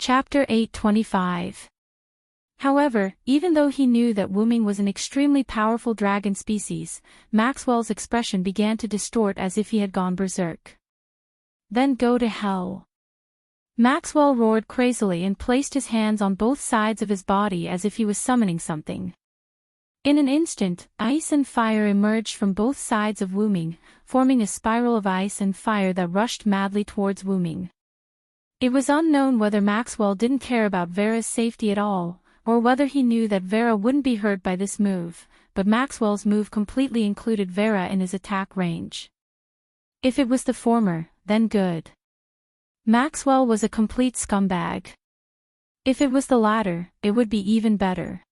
Chapter 825. However, even though he knew that Wuming was an extremely powerful dragon species, Maxwell's expression began to distort as if he had gone berserk. Then go to hell. Maxwell roared crazily and placed his hands on both sides of his body as if he was summoning something. In an instant, ice and fire emerged from both sides of Wuming, forming a spiral of ice and fire that rushed madly towards Wuming. It was unknown whether Maxwell didn't care about Vera's safety at all, or whether he knew that Vera wouldn't be hurt by this move, but Maxwell's move completely included Vera in his attack range. If it was the former, then good. Maxwell was a complete scumbag. If it was the latter, it would be even better.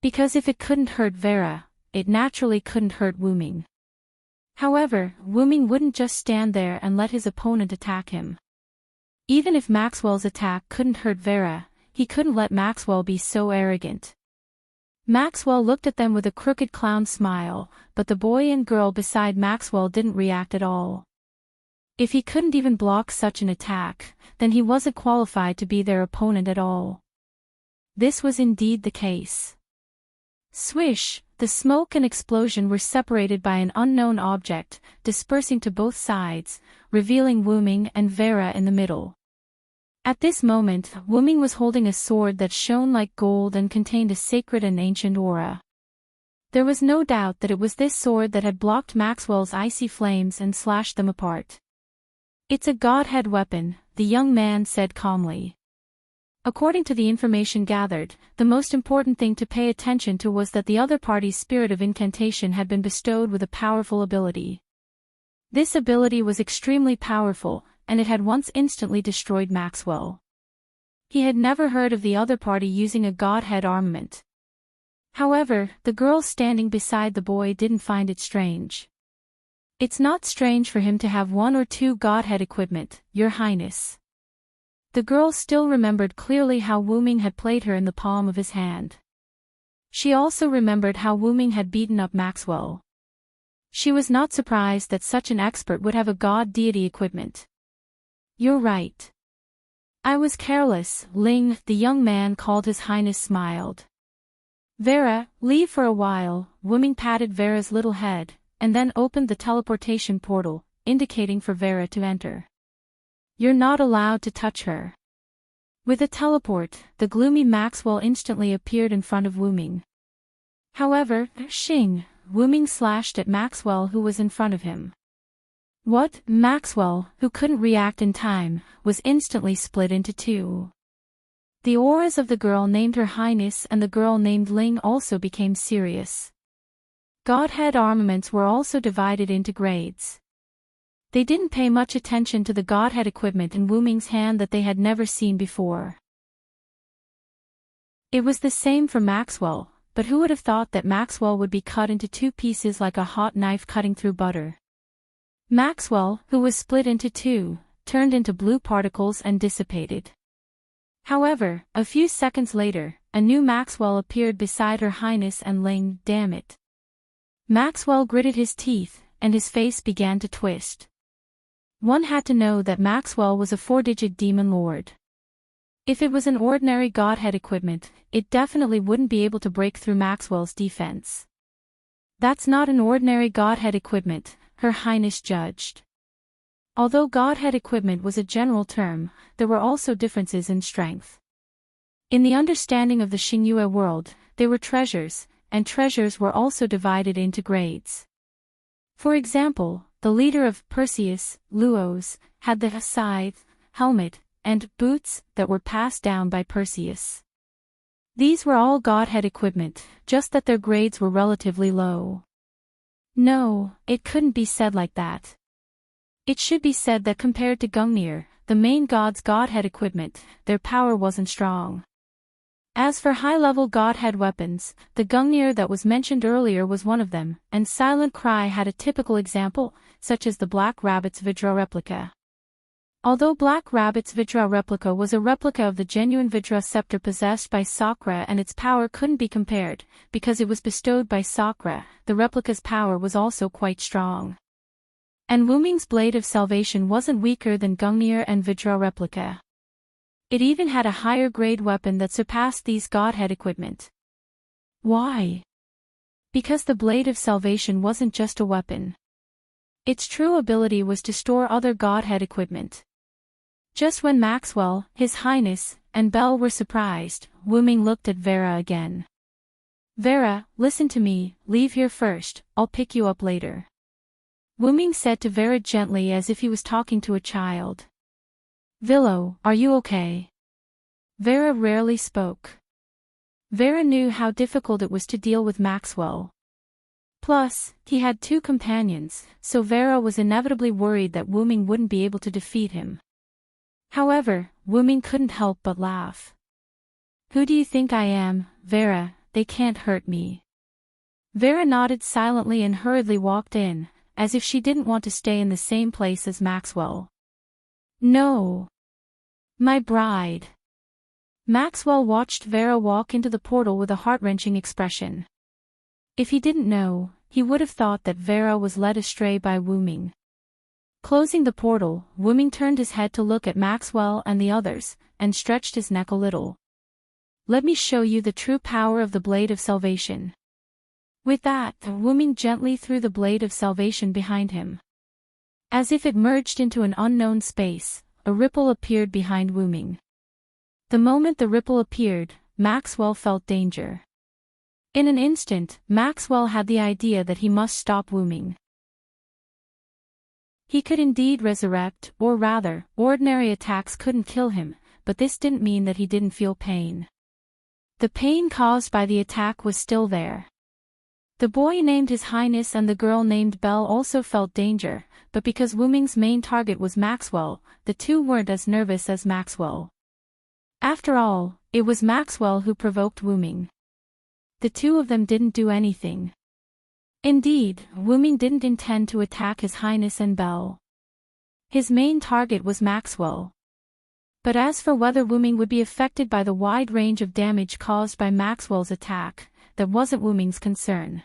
Because if it couldn't hurt Vera, it naturally couldn't hurt Wuming. However, Wuming wouldn't just stand there and let his opponent attack him. Even if Maxwell's attack couldn't hurt Vera, he couldn't let Maxwell be so arrogant. Maxwell looked at them with a crooked clown smile, but the boy and girl beside Maxwell didn't react at all. If he couldn't even block such an attack, then he wasn't qualified to be their opponent at all. This was indeed the case. Swish, the smoke and explosion were separated by an unknown object, dispersing to both sides, revealing Wuming and Vera in the middle. At this moment, Wuming was holding a sword that shone like gold and contained a sacred and ancient aura. There was no doubt that it was this sword that had blocked Maxwell's icy flames and slashed them apart. "It's a godhead weapon," the young man said calmly. According to the information gathered, the most important thing to pay attention to was that the other party's spirit of incantation had been bestowed with a powerful ability. This ability was extremely powerful, and it had once instantly destroyed Maxwell. He had never heard of the other party using a godhead armament. However, the girl standing beside the boy didn't find it strange. "It's not strange for him to have one or two godhead equipment, Your Highness." The girl still remembered clearly how Wuming had played her in the palm of his hand. She also remembered how Wuming had beaten up Maxwell. She was not surprised that such an expert would have a god deity equipment. "You're right. I was careless, Ling," the young man called His Highness smiled. "Vera, leave for a while." Wuming patted Vera's little head, and then opened the teleportation portal, indicating for Vera to enter. "You're not allowed to touch her." With a teleport, the gloomy Maxwell instantly appeared in front of Wuming. However, Shing, Wuming slashed at Maxwell who was in front of him. What? Maxwell, who couldn't react in time, was instantly split into two. The auras of the girl named Her Highness and the girl named Ling also became serious. Godhead armaments were also divided into grades. They didn't pay much attention to the godhead equipment in Wuming's hand that they had never seen before. It was the same for Maxwell, but who would have thought that Maxwell would be cut into two pieces like a hot knife cutting through butter? Maxwell, who was split into two, turned into blue particles and dissipated. However, a few seconds later, a new Maxwell appeared beside Her Highness and Ling. Damn it. Maxwell gritted his teeth, and his face began to twist. One had to know that Maxwell was a 4-digit demon lord. If it was an ordinary godhead equipment, it definitely wouldn't be able to break through Maxwell's defense. That's not an ordinary godhead equipment, Her Highness judged. Although godhead equipment was a general term, there were also differences in strength. In the understanding of the Xingyue world, they were treasures, and treasures were also divided into grades. For example, the leader of Perseus, Luos, had the scythe, helmet, and boots that were passed down by Perseus. These were all godhead equipment, just that their grades were relatively low. No, it couldn't be said like that. It should be said that compared to Gungnir, the main god's godhead equipment, their power wasn't strong. As for high-level godhead weapons, the Gungnir that was mentioned earlier was one of them, and Silent Cry had a typical example, such as the Black Rabbit's Vidra replica. Although Black Rabbit's Vidra replica was a replica of the genuine Vidra scepter possessed by Sakura and its power couldn't be compared, because it was bestowed by Sakura, the replica's power was also quite strong. And Wuming's Blade of Salvation wasn't weaker than Gungnir and Vidra replica. It even had a higher grade weapon that surpassed these godhead equipment. Why? Because the Blade of Salvation wasn't just a weapon. Its true ability was to store other godhead equipment. Just when Maxwell, His Highness, and Belle were surprised, Wu Ming looked at Vera again. Vera, listen to me, leave here first, I'll pick you up later. Wu Ming said to Vera gently as if he was talking to a child. Villo, are you okay? Vera rarely spoke. Vera knew how difficult it was to deal with Maxwell. Plus, he had 2 companions, so Vera was inevitably worried that Wu Ming wouldn't be able to defeat him. However, Wu Ming couldn't help but laugh. Who do you think I am, Vera? They can't hurt me. Vera nodded silently and hurriedly walked in, as if she didn't want to stay in the same place as Maxwell. No. My bride. Maxwell watched Vera walk into the portal with a heart-wrenching expression. If he didn't know, he would have thought that Vera was led astray by Wu Ming. Closing the portal, Wu Ming turned his head to look at Maxwell and the others, and stretched his neck a little. Let me show you the true power of the Blade of Salvation. With that, Wu Ming gently threw the Blade of Salvation behind him. As if it merged into an unknown space, a ripple appeared behind Wu Ming. The moment the ripple appeared, Maxwell felt danger. In an instant, Maxwell had the idea that he must stop Wu Ming. He could indeed resurrect, or rather, ordinary attacks couldn't kill him, but this didn't mean that he didn't feel pain. The pain caused by the attack was still there. The boy named His Highness and the girl named Belle also felt danger, but because Wu Ming's main target was Maxwell, the 2 weren't as nervous as Maxwell. After all, it was Maxwell who provoked Wu Ming. The 2 of them didn't do anything. Indeed, Wu Ming didn't intend to attack His Highness and Belle. His main target was Maxwell. But as for whether Wu Ming would be affected by the wide range of damage caused by Maxwell's attack, that wasn't Wu Ming's concern.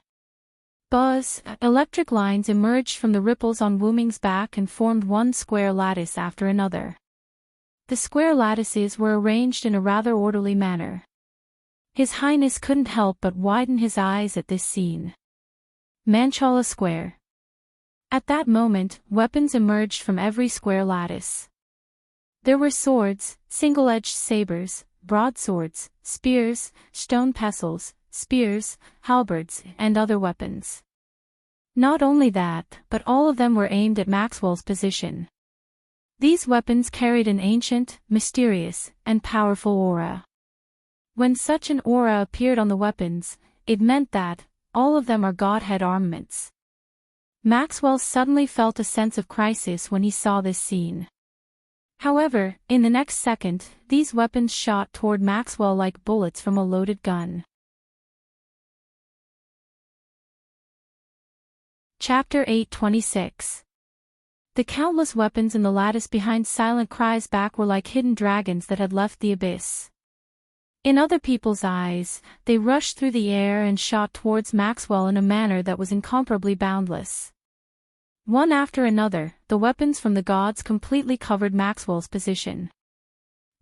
Buzz, electric lines emerged from the ripples on Wu Ming's back and formed one square lattice after another. The square lattices were arranged in a rather orderly manner. His Highness couldn't help but widen his eyes at this scene. Manchala Square. At that moment, weapons emerged from every square lattice. There were swords, single-edged sabers, broadswords, spears, stone pestles, spears, halberds, and other weapons. Not only that, but all of them were aimed at Maxwell's position. These weapons carried an ancient, mysterious, and powerful aura. When such an aura appeared on the weapons, it meant that all of them are godhead armaments. Maxwell suddenly felt a sense of crisis when he saw this scene. However, in the next second, these weapons shot toward Maxwell like bullets from a loaded gun. Chapter 8:26. The countless weapons in the lattice behind Silent Cry's back were like hidden dragons that had left the abyss. In other people's eyes, they rushed through the air and shot towards Maxwell in a manner that was incomparably boundless. One after another, the weapons from the gods completely covered Maxwell's position.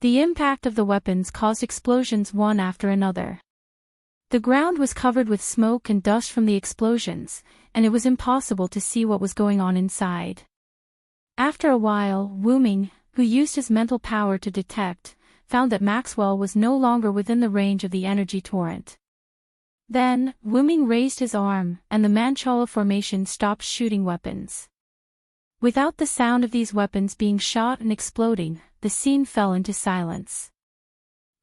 The impact of the weapons caused explosions one after another. The ground was covered with smoke and dust from the explosions, and it was impossible to see what was going on inside. After a while, Wu Ming, who used his mental power to detect, found that Maxwell was no longer within the range of the energy torrent. Then, Wu Ming raised his arm, and the Manchala formation stopped shooting weapons. Without the sound of these weapons being shot and exploding, the scene fell into silence.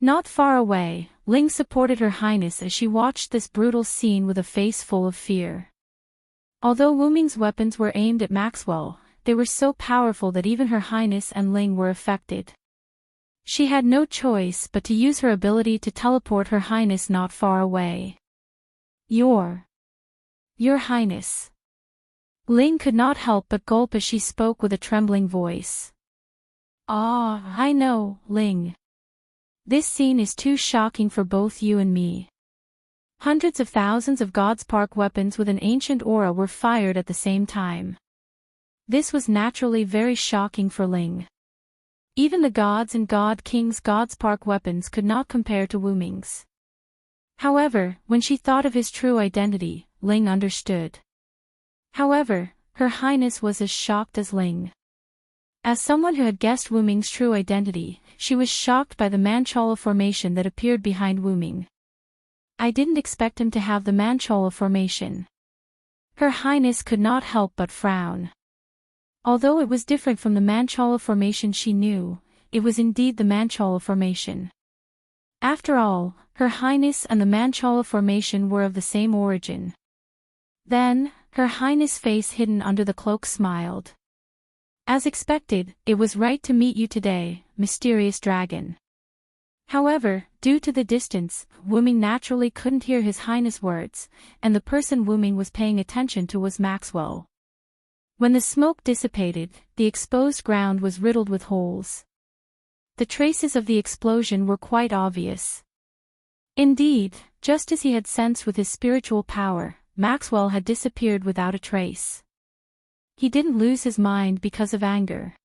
Not far away, Ling supported Her Highness as she watched this brutal scene with a face full of fear. Although Wu Ming's weapons were aimed at Maxwell, they were so powerful that even Her Highness and Ling were affected. She had no choice but to use her ability to teleport Her Highness not far away. Your Highness. Ling could not help but gulp as she spoke with a trembling voice. Ah, I know, Ling. This scene is too shocking for both you and me. Hundreds of thousands of God's Park weapons with an ancient aura were fired at the same time. This was naturally very shocking for Ling. Even the gods and God King's Godspark weapons could not compare to Wu Ming's. However, when she thought of his true identity, Ling understood. However, Her Highness was as shocked as Ling. As someone who had guessed Wu Ming's true identity, she was shocked by the Manchala formation that appeared behind Wu Ming. I didn't expect him to have the Manchala formation. Her Highness could not help but frown. Although it was different from the Manchala formation she knew, it was indeed the Manchala formation. After all, Her Highness and the Manchala formation were of the same origin. Then, Her Highness' face hidden under the cloak smiled. As expected, it was right to meet you today, mysterious dragon. However, due to the distance, Wu Ming naturally couldn't hear His Highness' words, and the person Wu Ming was paying attention to was Maxwell. When the smoke dissipated, the exposed ground was riddled with holes. The traces of the explosion were quite obvious. Indeed, just as he had sensed with his spiritual power, Maxwell had disappeared without a trace. He didn't lose his mind because of anger.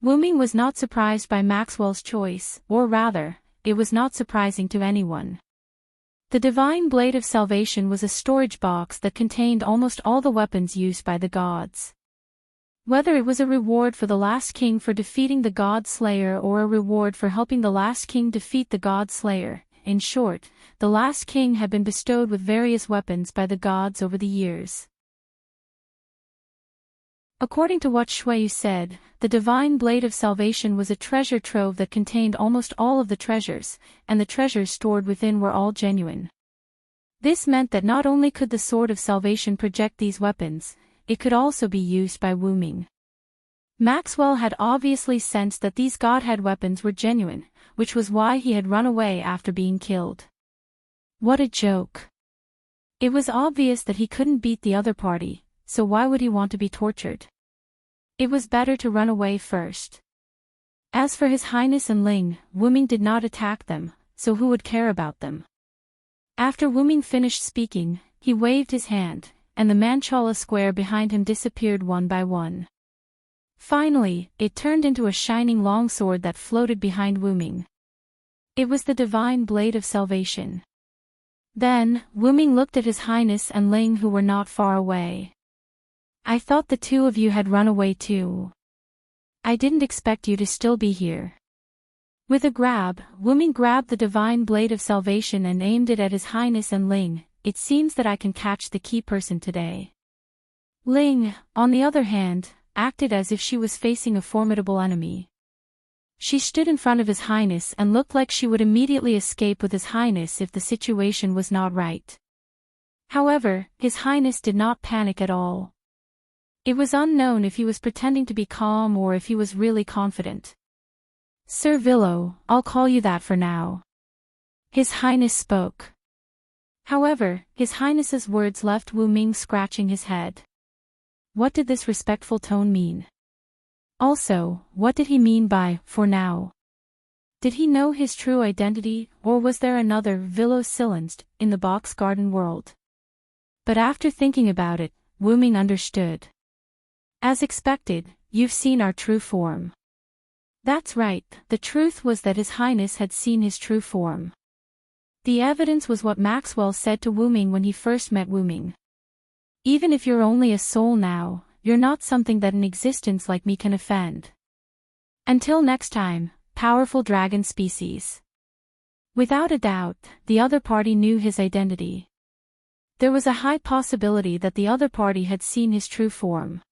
Wu Ming was not surprised by Maxwell's choice, or rather, it was not surprising to anyone. The Divine Blade of Salvation was a storage box that contained almost all the weapons used by the gods. Whether it was a reward for the last king for defeating the God Slayer or a reward for helping the last king defeat the God Slayer, in short, the last king had been bestowed with various weapons by the gods over the years. According to what Shui Yu said, the Divine Blade of Salvation was a treasure trove that contained almost all of the treasures, and the treasures stored within were all genuine. This meant that not only could the Sword of Salvation project these weapons, it could also be used by Wu Ming. Maxwell had obviously sensed that these Godhead weapons were genuine, which was why he had run away after being killed. What a joke. It was obvious that he couldn't beat the other party, so why would he want to be tortured? It was better to run away first. As for His Highness and Ling, Wu Ming did not attack them, so who would care about them? After Wu Ming finished speaking, he waved his hand, and the Manchala square behind him disappeared one by one. Finally, it turned into a shining longsword that floated behind Wu Ming. It was the Divine Blade of Salvation. Then, Wu Ming looked at His Highness and Ling, who were not far away. I thought the two of you had run away too. I didn't expect you to still be here. With a grab, Wu Ming grabbed the Divine Blade of Salvation and aimed it at His Highness and Ling. It seems that I can catch the key person today. Ling, on the other hand, acted as if she was facing a formidable enemy. She stood in front of His Highness and looked like she would immediately escape with His Highness if the situation was not right. However, His Highness did not panic at all. It was unknown if he was pretending to be calm or if he was really confident. Sir Villo, I'll call you that for now. His Highness spoke. However, His Highness's words left Wu Ming scratching his head. What did this respectful tone mean? Also, what did he mean by, for now? Did he know his true identity, or was there another Villo Silenced in the box garden world? But after thinking about it, Wu Ming understood. As expected, you've seen our true form. That's right, the truth was that His Highness had seen his true form. The evidence was what Maxwell said to Wu Ming when he first met Wu Ming. Even if you're only a soul now, you're not something that an existence like me can offend. Until next time, powerful dragon species. Without a doubt, the other party knew his identity. There was a high possibility that the other party had seen his true form.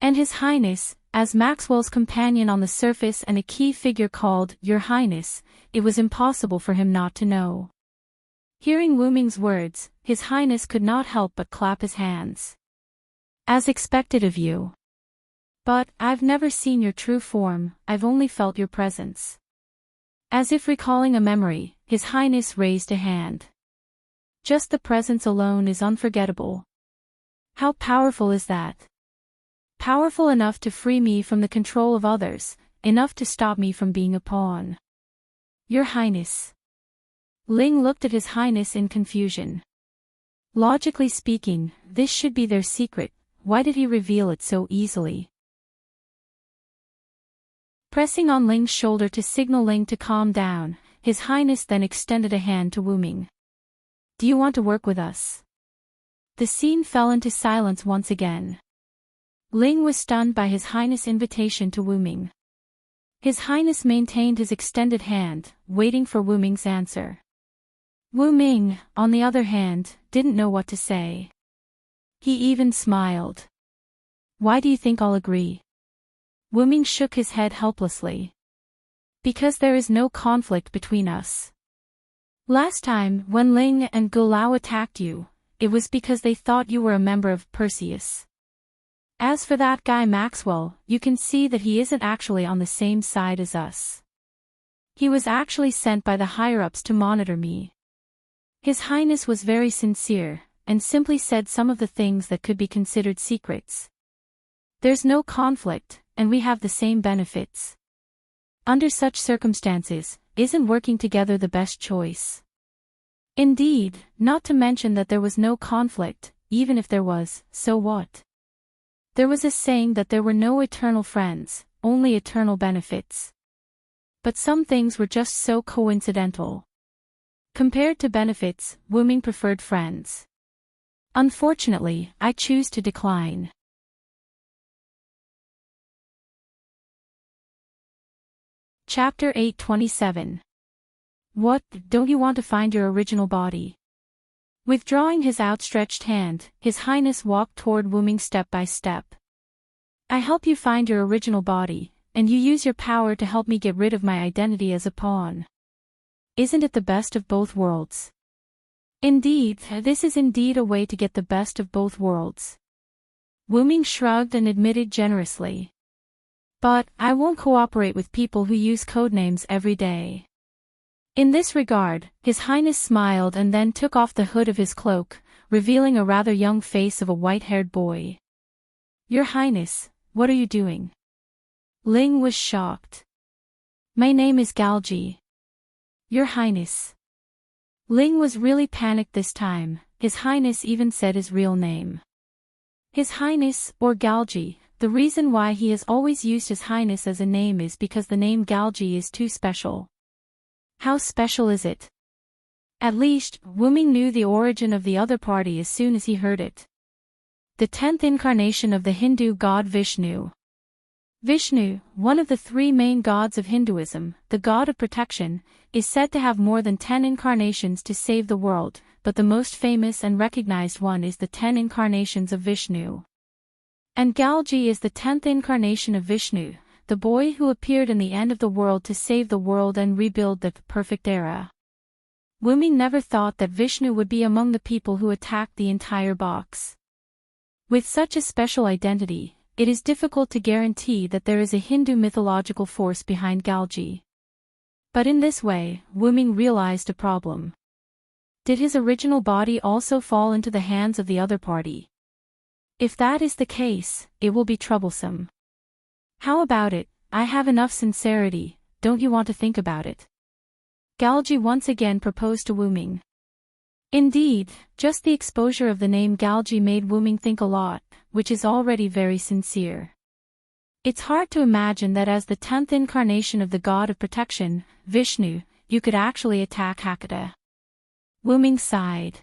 And His Highness, as Maxwell's companion on the surface and a key figure called Your Highness, it was impossible for him not to know. Hearing Wu Ming's words, His Highness could not help but clap his hands. As expected of you. But, I've never seen your true form, I've only felt your presence. As if recalling a memory, His Highness raised a hand. Just the presence alone is unforgettable. How powerful is that? Powerful enough to free me from the control of others, enough to stop me from being a pawn. Your Highness. Ling looked at His Highness in confusion. Logically speaking, this should be their secret, why did he reveal it so easily? Pressing on Ling's shoulder to signal Ling to calm down, His Highness then extended a hand to Wu Ming. Do you want to work with us? The scene fell into silence once again. Ling was stunned by His Highness' invitation to Wu Ming. His Highness maintained his extended hand, waiting for Wu Ming's answer. Wu Ming, on the other hand, didn't know what to say. He even smiled. Why do you think I'll agree? Wu Ming shook his head helplessly. Because there is no conflict between us. Last time, when Ling and Gulao attacked you, it was because they thought you were a member of Perseus. As for that guy Maxwell, you can see that he isn't actually on the same side as us. He was actually sent by the higher-ups to monitor me. His Highness was very sincere, and simply said some of the things that could be considered secrets. There's no conflict, and we have the same benefits. Under such circumstances, isn't working together the best choice? Indeed, not to mention that there was no conflict, even if there was, so what? There was a saying that there were no eternal friends, only eternal benefits. But some things were just so coincidental. Compared to benefits, Wu Ming preferred friends. Unfortunately, I choose to decline. Chapter 827. What, don't you want to find your original body? Withdrawing his outstretched hand, His Highness walked toward Wu Ming step by step. I help you find your original body, and you use your power to help me get rid of my identity as a pawn. Isn't it the best of both worlds? Indeed, this is indeed a way to get the best of both worlds. Wu Ming shrugged and admitted generously. But, I won't cooperate with people who use codenames every day. In this regard, His Highness smiled and then took off the hood of his cloak, revealing a rather young face of a white-haired boy. Your Highness, what are you doing? Ling was shocked. My name is Galji. Your Highness. Ling was really panicked this time. His Highness even said his real name. His Highness, or Galji. The reason why he has always used His Highness as a name is because the name Galji is too special. How special is it? At least, Wu Ming knew the origin of the other party as soon as he heard it. The 10th incarnation of the Hindu god Vishnu. Vishnu, one of the 3 main gods of Hinduism, the god of protection, is said to have more than 10 incarnations to save the world, but the most famous and recognized one is the 10 incarnations of Vishnu. And Galji is the 10th incarnation of Vishnu, the boy who appeared in the end of the world to save the world and rebuild the perfect era. Wu Ming never thought that Vishnu would be among the people who attacked the entire box. With such a special identity, it is difficult to guarantee that there is a Hindu mythological force behind Galji. But in this way, Wu Ming realized a problem. Did his original body also fall into the hands of the other party? If that is the case, it will be troublesome. How about it? I have enough sincerity, don't you want to think about it? Galji once again proposed to Wu Ming. Indeed, just the exposure of the name Galji made Wu Ming think a lot, which is already very sincere. It's hard to imagine that as the 10th incarnation of the god of protection, Vishnu, you could actually attack Hakata. Wu Ming sighed.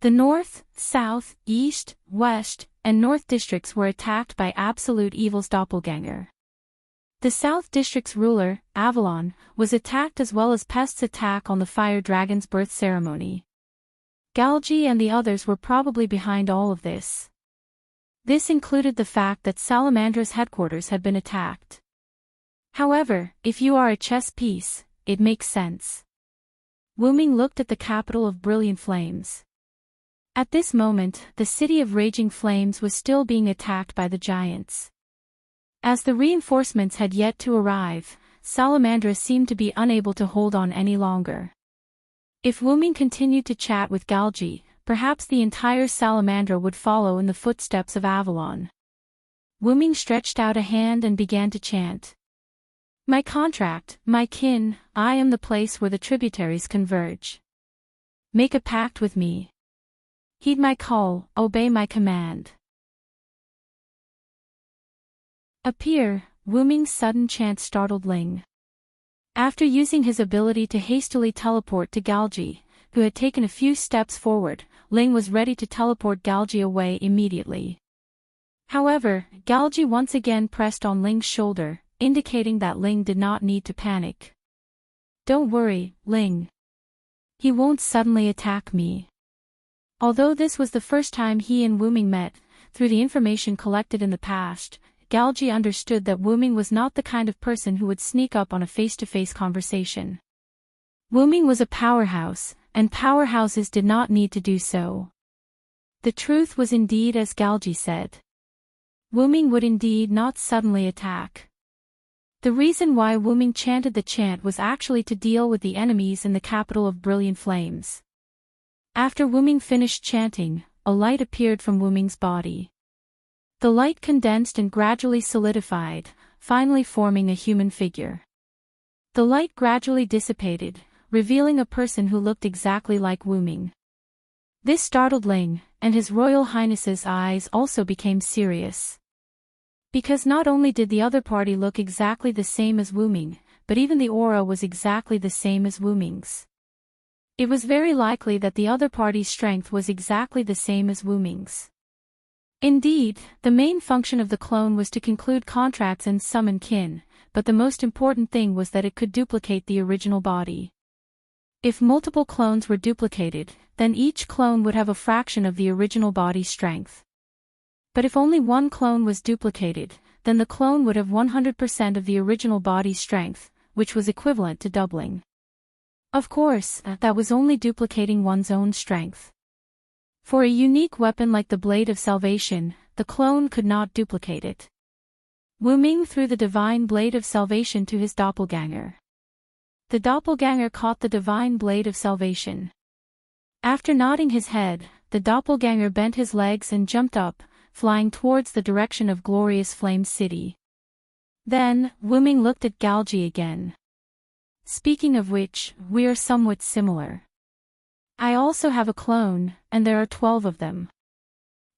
The north, south, east, west, and north districts were attacked by Absolute Evil's doppelganger. The south district's ruler, Avalon, was attacked as well as Pest's attack on the fire dragon's birth ceremony. Galji and the others were probably behind all of this. This included the fact that Salamandra's headquarters had been attacked. However, if you are a chess piece, it makes sense. Wu Ming looked at the capital of Brilliant Flames. At this moment, the city of Raging Flames was still being attacked by the giants. As the reinforcements had yet to arrive, Salamandra seemed to be unable to hold on any longer. If Wu Ming continued to chat with Galji, perhaps the entire Salamandra would follow in the footsteps of Avalon. Wu Ming stretched out a hand and began to chant. My contract, my kin, I am the place where the tributaries converge. Make a pact with me. Heed my call, obey my command. Appear, Wu Ming's sudden chant startled Ling. After using his ability to hastily teleport to Galji, who had taken a few steps forward, Ling was ready to teleport Galji away immediately. However, Galji once again pressed on Ling's shoulder, indicating that Ling did not need to panic. "Don't worry, Ling. He won't suddenly attack me." Although this was the first time he and Wu Ming met, through the information collected in the past, Galji understood that Wu Ming was not the kind of person who would sneak up on a face-to-face conversation. Wu Ming was a powerhouse, and powerhouses did not need to do so. The truth was indeed as Galji said. Wu Ming would indeed not suddenly attack. The reason why Wu Ming chanted the chant was actually to deal with the enemies in the capital of Brilliant Flames. After Wu Ming finished chanting, a light appeared from Wu Ming's body. The light condensed and gradually solidified, finally forming a human figure. The light gradually dissipated, revealing a person who looked exactly like Wu Ming. This startled Ling, and His Royal Highness's eyes also became serious. Because not only did the other party look exactly the same as Wu Ming, but even the aura was exactly the same as Wu Ming's. It was very likely that the other party's strength was exactly the same as Wu Ming's. Indeed, the main function of the clone was to conclude contracts and summon kin, but the most important thing was that it could duplicate the original body. If multiple clones were duplicated, then each clone would have a fraction of the original body's strength. But if only one clone was duplicated, then the clone would have 100% of the original body's strength, which was equivalent to doubling. Of course, that was only duplicating one's own strength. For a unique weapon like the Blade of Salvation, the clone could not duplicate it. Wu Ming threw the Divine Blade of Salvation to his doppelganger. The doppelganger caught the Divine Blade of Salvation. After nodding his head, the doppelganger bent his legs and jumped up, flying towards the direction of Glorious Flame City. Then, Wu Ming looked at Galji again. "Speaking of which, we are somewhat similar. I also have a clone, and there are 12 of them.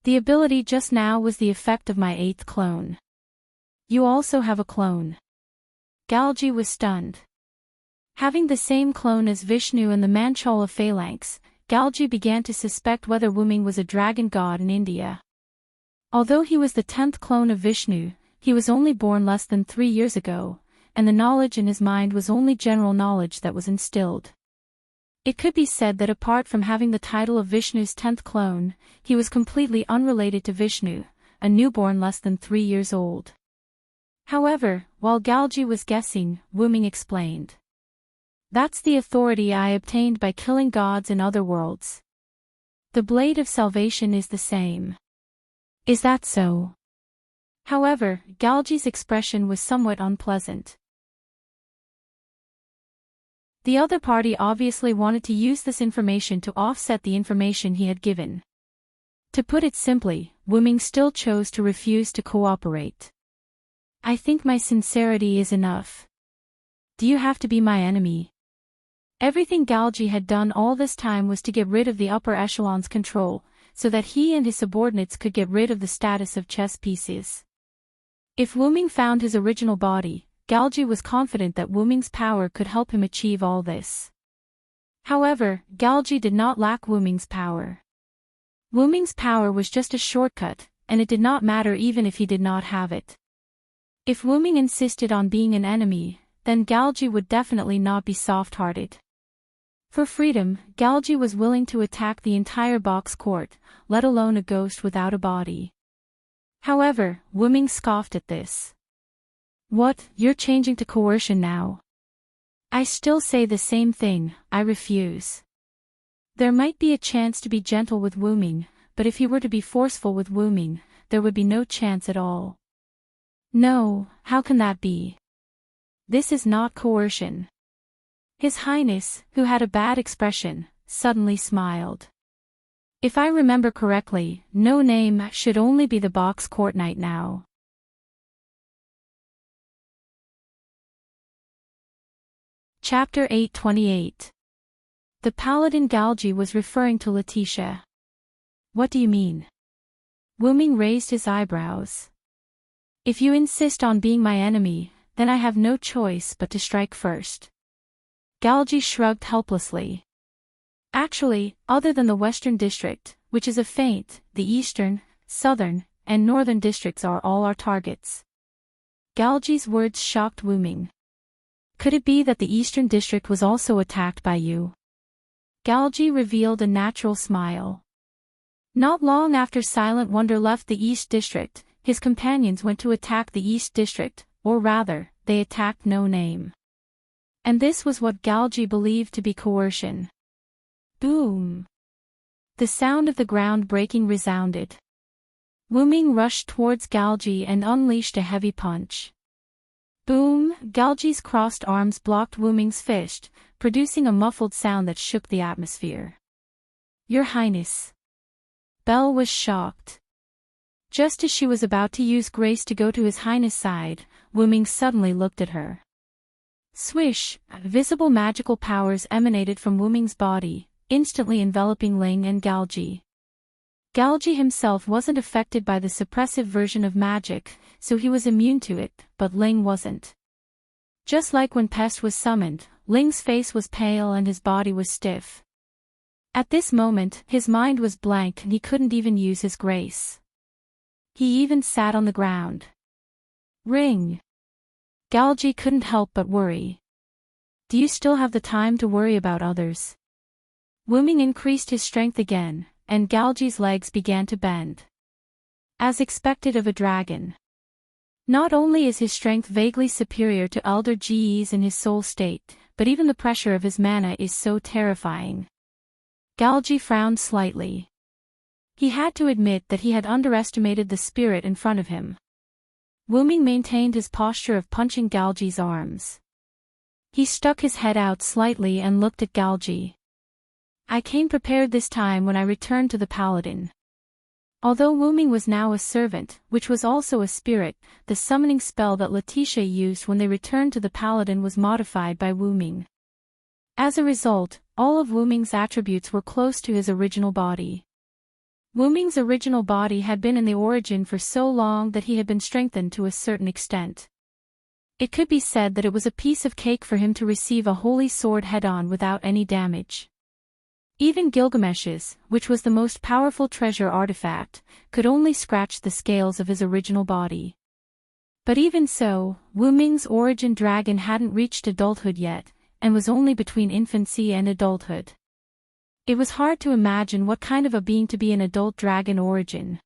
The ability just now was the effect of my 8th clone. You also have a clone." Galji was stunned. Having the same clone as Vishnu and the Manchala phalanx, Galji began to suspect whether Wu Ming was a dragon god in India. Although he was the 10th clone of Vishnu, he was only born less than 3 years ago, and the knowledge in his mind was only general knowledge that was instilled. It could be said that apart from having the title of Vishnu's 10th clone, he was completely unrelated to Vishnu, a newborn less than 3 years old. However, while Galji was guessing, Wu Ming explained. "That's the authority I obtained by killing gods in other worlds. The Blade of Salvation is the same." "Is that so?" However, Galji's expression was somewhat unpleasant. The other party obviously wanted to use this information to offset the information he had given. To put it simply, Wu Ming still chose to refuse to cooperate. "I think my sincerity is enough. Do you have to be my enemy?" Everything Galji had done all this time was to get rid of the upper echelon's control, so that he and his subordinates could get rid of the status of chess pieces. If Wu Ming found his original body, Galji was confident that Wu Ming's power could help him achieve all this. However, Galji did not lack Wu Ming's power. Wu Ming's power was just a shortcut, and it did not matter even if he did not have it. If Wu Ming insisted on being an enemy, then Galji would definitely not be soft-hearted. For freedom, Galji was willing to attack the entire box court, let alone a ghost without a body. However, Wu Ming scoffed at this. "What, you're changing to coercion now?" "I still say the same thing, I refuse." There might be a chance to be gentle with Wu Ming, but if he were to be forceful with Wu Ming, there would be no chance at all. "No, how can that be? This is not coercion." His Highness, who had a bad expression, suddenly smiled. "If I remember correctly, no name should only be the box court knight now." Chapter 828. The Paladin Galji was referring to Letitia. "What do you mean?" Wu Ming raised his eyebrows. If you insist on being my enemy, then I have no choice but to strike first. Galji shrugged helplessly. Actually, other than the Western District, which is a feint, the Eastern, Southern, and Northern districts are all our targets. Galji's words shocked Wu Ming. Could it be that the Eastern District was also attacked by you? Galji revealed a natural smile. Not long after Silent Wonder left the East District, his companions went to attack the East District, or rather, they attacked No Name. And this was what Galji believed to be coercion. Boom! The sound of the ground breaking resounded. Wu Ming rushed towards Galji and unleashed a heavy punch. Boom! Galji's crossed arms blocked Wu Ming's fist, producing a muffled sound that shook the atmosphere. Your Highness. Belle was shocked. Just as she was about to use grace to go to His Highness' side, Wu Ming suddenly looked at her. Swish! Visible magical powers emanated from Wu Ming's body, instantly enveloping Ling and Galji. Galji himself wasn't affected by the suppressive version of magic, so he was immune to it, but Ling wasn't. Just like when Pest was summoned, Ling's face was pale and his body was stiff. At this moment, his mind was blank and he couldn't even use his grace. He even sat on the ground. Ring! Galji couldn't help but worry. Do you still have the time to worry about others? Wu Ming increased his strength again, and Galji's legs began to bend. As expected of a dragon. Not only is his strength vaguely superior to Elder Ge's in his soul state, but even the pressure of his mana is so terrifying. Galji frowned slightly. He had to admit that he had underestimated the spirit in front of him. Wu Ming maintained his posture of punching Galji's arms. He stuck his head out slightly and looked at Galji. I came prepared this time when I returned to the Paladin. Although Wu Ming was now a servant, which was also a spirit, the summoning spell that Letitia used when they returned to the Paladin was modified by Wu Ming. As a result, all of Wu Ming's attributes were close to his original body. Wu Ming's original body had been in the origin for so long that he had been strengthened to a certain extent. It could be said that it was a piece of cake for him to receive a holy sword head-on without any damage. Even Gilgamesh's, which was the most powerful treasure artifact, could only scratch the scales of his original body. But even so, Wu Ming's origin dragon hadn't reached adulthood yet, and was only between infancy and adulthood. It was hard to imagine what kind of a being to be an adult dragon origin.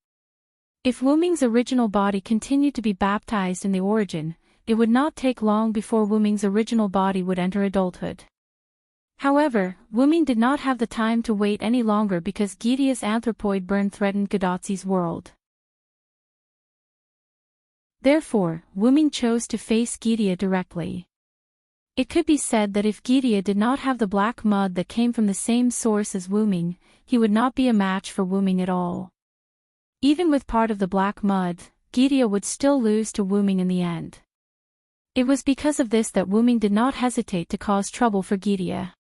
If Wu Ming's original body continued to be baptized in the origin, it would not take long before Wu Ming's original body would enter adulthood. However, Wu Ming did not have the time to wait any longer because Gidea's anthropoid burn threatened Godatzi's world. Therefore, Wu Ming chose to face Gidea directly. It could be said that if Gidea did not have the black mud that came from the same source as Wu Ming, he would not be a match for Wu Ming at all. Even with part of the black mud, Gidea would still lose to Wu Ming in the end. It was because of this that Wu Ming did not hesitate to cause trouble for Gidea.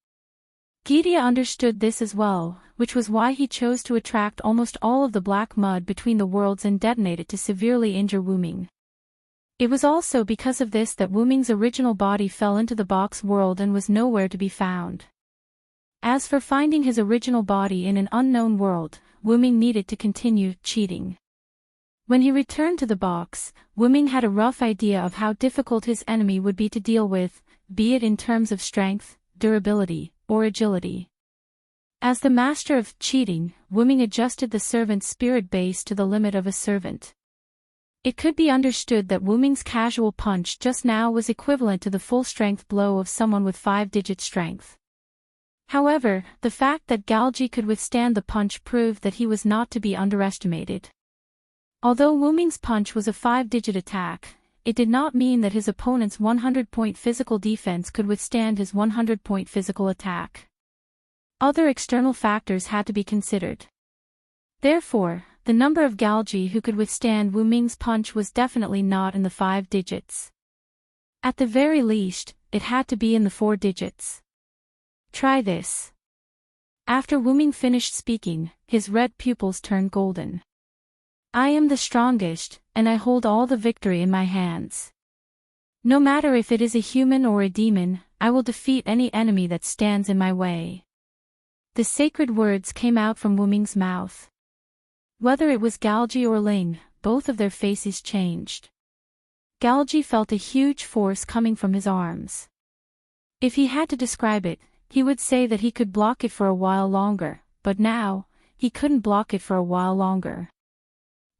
Gidea understood this as well, which was why he chose to attract almost all of the black mud between the worlds and detonate it to severely injure Wu Ming. It was also because of this that Wu Ming's original body fell into the box world and was nowhere to be found. As for finding his original body in an unknown world, Wu Ming needed to continue cheating. When he returned to the box, Wu Ming had a rough idea of how difficult his enemy would be to deal with, be it in terms of strength, durability, or agility. As the master of cheating, Wu Ming adjusted the servant's spirit base to the limit of a servant. It could be understood that Wu Ming's casual punch just now was equivalent to the full-strength blow of someone with 5-digit strength. However, the fact that Galji could withstand the punch proved that he was not to be underestimated. Although Wu Ming's punch was a 5-digit attack, it did not mean that his opponent's 100-point physical defense could withstand his 100-point physical attack. Other external factors had to be considered. Therefore, the number of Galji who could withstand Wu Ming's punch was definitely not in the 5 digits. At the very least, it had to be in the 4 digits. Try this. After Wu Ming finished speaking, his red pupils turned golden. I am the strongest, and I hold all the victory in my hands. No matter if it is a human or a demon, I will defeat any enemy that stands in my way. The sacred words came out from Wuming's mouth. Whether it was Galji or Ling, both of their faces changed. Galji felt a huge force coming from his arms. If he had to describe it, he would say that he could block it for a while longer, but now, he couldn't block it for a while longer.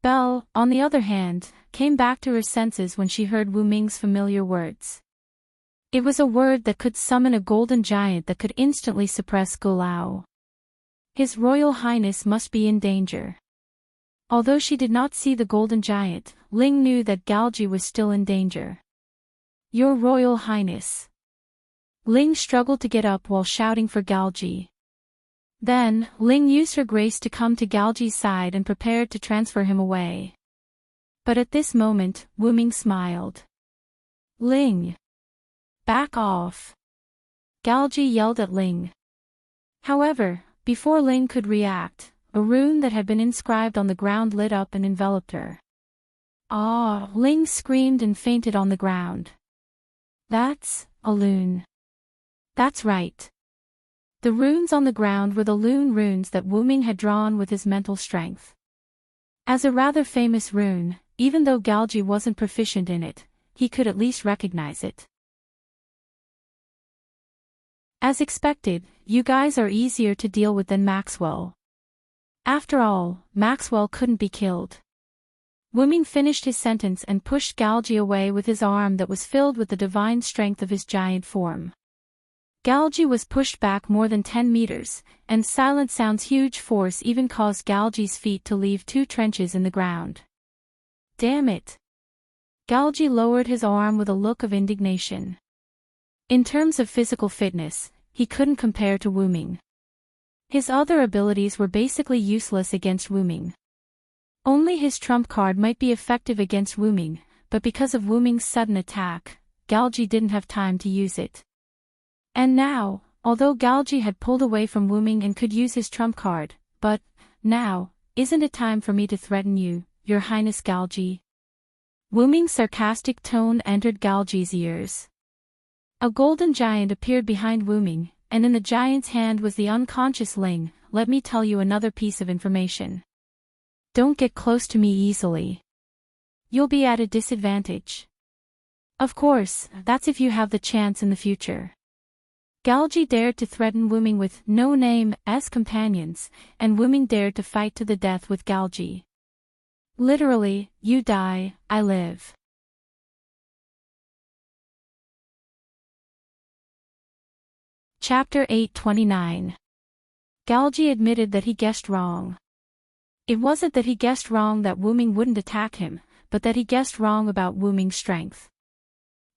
Belle, on the other hand, came back to her senses when she heard Wuming's familiar words. It was a word that could summon a golden giant that could instantly suppress Gulao. His Royal Highness must be in danger. Although she did not see the golden giant, Ling knew that Galji was still in danger. Your Royal Highness. Ling struggled to get up while shouting for Galji. Then, Ling used her grace to come to Galji's side and prepared to transfer him away. But at this moment, Wuming smiled. Ling! Back off! Galji yelled at Ling. However, before Ling could react, a rune that had been inscribed on the ground lit up and enveloped her. Ah! Ling screamed and fainted on the ground. That's a rune. That's right. The runes on the ground were the rune runes that Wuming had drawn with his mental strength. As a rather famous rune, even though Galji wasn't proficient in it, he could at least recognize it. As expected, you guys are easier to deal with than Maxwell. After all, Maxwell couldn't be killed. Wuming finished his sentence and pushed Galji away with his arm that was filled with the divine strength of his giant form. Galji was pushed back more than 10 meters, and Silent Sound's huge force even caused Galji's feet to leave 2 trenches in the ground. Damn it! Galji lowered his arm with a look of indignation. In terms of physical fitness, he couldn't compare to Wuming. His other abilities were basically useless against Wuming. Only his trump card might be effective against Wuming, but because of Wuming's sudden attack, Galji didn't have time to use it. And now, although Galji had pulled away from Wuming and could use his trump card, but, now, isn't it time for me to threaten you, Your Highness Galji? Wuming's sarcastic tone entered Galji's ears. A golden giant appeared behind Wuming, and in the giant's hand was the unconscious Ling. Let me tell you another piece of information. Don't get close to me easily. You'll be at a disadvantage. Of course, that's if you have the chance in the future. Galji dared to threaten Wuming with no name as companions, and Wuming dared to fight to the death with Galji. Literally, you die, I live. Chapter 829. Galji admitted that he guessed wrong. It wasn't that he guessed wrong that Wuming wouldn't attack him, but that he guessed wrong about Wuming's strength.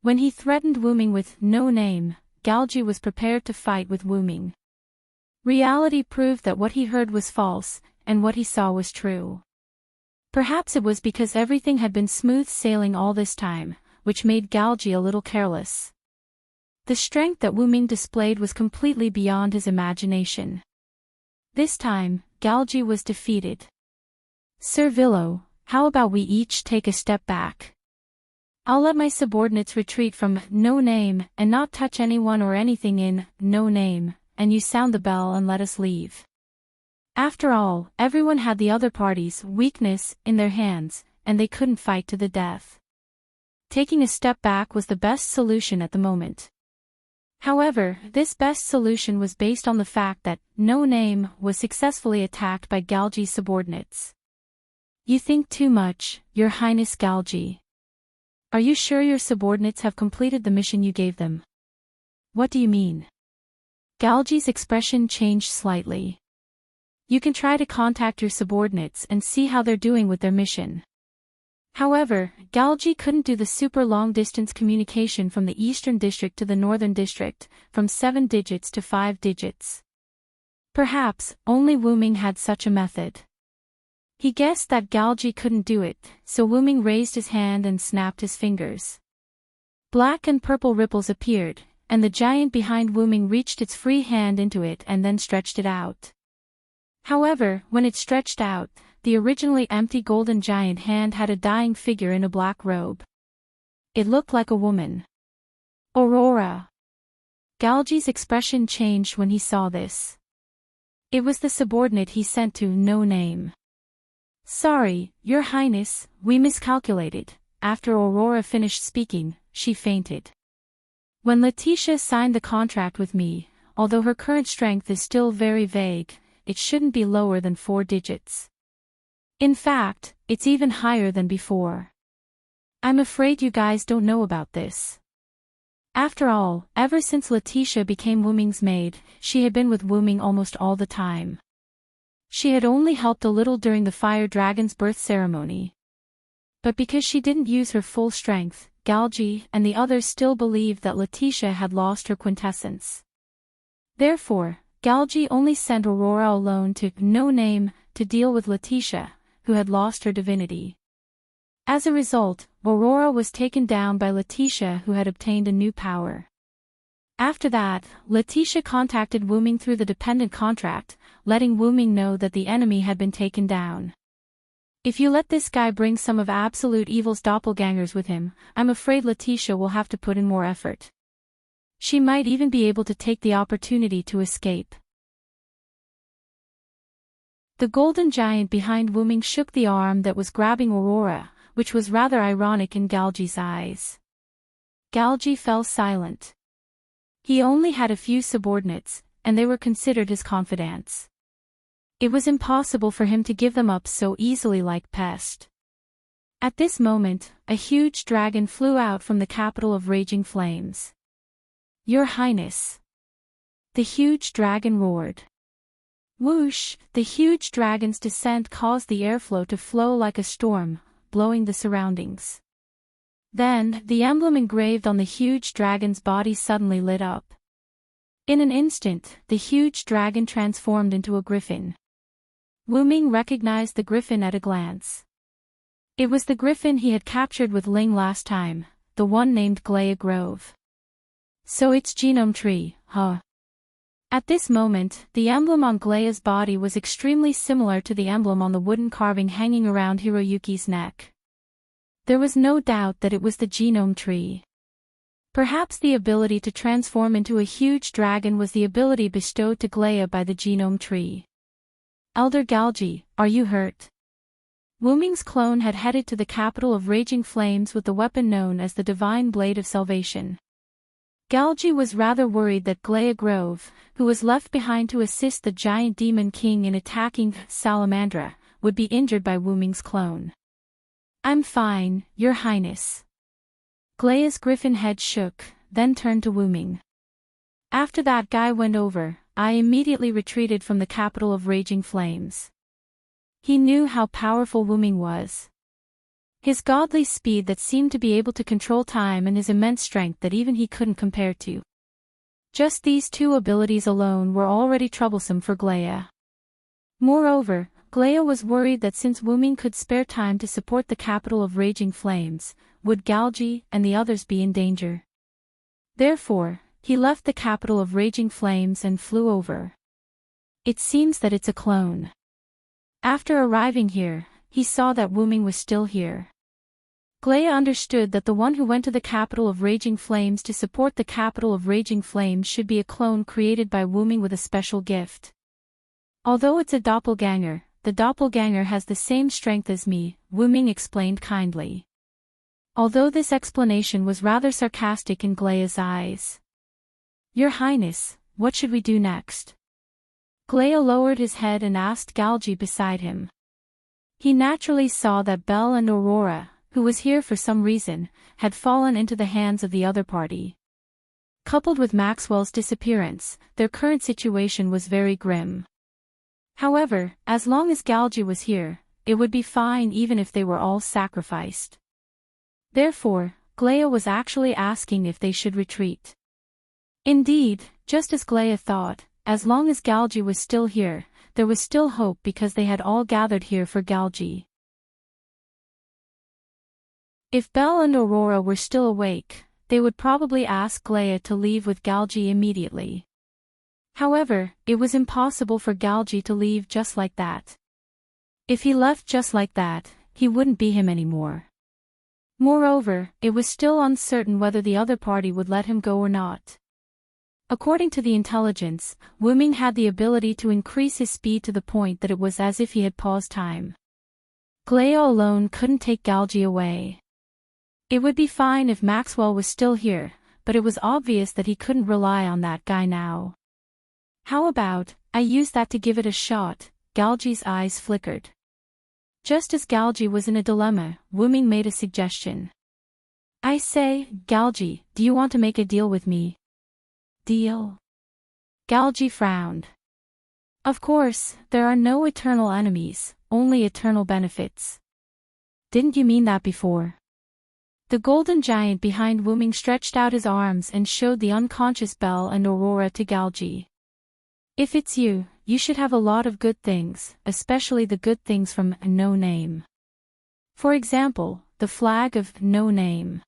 When he threatened Wuming with no name, Galji was prepared to fight with Wuming. Reality proved that what he heard was false, and what he saw was true. Perhaps it was because everything had been smooth sailing all this time, which made Galji a little careless. The strength that Wuming displayed was completely beyond his imagination. This time, Galji was defeated. Sir Villo, how about we each take a step back? I'll let my subordinates retreat from no name and not touch anyone or anything in no name, and you sound the bell and let us leave. After all, everyone had the other party's weakness in their hands, and they couldn't fight to the death. Taking a step back was the best solution at the moment. However, this best solution was based on the fact that no name was successfully attacked by Galji's subordinates. You think too much, Your Highness Galji. Are you sure your subordinates have completed the mission you gave them? What do you mean? Galji's expression changed slightly. You can try to contact your subordinates and see how they're doing with their mission. However, Galji couldn't do the super long-distance communication from the Eastern District to the Northern District, from 7 digits to 5 digits. Perhaps, only Wuming had such a method. He guessed that Galji couldn't do it, so Wuming raised his hand and snapped his fingers. Black and purple ripples appeared, and the giant behind Wuming reached its free hand into it and then stretched it out. However, when it stretched out, the originally empty golden giant hand had a dying figure in a black robe. It looked like a woman. Aurora. Galji's expression changed when he saw this. It was the subordinate he sent to No Name. Sorry, Your Highness, we miscalculated. After Aurora finished speaking, she fainted. When Letitia signed the contract with me, although her current strength is still very vague, it shouldn't be lower than 4 digits. In fact, it's even higher than before. I'm afraid you guys don't know about this. After all, ever since Letitia became Wuming's maid, she had been with Wuming almost all the time. She had only helped a little during the fire dragon's birth ceremony. But because she didn't use her full strength, Galji and the others still believed that Letitia had lost her quintessence. Therefore, Galji only sent Aurora alone to No Name to deal with Letitia, who had lost her divinity. As a result, Aurora was taken down by Letitia, who had obtained a new power. After that, Letitia contacted Wuming through the dependent contract, letting Wuming know that the enemy had been taken down. If you let this guy bring some of Absolute Evil's doppelgangers with him, I'm afraid Letitia will have to put in more effort. She might even be able to take the opportunity to escape. The golden giant behind Wuming shook the arm that was grabbing Aurora, which was rather ironic in Galji's eyes. Galji fell silent. He only had a few subordinates, and they were considered his confidants. It was impossible for him to give them up so easily like Pest. At this moment, a huge dragon flew out from the capital of Raging Flames. Your Highness! The huge dragon roared. Whoosh! The huge dragon's descent caused the airflow to flow like a storm, blowing the surroundings. Then, the emblem engraved on the huge dragon's body suddenly lit up. In an instant, the huge dragon transformed into a griffin. Wuming recognized the griffin at a glance. It was the griffin he had captured with Ling last time, the one named Glaya Grove. So it's genome tree, huh? At this moment, the emblem on Glaya's body was extremely similar to the emblem on the wooden carving hanging around Hiroyuki's neck. There was no doubt that it was the genome tree. Perhaps the ability to transform into a huge dragon was the ability bestowed to Glaya by the genome tree. Elder Galji, are you hurt? Wuming's clone had headed to the capital of Raging Flames with the weapon known as the Divine Blade of Salvation. Galji was rather worried that Glaya Grove, who was left behind to assist the giant demon king in attacking Salamandra, would be injured by Wuming's clone. I'm fine, Your Highness. Glaya's griffin head shook, then turned to Wuming. After that guy went over, I immediately retreated from the capital of Raging Flames. He knew how powerful Wuming was. His godly speed that seemed to be able to control time and his immense strength that even he couldn't compare to. Just these two abilities alone were already troublesome for Glaya. Moreover, Glaya was worried that since Wuming could spare time to support the capital of Raging Flames, would Galji and the others be in danger? Therefore, he left the capital of Raging Flames and flew over. It seems that it's a clone. After arriving here, he saw that Wuming was still here. Glaya understood that the one who went to the capital of Raging Flames to support the capital of Raging Flames should be a clone created by Wuming with a special gift. Although it's a doppelganger, the doppelganger has the same strength as me, Wuming explained kindly. Although this explanation was rather sarcastic in Glaya's eyes. Your Highness, what should we do next? Glaya lowered his head and asked Galji beside him. He naturally saw that Belle and Aurora, who was here for some reason, had fallen into the hands of the other party. Coupled with Maxwell's disappearance, their current situation was very grim. However, as long as Galji was here, it would be fine even if they were all sacrificed. Therefore, Glaya was actually asking if they should retreat. Indeed, just as Glaya thought, as long as Galji was still here, there was still hope because they had all gathered here for Galji. If Belle and Aurora were still awake, they would probably ask Glaya to leave with Galji immediately. However, it was impossible for Galji to leave just like that. If he left just like that, he wouldn't be him anymore. Moreover, it was still uncertain whether the other party would let him go or not. According to the intelligence, Wuming had the ability to increase his speed to the point that it was as if he had paused time. Gleo alone couldn't take Galgi away. It would be fine if Maxwell was still here, but it was obvious that he couldn't rely on that guy now. How about, I use that to give it a shot? Galgi's eyes flickered. Just as Galgi was in a dilemma, Wuming made a suggestion. I say, Galgi, do you want to make a deal with me? Deal? Galgi frowned. Of course, there are no eternal enemies, only eternal benefits. Didn't you mean that before? The golden giant behind Wuming stretched out his arms and showed the unconscious Belle and Aurora to Galgi. If it's you, you should have a lot of good things, especially the good things from No Name. For example, the flag of No Name.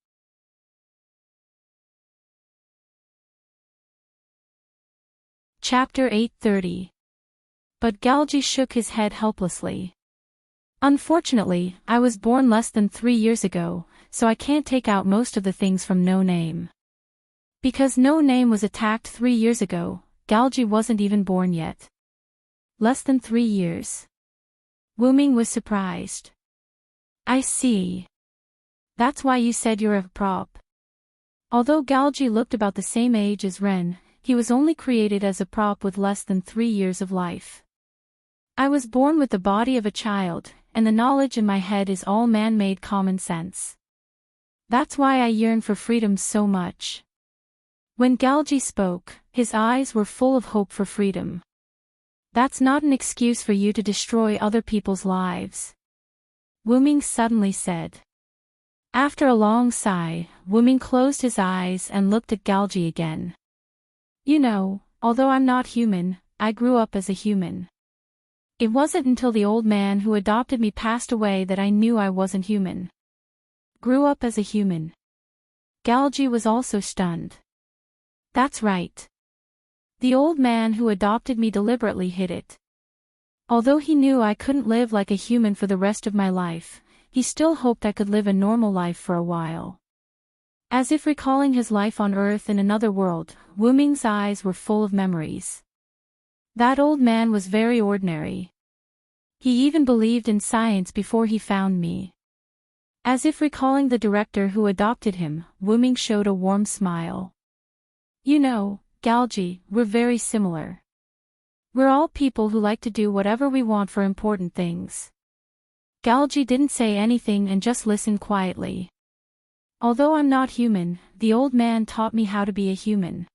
Chapter 830. But Galgi shook his head helplessly. Unfortunately, I was born less than 3 years ago, so I can't take out most of the things from No Name. Because No Name was attacked 3 years ago, Galgi wasn't even born yet. Less than 3 years. Wuming was surprised. I see. That's why you said you're a prop. Although Galgi looked about the same age as Ren, he was only created as a prop with less than 3 years of life. I was born with the body of a child, and the knowledge in my head is all man-made common sense. That's why I yearn for freedom so much. When Galgi spoke, his eyes were full of hope for freedom. That's not an excuse for you to destroy other people's lives. Wuming suddenly said. After a long sigh, Wuming closed his eyes and looked at Galgi again. You know, although I'm not human, I grew up as a human. It wasn't until the old man who adopted me passed away that I knew I wasn't human. Grew up as a human. Galgi was also stunned. That's right. The old man who adopted me deliberately hid it. Although he knew I couldn't live like a human for the rest of my life, he still hoped I could live a normal life for a while. As if recalling his life on Earth in another world, Wuming's eyes were full of memories. That old man was very ordinary. He even believed in science before he found me. As if recalling the director who adopted him, Wuming showed a warm smile. You know, Galgi, we're very similar. We're all people who like to do whatever we want for important things. Galgi didn't say anything and just listened quietly. Although I'm not human, the old man taught me how to be a human.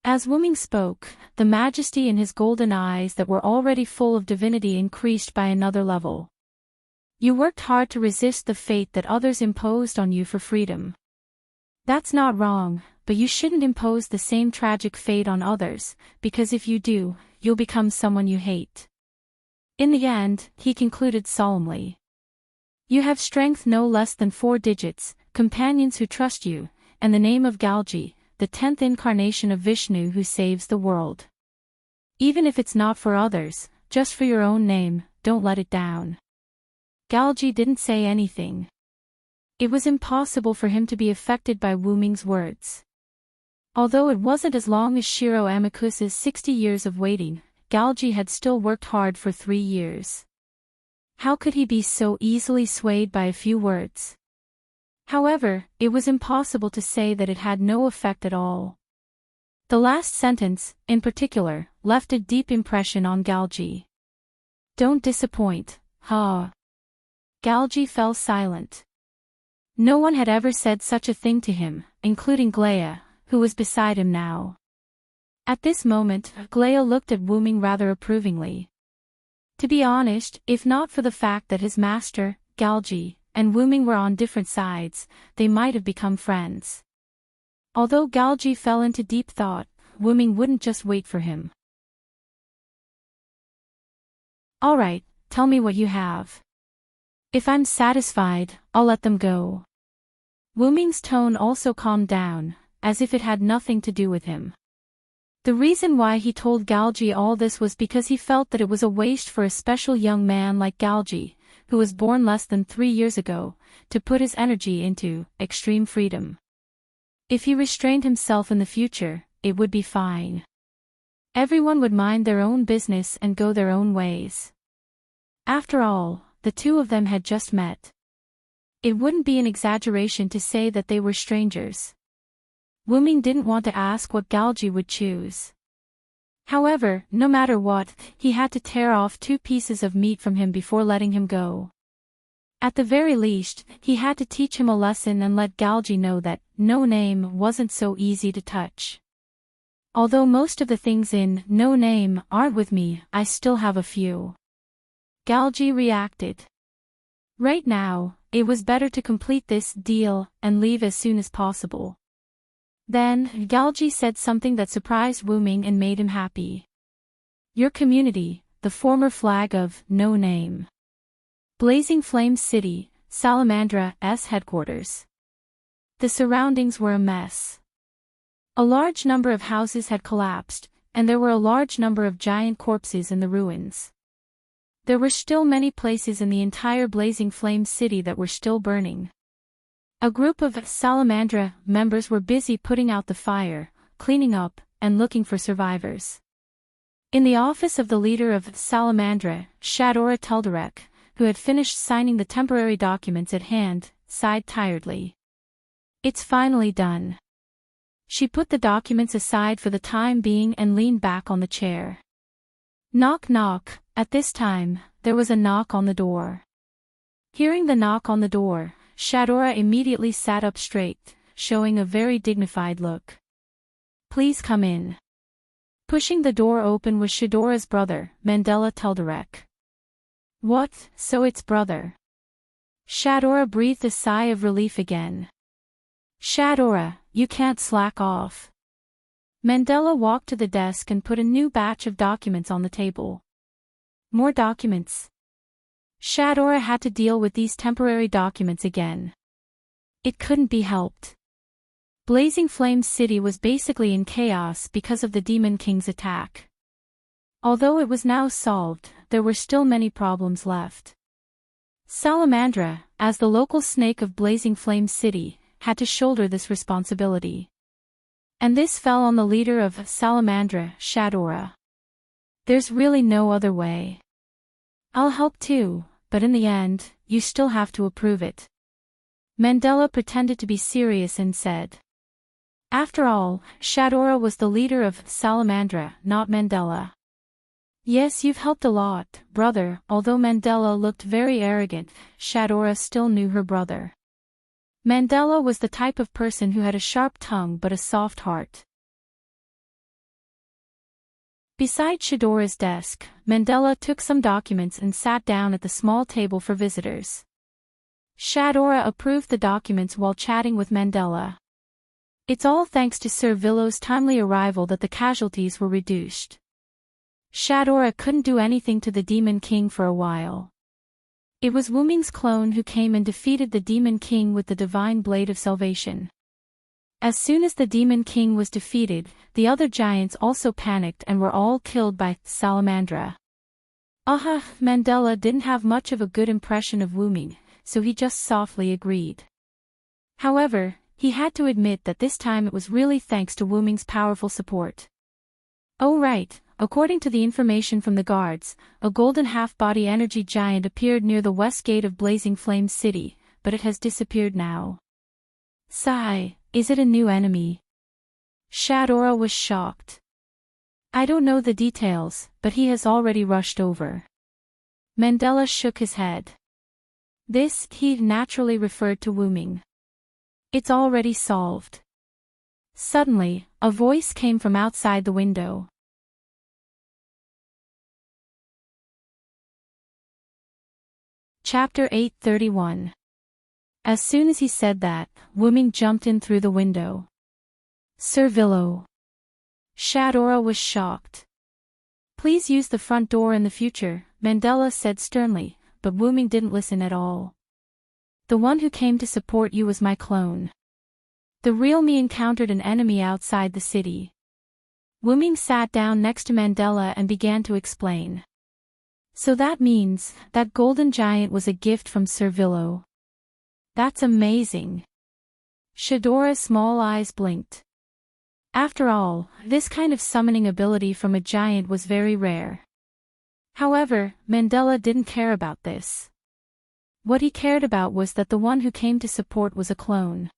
As Wuming spoke, the majesty in his golden eyes that were already full of divinity increased by another level. You worked hard to resist the fate that others imposed on you for freedom. That's not wrong, but you shouldn't impose the same tragic fate on others, because if you do, you'll become someone you hate. In the end, he concluded solemnly. You have strength no less than 4 digits, companions who trust you, and the name of Galgi, the 10th incarnation of Vishnu who saves the world. Even if it's not for others, just for your own name, don't let it down. Galgi didn't say anything. It was impossible for him to be affected by Wuming's words. Although it wasn't as long as Shiro Amikusa's 60 years of waiting, Galgi had still worked hard for 3 years. How could he be so easily swayed by a few words? However, it was impossible to say that it had no effect at all. The last sentence, in particular, left a deep impression on Galgi. Don't disappoint, ha. Galgi fell silent. No one had ever said such a thing to him, including Glea, who was beside him now. At this moment, Glea looked at Wuming rather approvingly. To be honest, if not for the fact that his master, Galgi, and Wuming were on different sides, they might have become friends. Although Galgi fell into deep thought, Wuming wouldn't just wait for him. All right, tell me what you have. If I'm satisfied, I'll let them go. Wuming's tone also calmed down, as if it had nothing to do with him. The reason why he told Galji all this was because he felt that it was a waste for a special young man like Galji, who was born less than 3 years ago, to put his energy into extreme freedom. If he restrained himself in the future, it would be fine. Everyone would mind their own business and go their own ways. After all, the two of them had just met. It wouldn't be an exaggeration to say that they were strangers. Wuming didn't want to ask what Galji would choose. However, no matter what, he had to tear off 2 pieces of meat from him before letting him go. At the very least, he had to teach him a lesson and let Galji know that No Name wasn't so easy to touch. Although most of the things in No Name aren't with me, I still have a few. Galji reacted. Right now, it was better to complete this deal and leave as soon as possible. Then, Galji said something that surprised Wuming and made him happy. Your community, the former flag of No Name. Blazing Flame City, Salamandra's headquarters. The surroundings were a mess. A large number of houses had collapsed, and there were a large number of giant corpses in the ruins. There were still many places in the entire Blazing Flame City that were still burning. A group of Salamandra members were busy putting out the fire, cleaning up, and looking for survivors. In the office of the leader of Salamandra, Shadora Teldarek, who had finished signing the temporary documents at hand, sighed tiredly. It's finally done. She put the documents aside for the time being and leaned back on the chair. Knock knock. At this time, there was a knock on the door. Hearing the knock on the door, Shadora immediately sat up straight, showing a very dignified look. Please come in. Pushing the door open was Shadora's brother, Mandela Teldarek. What, so it's brother? Shadora breathed a sigh of relief again. Shadora, you can't slack off. Mandela walked to the desk and put a new batch of documents on the table. More documents. Shadora had to deal with these temporary documents again. It couldn't be helped. Blazing Flame City was basically in chaos because of the Demon King's attack. Although it was now solved, there were still many problems left. Salamandra, as the local snake of Blazing Flame City, had to shoulder this responsibility. And this fell on the leader of Salamandra, Shadora. There's really no other way. I'll help too, but in the end, you still have to approve it. Mandela pretended to be serious and said. After all, Shadora was the leader of Salamandra, not Mandela. Yes, you've helped a lot, brother. Although Mandela looked very arrogant, Shadora still knew her brother. Mandela was the type of person who had a sharp tongue but a soft heart. Beside Shadora's desk, Mandela took some documents and sat down at the small table for visitors. Shadora approved the documents while chatting with Mandela. It's all thanks to Sir Villow's timely arrival that the casualties were reduced. Shadora couldn't do anything to the Demon King for a while. It was Wuming's clone who came and defeated the Demon King with the Divine Blade of Salvation. As soon as the Demon King was defeated, the other giants also panicked and were all killed by Salamandra. Mandela didn't have much of a good impression of Wuming, so he just softly agreed. However, he had to admit that this time it was really thanks to Wuming's powerful support. Oh right, according to the information from the guards, a golden half-body energy giant appeared near the west gate of Blazing Flame City, but it has disappeared now. Sigh. Is it a new enemy? Shadora was shocked. I don't know the details, but he has already rushed over. Mandela shook his head. This, he naturally referred to Wuming. It's already solved. Suddenly, a voice came from outside the window. Chapter 831. As soon as he said that, Wuming jumped in through the window. Sir Villow. Shadora was shocked. Please use the front door in the future, Mandela said sternly, but Wuming didn't listen at all. The one who came to support you was my clone. The real me encountered an enemy outside the city. Wuming sat down next to Mandela and began to explain. So that means that golden giant was a gift from Sir Villo. That's amazing. Shadora's small eyes blinked. After all, this kind of summoning ability from a giant was very rare. However, Mandela didn't care about this. What he cared about was that the one who came to support was a clone.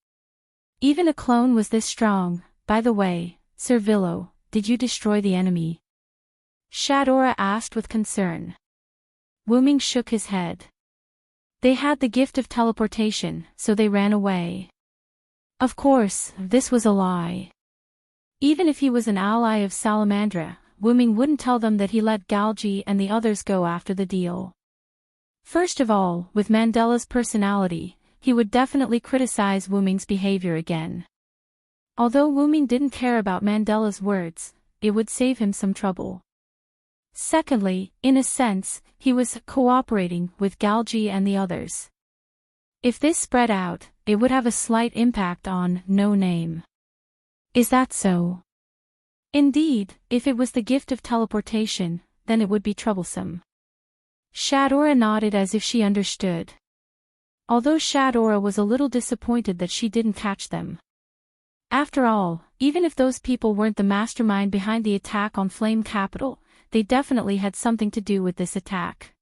Even a clone was this strong. By the way, Sir Villo, did you destroy the enemy? Shadora asked with concern. Wuming shook his head. They had the gift of teleportation, so they ran away. Of course, this was a lie. Even if he was an ally of Salamandra, Wuming wouldn't tell them that he let Galgi and the others go after the deal. First of all, with Mandela's personality, he would definitely criticize Wuming's behavior again. Although Wuming didn't care about Mandela's words, it would save him some trouble. Secondly, in a sense, he was cooperating with Galgi and the others. If this spread out, it would have a slight impact on No Name. Is that so? Indeed, if it was the gift of teleportation, then it would be troublesome. Shadora nodded as if she understood. Although Shadora was a little disappointed that she didn't catch them. After all, even if those people weren't the mastermind behind the attack on Flame Capital, they definitely had something to do with this attack.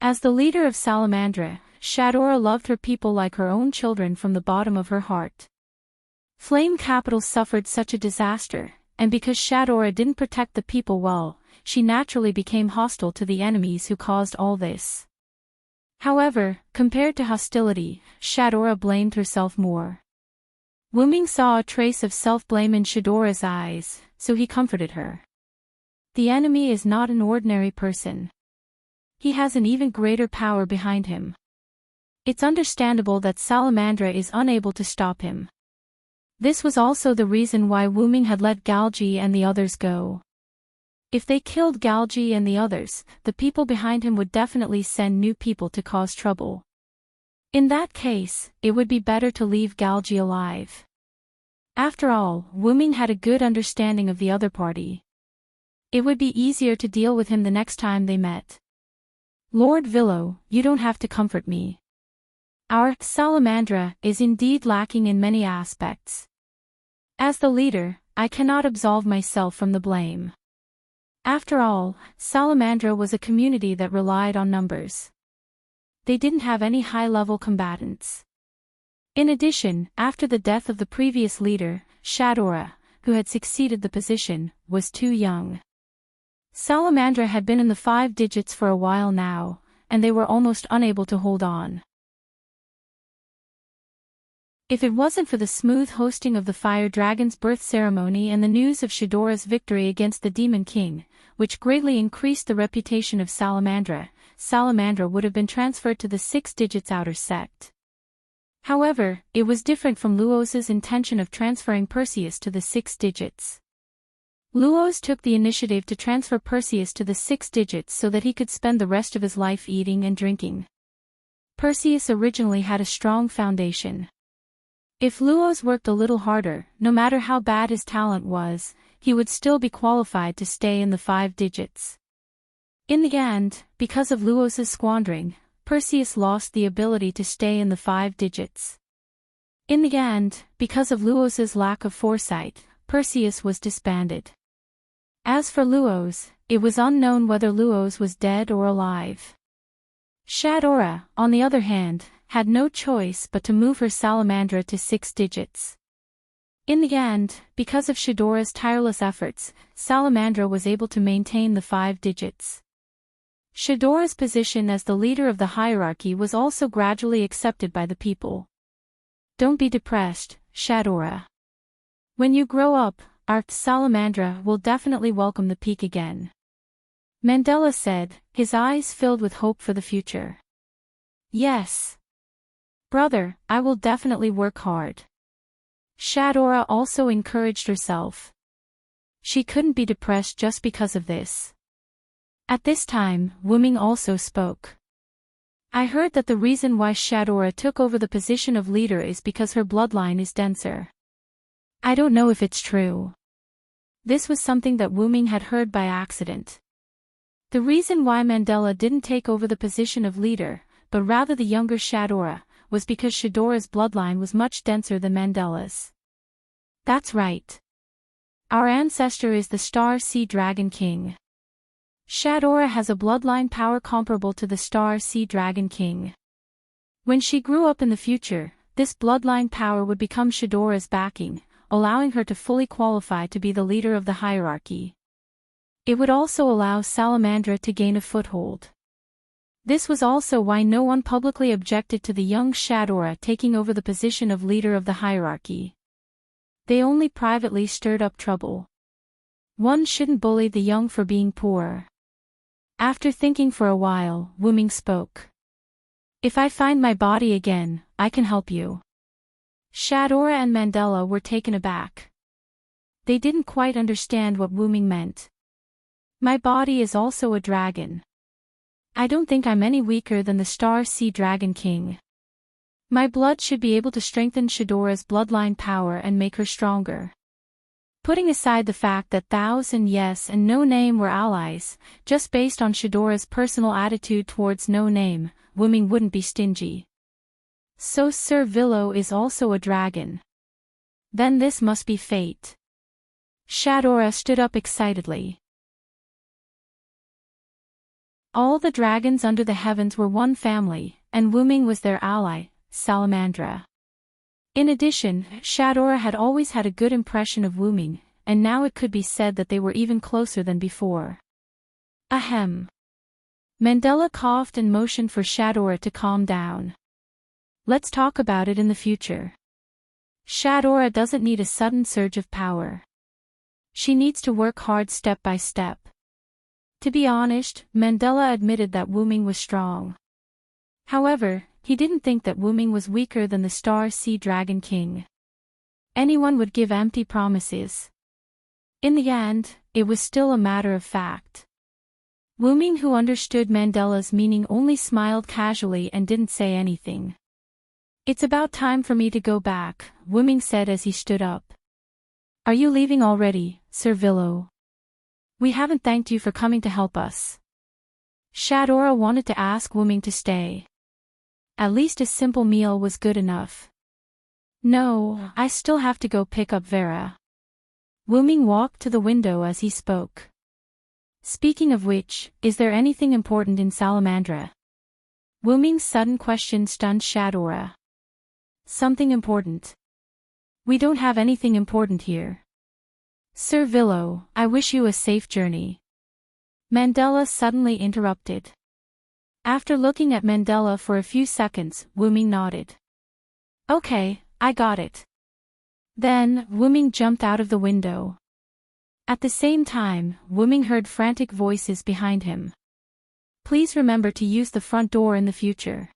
As the leader of Salamandra, Shadora loved her people like her own children from the bottom of her heart. Flame Capital suffered such a disaster, and because Shadora didn't protect the people well, she naturally became hostile to the enemies who caused all this. However, compared to hostility, Shadora blamed herself more. Wuming saw a trace of self-blame in Shadora's eyes, so he comforted her. The enemy is not an ordinary person. He has an even greater power behind him. It's understandable that Salamandra is unable to stop him. This was also the reason why Wuming had let Galgi and the others go. If they killed Galgi and the others, the people behind him would definitely send new people to cause trouble. In that case, it would be better to leave Galgi alive. After all, Wuming had a good understanding of the other party. It would be easier to deal with him the next time they met. Lord Villo, you don't have to comfort me. Our Salamandra is indeed lacking in many aspects. As the leader, I cannot absolve myself from the blame. After all, Salamandra was a community that relied on numbers. They didn't have any high-level combatants. In addition, after the death of the previous leader, Shadora, who had succeeded the position, was too young. Salamandra had been in the 5 digits for a while now, and they were almost unable to hold on. If it wasn't for the smooth hosting of the Fire Dragon's birth ceremony and the news of Shadora's victory against the Demon King, which greatly increased the reputation of Salamandra, Salamandra would have been transferred to the 6 digits outer sect. However, it was different from Luos's intention of transferring Perseus to the 6 digits. Luos took the initiative to transfer Perseus to the 6 digits so that he could spend the rest of his life eating and drinking. Perseus originally had a strong foundation. If Luos worked a little harder, no matter how bad his talent was, he would still be qualified to stay in the 5 digits. In the end, because of Luos's squandering, Perseus lost the ability to stay in the 5 digits. In the end, because of Luos's lack of foresight, Perseus was disbanded. As for Luos, it was unknown whether Luos was dead or alive. Shadora, on the other hand, had no choice but to move her Salamandra to 6 digits. In the end, because of Shadora's tireless efforts, Salamandra was able to maintain the 5 digits. Shadora's position as the leader of the hierarchy was also gradually accepted by the people. Don't be depressed, Shadora. When you grow up, our Salamandra will definitely welcome the peak again. Mandela said, his eyes filled with hope for the future. Yes. Brother, I will definitely work hard. Shadora also encouraged herself. She couldn't be depressed just because of this. At this time, Wuming also spoke. I heard that the reason why Shadora took over the position of leader is because her bloodline is denser. I don't know if it's true. This was something that Wu Ming had heard by accident. The reason why Mandela didn't take over the position of leader, but rather the younger Shadora, was because Shadora's bloodline was much denser than Mandela's. That's right. Our ancestor is the Star Sea Dragon King. Shadora has a bloodline power comparable to the Star Sea Dragon King. When she grew up in the future, this bloodline power would become Shadora's backing, allowing her to fully qualify to be the leader of the hierarchy. It would also allow Salamandra to gain a foothold. This was also why no one publicly objected to the young Shadora taking over the position of leader of the hierarchy. They only privately stirred up trouble. One shouldn't bully the young for being poor. After thinking for a while, Wu Ming spoke. If I find my body again, I can help you. Shadora and Mandela were taken aback. They didn't quite understand what Wu Ming meant. My body is also a dragon. I don't think I'm any weaker than the Star Sea Dragon King. My blood should be able to strengthen Shadora's bloodline power and make her stronger. Putting aside the fact that Thous and Yes and No Name were allies, just based on Shadora's personal attitude towards No Name, Wu Ming wouldn't be stingy. So Sir Villo is also a dragon. Then this must be fate. Shadora stood up excitedly. All the dragons under the heavens were one family, and Wu Ming was their ally, Salamandra. In addition, Shadora had always had a good impression of Wu Ming, and now it could be said that they were even closer than before. Ahem. Mandela coughed and motioned for Shadora to calm down. Let's talk about it in the future. Shadora doesn't need a sudden surge of power. She needs to work hard step by step. To be honest, Mandela admitted that Wu Ming was strong. However, he didn't think that Wu Ming was weaker than the Star Sea Dragon King. Anyone would give empty promises. In the end, it was still a matter of fact. Wu Ming, who understood Mandela's meaning, only smiled casually and didn't say anything. It's about time for me to go back, Wu Ming said as he stood up. Are you leaving already, Sir Villo? We haven't thanked you for coming to help us. Shadora wanted to ask Wu Ming to stay. At least a simple meal was good enough. No, I still have to go pick up Vera. Wu Ming walked to the window as he spoke. Speaking of which, is there anything important in Salamandra? Wu Ming's sudden question stunned Shadora. Something important? We don't have anything important here. Sir Villo, I wish you a safe journey. Mandela suddenly interrupted. After looking at Mandela for a few seconds, Wu Ming nodded. Okay, I got it. Then, Wu Ming jumped out of the window. At the same time, Wu Ming heard frantic voices behind him. Please remember to use the front door in the future.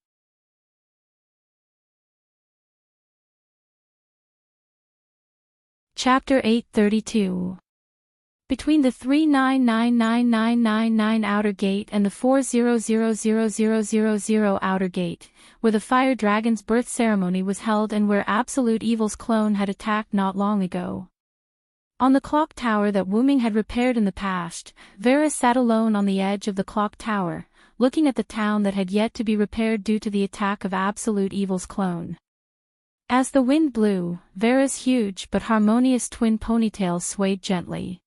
Chapter 832. Between the 3999999 outer gate and the 4000000 outer gate, where the fire dragon's birth ceremony was held and where Absolute Evil's clone had attacked not long ago. On the clock tower that Wu Ming had repaired in the past, Vera sat alone on the edge of the clock tower, looking at the town that had yet to be repaired due to the attack of Absolute Evil's clone. As the wind blew, Vera's huge but harmonious twin ponytails swayed gently.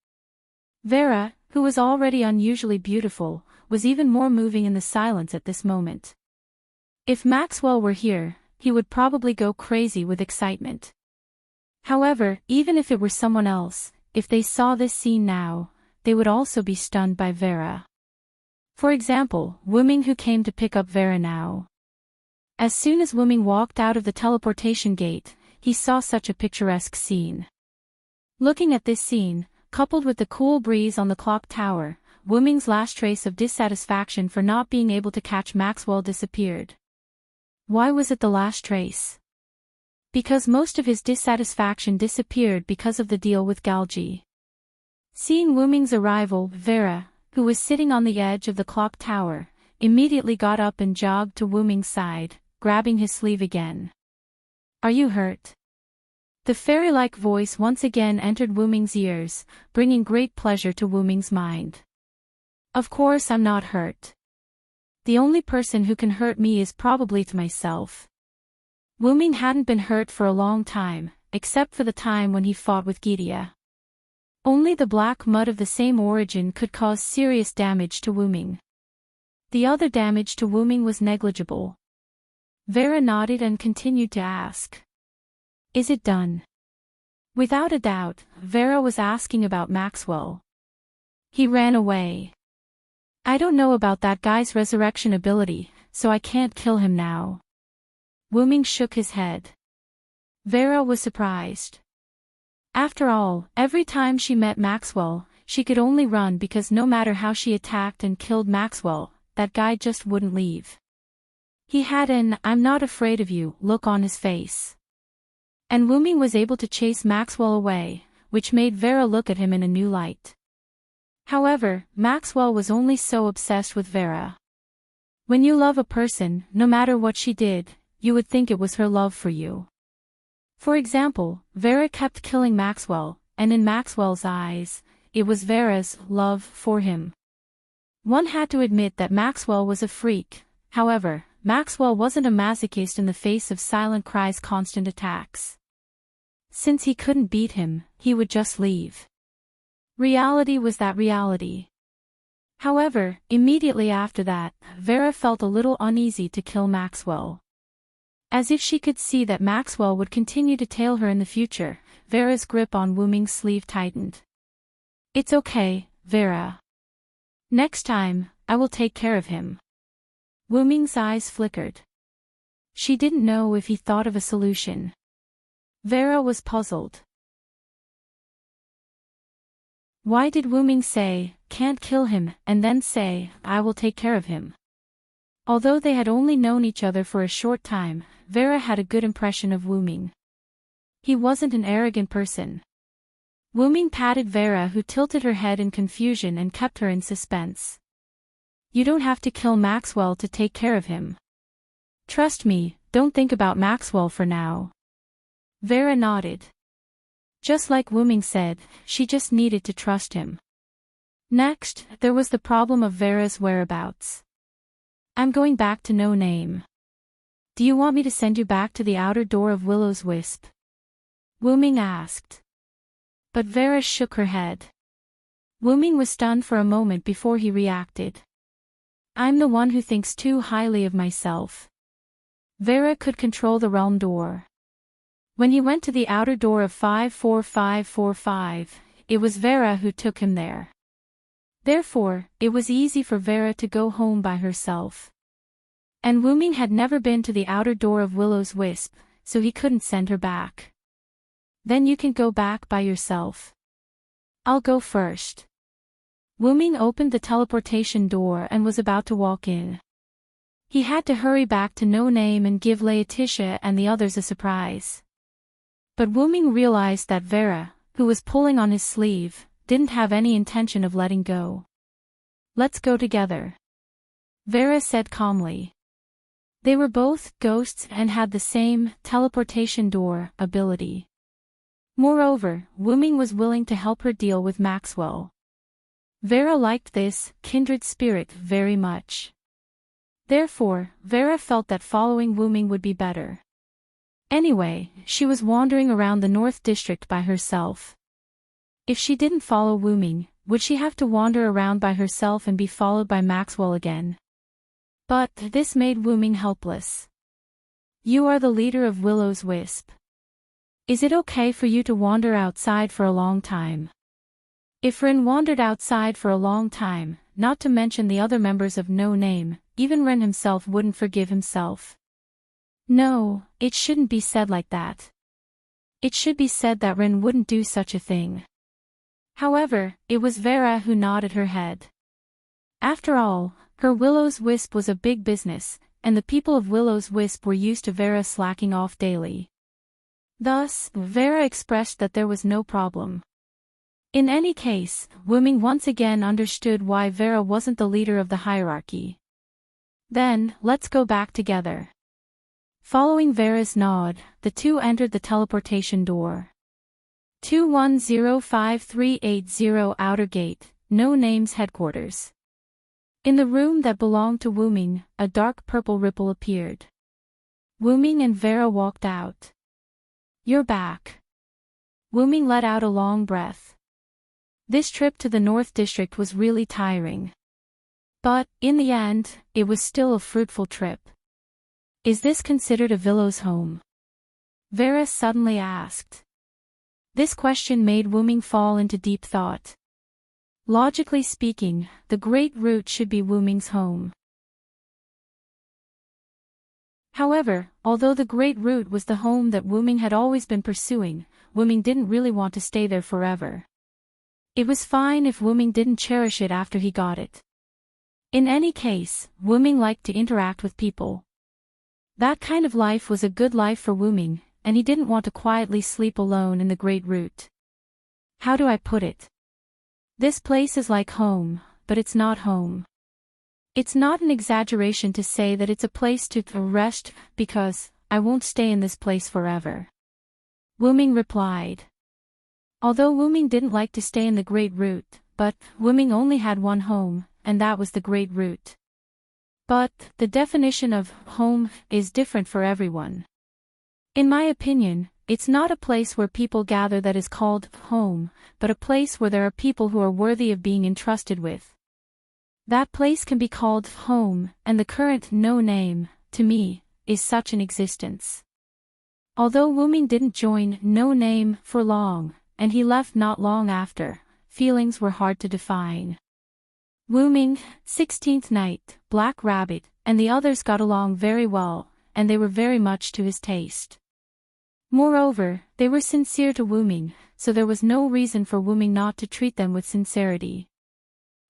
Vera, who was already unusually beautiful, was even more moving in the silence at this moment. If Maxwell were here, he would probably go crazy with excitement. However, even if it were someone else, if they saw this scene now, they would also be stunned by Vera. For example, Wu Ming, who came to pick up Vera now. As soon as Wu Ming walked out of the teleportation gate, he saw such a picturesque scene. Looking at this scene, coupled with the cool breeze on the clock tower, Wu Ming's last trace of dissatisfaction for not being able to catch Maxwell disappeared. Why was it the last trace? Because most of his dissatisfaction disappeared because of the deal with Galji. Seeing Wu Ming's arrival, Vera, who was sitting on the edge of the clock tower, immediately got up and jogged to Wu Ming's side, grabbing his sleeve again. Are you hurt? The fairy-like voice once again entered Wu Ming's ears, bringing great pleasure to Wu Ming's mind. Of course I'm not hurt. The only person who can hurt me is probably myself. Wu Ming hadn't been hurt for a long time, except for the time when he fought with Gidia. Only the black mud of the same origin could cause serious damage to Wu Ming. The other damage to Wu Ming was negligible. Vera nodded and continued to ask. Is it done? Without a doubt, Vera was asking about Maxwell. He ran away. I don't know about that guy's resurrection ability, so I can't kill him now. Wu Ming shook his head. Vera was surprised. After all, every time she met Maxwell, she could only run because no matter how she attacked and killed Maxwell, that guy just wouldn't leave. He had an "I'm not afraid of you" look on his face. And Wu Ming was able to chase Maxwell away, which made Vera look at him in a new light. However, Maxwell was only so obsessed with Vera. When you love a person, no matter what she did, you would think it was her love for you. For example, Vera kept killing Maxwell, and in Maxwell's eyes, it was Vera's love for him. One had to admit that Maxwell was a freak. However, Maxwell wasn't a masochist in the face of Silent Cry's constant attacks. Since he couldn't beat him, he would just leave. Reality was that reality. However, immediately after that, Vera felt a little uneasy to kill Maxwell. As if she could see that Maxwell would continue to tail her in the future, Vera's grip on Wu Ming's sleeve tightened. It's okay, Vera. Next time, I will take care of him. Wu Ming's eyes flickered. She didn't know if he thought of a solution. Vera was puzzled. Why did Wu Ming say, "Can't kill him," and then say, "I will take care of him"? Although they had only known each other for a short time, Vera had a good impression of Wu Ming. He wasn't an arrogant person. Wu Ming patted Vera, who tilted her head in confusion and kept her in suspense. You don't have to kill Maxwell to take care of him. Trust me, don't think about Maxwell for now. Vera nodded. Just like Wu Ming said, she just needed to trust him. Next, there was the problem of Vera's whereabouts. I'm going back to No Name. Do you want me to send you back to the outer door of Willow's Wisp? Wu Ming asked. But Vera shook her head. Wu Ming was stunned for a moment before he reacted. I'm the one who thinks too highly of myself. Vera could control the realm door. When he went to the outer door of 54545, it was Vera who took him there. Therefore, it was easy for Vera to go home by herself. And Wu Ming had never been to the outer door of Willow's Wisp, so he couldn't send her back. Then you can go back by yourself. I'll go first. Wu Ming opened the teleportation door and was about to walk in. He had to hurry back to No Name and give Laetitia and the others a surprise. But Wu Ming realized that Vera, who was pulling on his sleeve, didn't have any intention of letting go. Let's go together. Vera said calmly. They were both ghosts and had the same teleportation door ability. Moreover, Wu Ming was willing to help her deal with Maxwell. Vera liked this kindred spirit very much. Therefore, Vera felt that following Wu Ming would be better. Anyway, she was wandering around the North District by herself. If she didn't follow Wu Ming, would she have to wander around by herself and be followed by Maxwell again? But this made Wu Ming helpless. You are the leader of Willow's Wisp. Is it okay for you to wander outside for a long time? If Ren wandered outside for a long time, not to mention the other members of No Name, even Ren himself wouldn't forgive himself. No, it shouldn't be said like that. It should be said that Ren wouldn't do such a thing. However, it was Vera who nodded her head. After all, her Willow's Wisp was a big business, and the people of Willow's Wisp were used to Vera slacking off daily. Thus, Vera expressed that there was no problem. In any case, Wu Ming once again understood why Vera wasn't the leader of the hierarchy. Then, let's go back together. Following Vera's nod, the two entered the teleportation door. 21053880 Outer Gate, No Name's headquarters. In the room that belonged to Wuming, a dark purple ripple appeared. Wuming and Vera walked out. "You're back." Wuming let out a long breath. This trip to the North District was really tiring. But, in the end, it was still a fruitful trip. "Is this considered a Villow's home?" Vera suddenly asked. This question made Wuming fall into deep thought. Logically speaking, the Great Root should be Wuming's home. However, although the Great Root was the home that Wuming had always been pursuing, Wuming didn't really want to stay there forever. It was fine if Wuming didn't cherish it after he got it. In any case, Wuming liked to interact with people. That kind of life was a good life for Wuming, and he didn't want to quietly sleep alone in the Great Root. How do I put it? This place is like home, but it's not home. It's not an exaggeration to say that it's a place to rest, because I won't stay in this place forever. Wuming replied. Although Wuming didn't like to stay in the Great Root, but Wuming only had one home, and that was the Great Root. But the definition of home is different for everyone. In my opinion, it's not a place where people gather that is called home, but a place where there are people who are worthy of being entrusted with. That place can be called home, and the current No Name, to me, is such an existence. Although Wuming didn't join No Name for long, and he left not long after, feelings were hard to define. Wuming, 16th Night, Black Rabbit, and the others got along very well, and they were very much to his taste. Moreover, they were sincere to Wuming, so there was no reason for Wuming not to treat them with sincerity.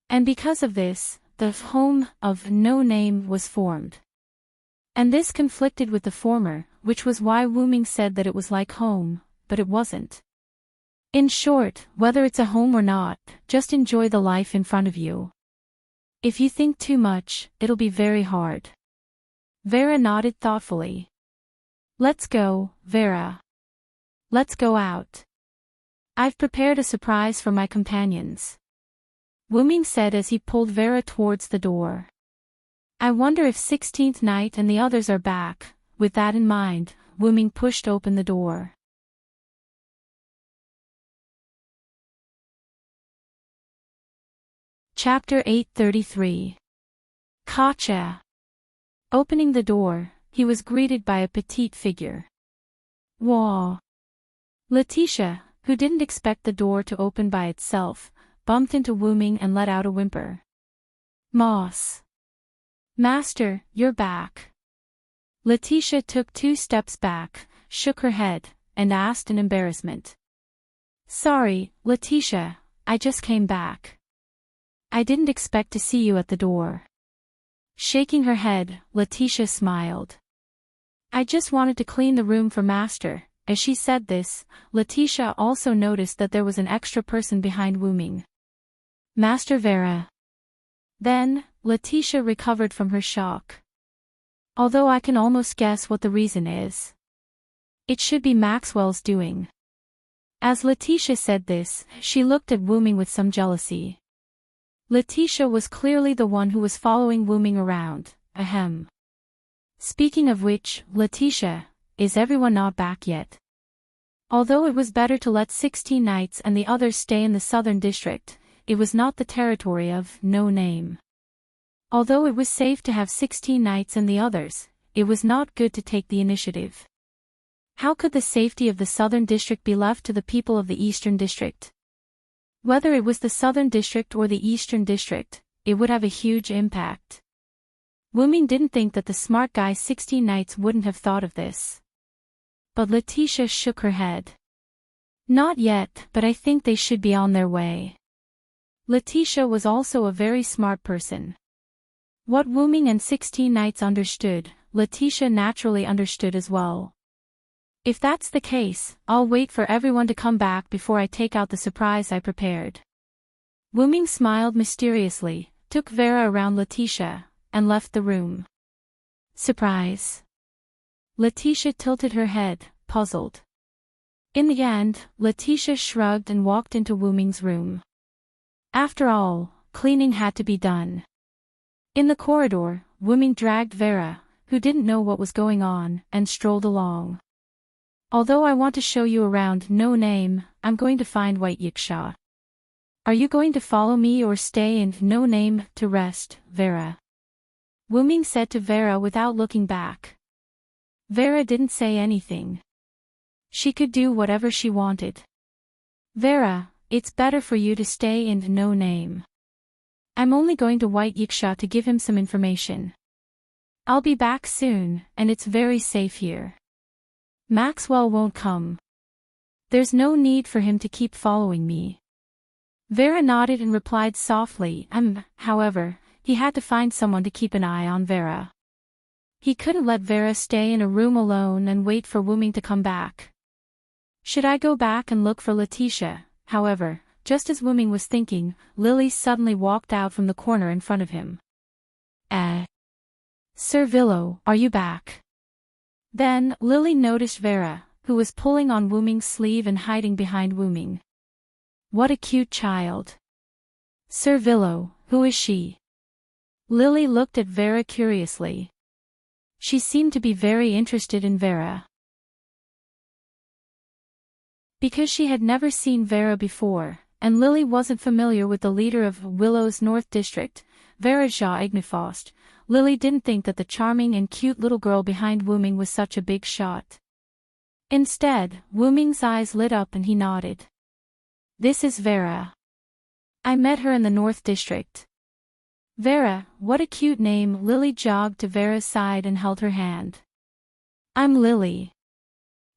And because of this, the home of No Name was formed. And this conflicted with the former, which was why Wuming said that it was like home, but it wasn't. In short, whether it's a home or not, just enjoy the life in front of you. If you think too much, it'll be very hard. Vera nodded thoughtfully. Let's go, Vera. Let's go out. I've prepared a surprise for my companions. Wuming said as he pulled Vera towards the door. I wonder if 16th Night and the others are back. With that in mind, Wuming pushed open the door. Chapter 833. Kacha. Opening the door, he was greeted by a petite figure. Wah. Letitia, who didn't expect the door to open by itself, bumped into Wuming and let out a whimper. Moss. Master, you're back. Letitia took 2 steps back, shook her head, and asked in embarrassment. Sorry, Letitia, I just came back. I didn't expect to see you at the door. Shaking her head, Letitia smiled. I just wanted to clean the room for Master. As she said this, Letitia also noticed that there was an extra person behind Wuming. Master Vera. Then, Letitia recovered from her shock. Although I can almost guess what the reason is. It should be Maxwell's doing. As Letitia said this, she looked at Wuming with some jealousy. Letitia was clearly the one who was following Wuming around, ahem. Speaking of which, Letitia, is everyone not back yet? Although it was better to let 16 Knights and the others stay in the Southern District, it was not the territory of No Name. Although it was safe to have 16 Knights and the others, it was not good to take the initiative. How could the safety of the Southern District be left to the people of the Eastern District? Whether it was the Southern District or the Eastern District, it would have a huge impact. Wuming didn't think that the smart guy 16 Knights wouldn't have thought of this. But Letitia shook her head. Not yet, but I think they should be on their way. Letitia was also a very smart person. What Wuming and 16 Knights understood, Letitia naturally understood as well. If that's the case, I'll wait for everyone to come back before I take out the surprise I prepared. Wuming smiled mysteriously, took Vera around Letitia, and left the room. Surprise. Letitia tilted her head, puzzled. In the end, Letitia shrugged and walked into Wu Ming's room. After all, cleaning had to be done. In the corridor, Wu Ming dragged Vera, who didn't know what was going on, and strolled along. Although I want to show you around No Name, I'm going to find White Yiksha. Are you going to follow me or stay in No Name to rest, Vera? Wu Ming said to Vera without looking back. Vera didn't say anything. She could do whatever she wanted. Vera, it's better for you to stay in No Name. I'm only going to White Yiksha to give him some information. I'll be back soon, and it's very safe here. Maxwell won't come. There's no need for him to keep following me. Vera nodded and replied softly, however, he had to find someone to keep an eye on Vera. He couldn't let Vera stay in a room alone and wait for Wu Ming to come back. Should I go back and look for Letitia? However, just as Wu Ming was thinking, Lily suddenly walked out from the corner in front of him. Sir Villo, are you back? Then, Lily noticed Vera, who was pulling on Wu Ming's sleeve and hiding behind Wu Ming. What a cute child. Sir Villo, who is she? Lily looked at Vera curiously. She seemed to be very interested in Vera. Because she had never seen Vera before, and Lily wasn't familiar with the leader of Willow's North District, Vera Jia Ignifost, Lily didn't think that the charming and cute little girl behind Wu Ming was such a big shot. Instead, Wu Ming's eyes lit up and he nodded. This is Vera. I met her in the North District. Vera, what a cute name. Lily jogged to Vera's side and held her hand. I'm Lily.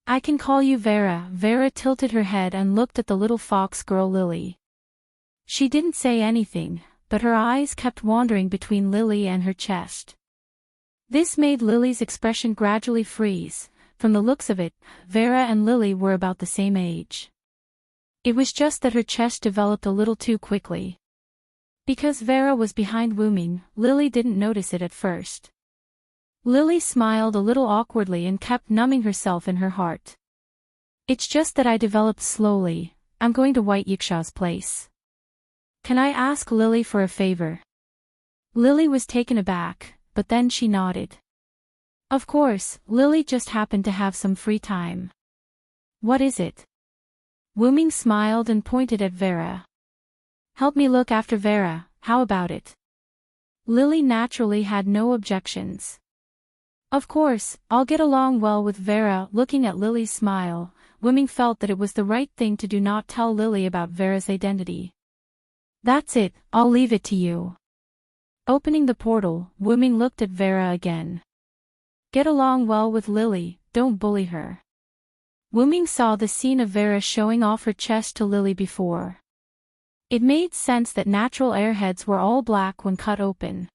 I can call you Vera. Vera tilted her head and looked at the little fox girl Lily. She didn't say anything, but her eyes kept wandering between Lily and her chest. This made Lily's expression gradually freeze. From the looks of it, Vera and Lily were about the same age. It was just that her chest developed a little too quickly. Because Vera was behind Wu Ming, Lily didn't notice it at first. Lily smiled a little awkwardly and kept numbing herself in her heart. It's just that I developed slowly. I'm going to White Yiksha's place. Can I ask Lily for a favor? Lily was taken aback, but then she nodded. Of course, Lily just happened to have some free time. What is it? Wu Ming smiled and pointed at Vera. Help me look after Vera, how about it? Lily naturally had no objections. Of course, I'll get along well with Vera. Looking at Lily's smile, Wu Ming felt that it was the right thing to do not tell Lily about Vera's identity. That's it, I'll leave it to you. Opening the portal, Wu Ming looked at Vera again. Get along well with Lily, don't bully her. Wu Ming saw the scene of Vera showing off her chest to Lily before. It made sense that natural airheads were all black when cut open.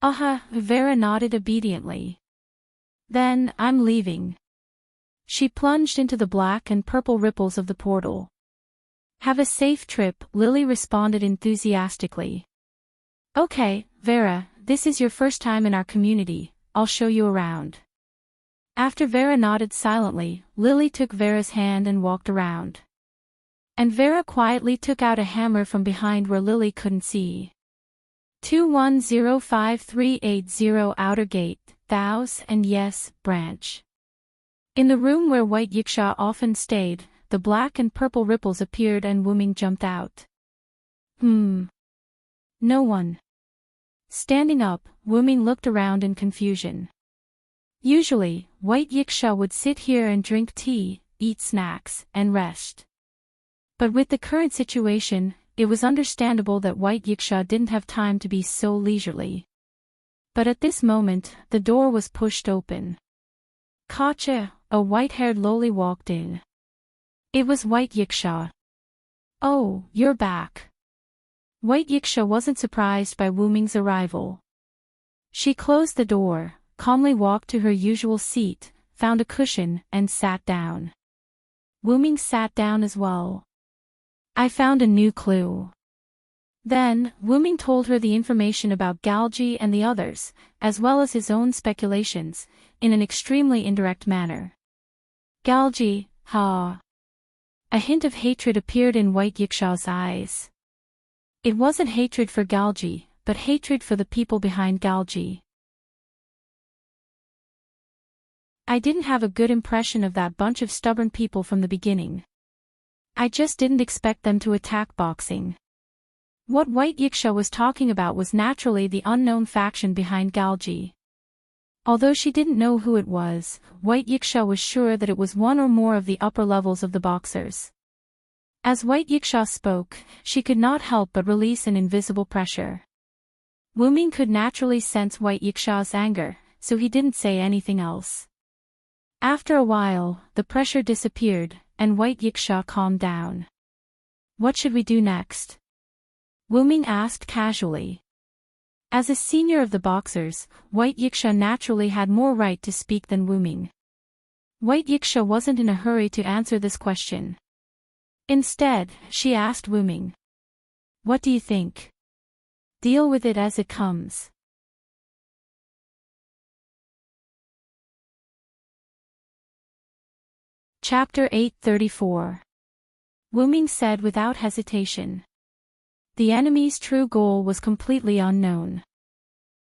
Vera nodded obediently. Then, I'm leaving. She plunged into the black and purple ripples of the portal. Have a safe trip, Lily responded enthusiastically. Okay, Vera, this is your first time in our community, I'll show you around. After Vera nodded silently, Lily took Vera's hand and walked around. And Vera quietly took out a hammer from behind where Lily couldn't see. 21053880 Outer Gate, Thous and Yes, Branch. In the room where White Yiksha often stayed, the black and purple ripples appeared and Wu Ming jumped out. No one. Standing up, Wu Ming looked around in confusion. Usually, White Yiksha would sit here and drink tea, eat snacks, and rest. But with the current situation, it was understandable that White Yiksha didn't have time to be so leisurely. But at this moment, the door was pushed open. Kacha, a white-haired loli walked in. It was White Yiksha. Oh, you're back. White Yiksha wasn't surprised by Wu Ming's arrival. She closed the door, calmly walked to her usual seat, found a cushion, and sat down. Wu Ming sat down as well. I found a new clue. Then, Wuming told her the information about Galji and the others, as well as his own speculations, in an extremely indirect manner. Galji, ha. A hint of hatred appeared in White Yiksha's eyes. It wasn't hatred for Galji, but hatred for the people behind Galji. I didn't have a good impression of that bunch of stubborn people from the beginning. I just didn't expect them to attack boxing. What White Yiksha was talking about was naturally the unknown faction behind Galji. Although she didn't know who it was, White Yiksha was sure that it was one or more of the upper levels of the boxers. As White Yiksha spoke, she could not help but release an invisible pressure. Wuming could naturally sense White Yiksha's anger, so he didn't say anything else. After a while, the pressure disappeared, and White Yiksha calmed down. What should we do next? Wuming asked casually. As a senior of the boxers, White Yiksha naturally had more right to speak than Wuming. White Yiksha wasn't in a hurry to answer this question. Instead, she asked Wuming. What do you think? Deal with it as it comes. Chapter 834. Wuming said without hesitation. The enemy's true goal was completely unknown.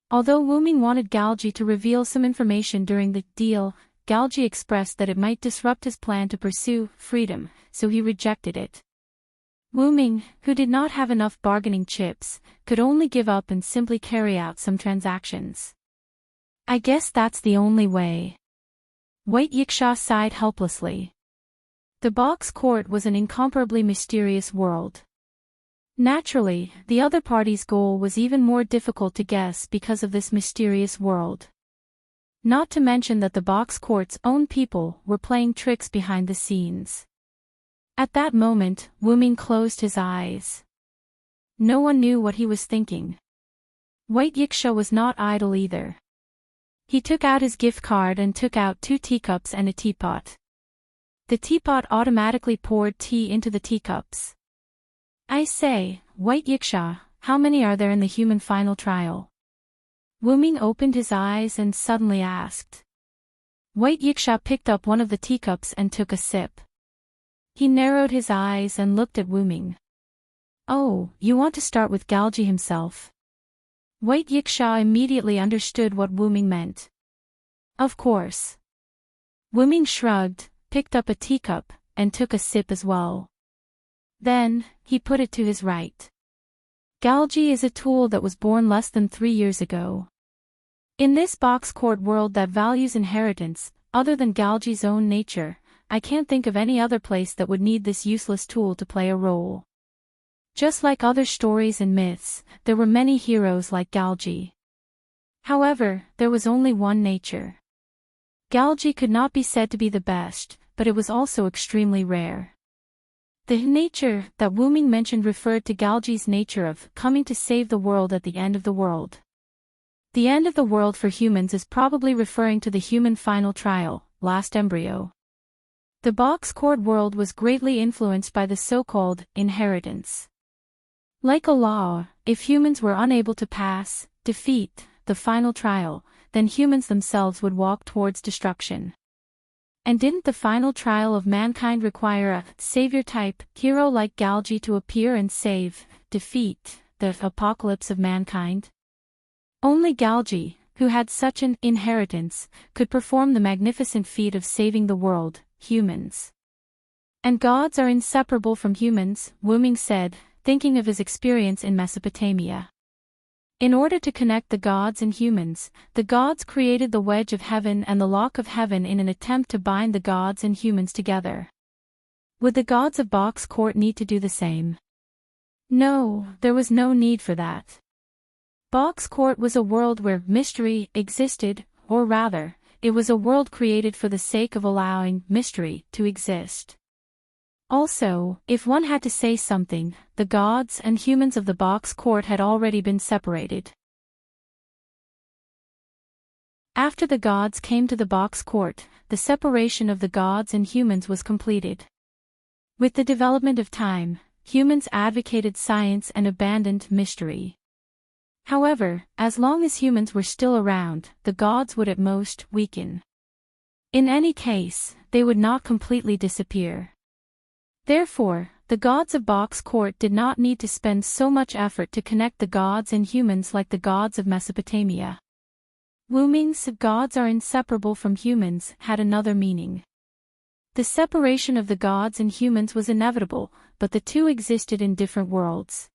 Although Wuming wanted Galji to reveal some information during the deal, Galji expressed that it might disrupt his plan to pursue freedom, so he rejected it. Wuming, who did not have enough bargaining chips, could only give up and simply carry out some transactions. I guess that's the only way. White Yiksha sighed helplessly. The box court was an incomparably mysterious world. Naturally, the other party's goal was even more difficult to guess because of this mysterious world. Not to mention that the box court's own people were playing tricks behind the scenes. At that moment, Wuming closed his eyes. No one knew what he was thinking. White Yiksha was not idle either. He took out his gift card and took out 2 teacups and a teapot. The teapot automatically poured tea into the teacups. I say, White Yiksha, how many are there in the human final trial? Wuming opened his eyes and suddenly asked. White Yiksha picked up one of the teacups and took a sip. He narrowed his eyes and looked at Wuming. Oh, you want to start with Galji himself? White Yiksha immediately understood what Wuming meant. Of course. Wuming shrugged, picked up a teacup, and took a sip as well. Then, he put it to his right. Galji is a tool that was born less than 3 years ago. In this box court world that values inheritance, other than Galji's own nature, I can't think of any other place that would need this useless tool to play a role. Just like other stories and myths, there were many heroes like Galji. However, there was only one nature. Galji could not be said to be the best, but it was also extremely rare. The nature that Wuming mentioned referred to Galji's nature of coming to save the world at the end of the world. The end of the world for humans is probably referring to the human final trial, last embryo. The box court world was greatly influenced by the so-called inheritance. Like a law, if humans were unable to defeat the final trial, then humans themselves would walk towards destruction. And didn't the final trial of mankind require a savior-type hero like Galji to appear and defeat the apocalypse of mankind? Only Galji, who had such an inheritance, could perform the magnificent feat of saving the world, humans. And gods are inseparable from humans, Wuming said, thinking of his experience in Mesopotamia. In order to connect the gods and humans, the gods created the wedge of heaven and the lock of heaven in an attempt to bind the gods and humans together. Would the gods of Box Court need to do the same? No, there was no need for that. Box Court was a world where mystery existed, or rather, it was a world created for the sake of allowing mystery to exist. Also, if one had to say something, the gods and humans of the box court had already been separated. After the gods came to the box court, the separation of the gods and humans was completed. With the development of time, humans advocated science and abandoned mystery. However, as long as humans were still around, the gods would at most weaken. In any case, they would not completely disappear. Therefore, the gods of Bok's court did not need to spend so much effort to connect the gods and humans like the gods of Mesopotamia. Wu Ming's gods are inseparable from humans had another meaning. The separation of the gods and humans was inevitable, but the two existed in different worlds.